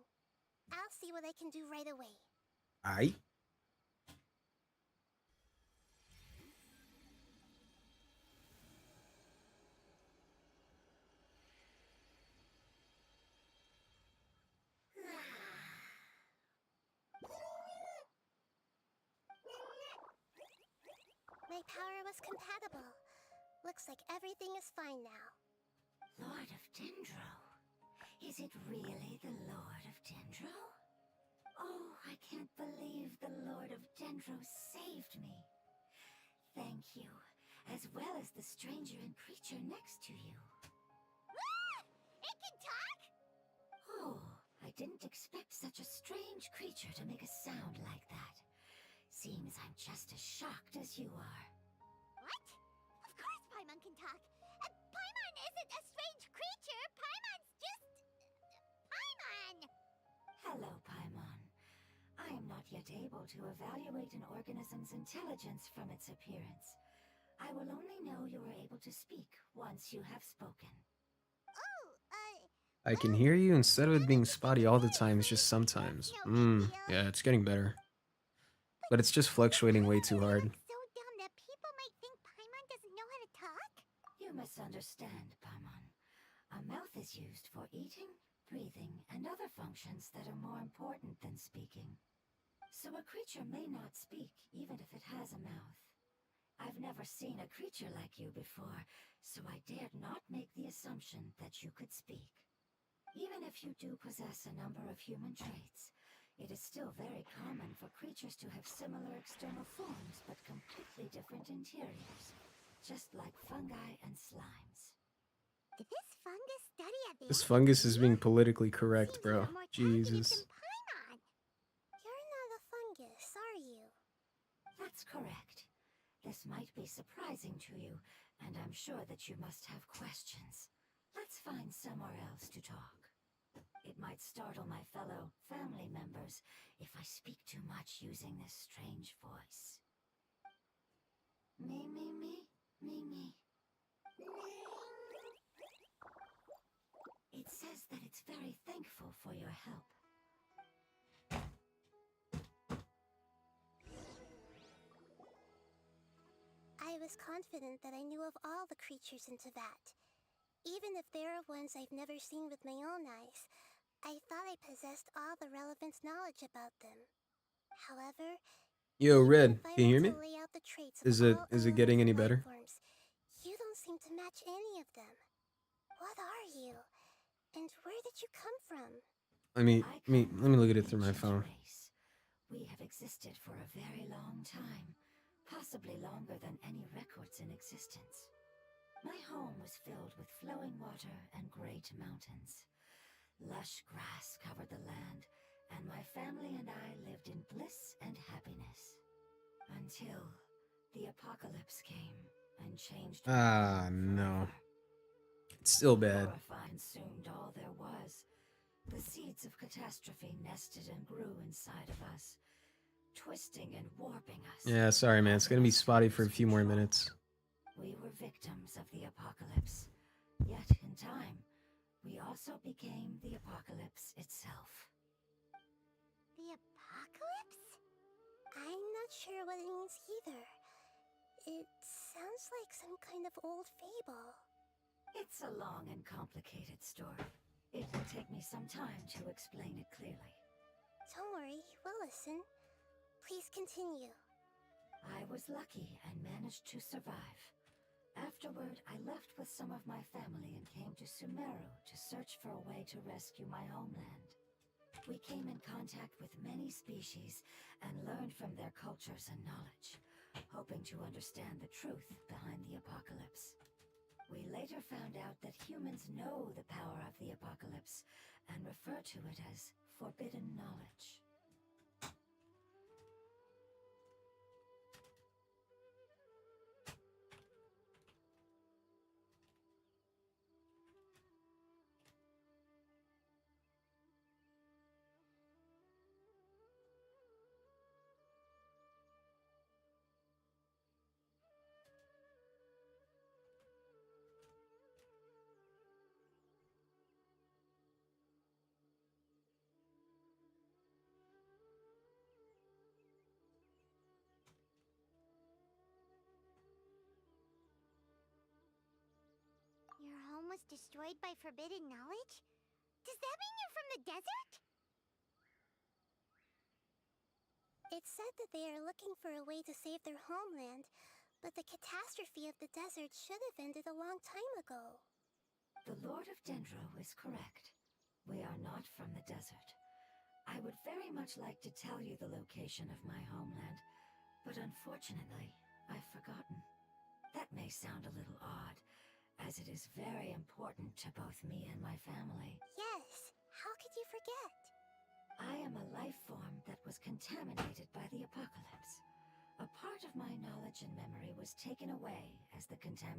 I'll see what I can do right away. Aight. My power was compatible. Looks like everything is fine now. Lord of Dendro? Is it really the Lord of Dendro? Oh, I can't believe the Lord of Dendro saved me. Thank you, as well as the stranger and creature next to you. It can talk? Oh, I didn't expect such a strange creature to make a sound like that. Seems I'm just as shocked as you are. What? Of course Paimon can talk. Paimon isn't a strange creature. Paimon's just... Paimon! Hello, Paimon. I am not yet able to evaluate an organism's intelligence from its appearance. I will only know you are able to speak once you have spoken. I can hear you instead of it being spotty all the time, it's just sometimes. Yeah, it's getting better. But it's just fluctuating way too hard. So dumb that people might think Paimon doesn't know how to talk? You misunderstand, Paimon. A mouth is used for eating, breathing, and other functions that are more important than speaking. So a creature may not speak, even if it has a mouth. I've never seen a creature like you before, so I dared not make the assumption that you could speak. Even if you do possess a number of human traits, it is still very common for creatures to have similar external forms but completely different interiors, just like fungi and slimes. Did this fungus study advanced? This fungus is being politically correct, bro. Jesus. Paimon! You're not a fungus, are you? That's correct. This might be surprising to you, and I'm sure that you must have questions. Let's find somewhere else to talk. It might startle my fellow family members if I speak too much using this strange voice. Me. very thankful for your help. I was confident that I knew of all the creatures in Teyvat. Even if there are ones I've never seen with my own eyes, I thought I possessed all the relevant knowledge about them. However, Yo, even Red, if I can you were hear me? to lay out the traits of Is all it getting any elemental life better? forms, you don't seem to match any of them. What are you? And where did you come from? Let me look at it through my phone. We have existed for a very long time, possibly longer than any records in existence. My home was filled with flowing water and great mountains. Lush grass covered the land, and my family and I lived in bliss and happiness. Until the apocalypse came and changed my Ah, home no. forever. It's still bad. Horrifying consumed all there was. The seeds of catastrophe nested and grew inside of us, twisting and warping us. Yeah, sorry, man. It's gonna be spotty for a few more minutes. We were victims of the apocalypse. Yet, in time, we also became the apocalypse itself. The apocalypse? I'm not sure what it means either. It sounds like some kind of old fable. It's a long and complicated story. It will take me some time to explain it clearly. Don't worry, we'll listen. Please continue. I was lucky and managed to survive. Afterward, I left with some of my family and came to Sumeru to search for a way to rescue my homeland. We came in contact with many species and learned from their cultures and knowledge, hoping to understand the truth behind the apocalypse. We later found out that humans know the power of the apocalypse and refer to it as forbidden knowledge. Your home was destroyed by forbidden knowledge? Does that mean you're from the desert? It's said that they are looking for a way to save their homeland, but the catastrophe of the desert should have ended a long time ago. The Lord of Dendro is correct. We are not from the desert. I would very much like to tell you the location of my homeland, but unfortunately, I've forgotten. That may sound a little odd, as it is very important to both me and my family. Yes, how could you forget? I am a life form that was contaminated by the apocalypse. A part of my knowledge and memory was taken away as the contamination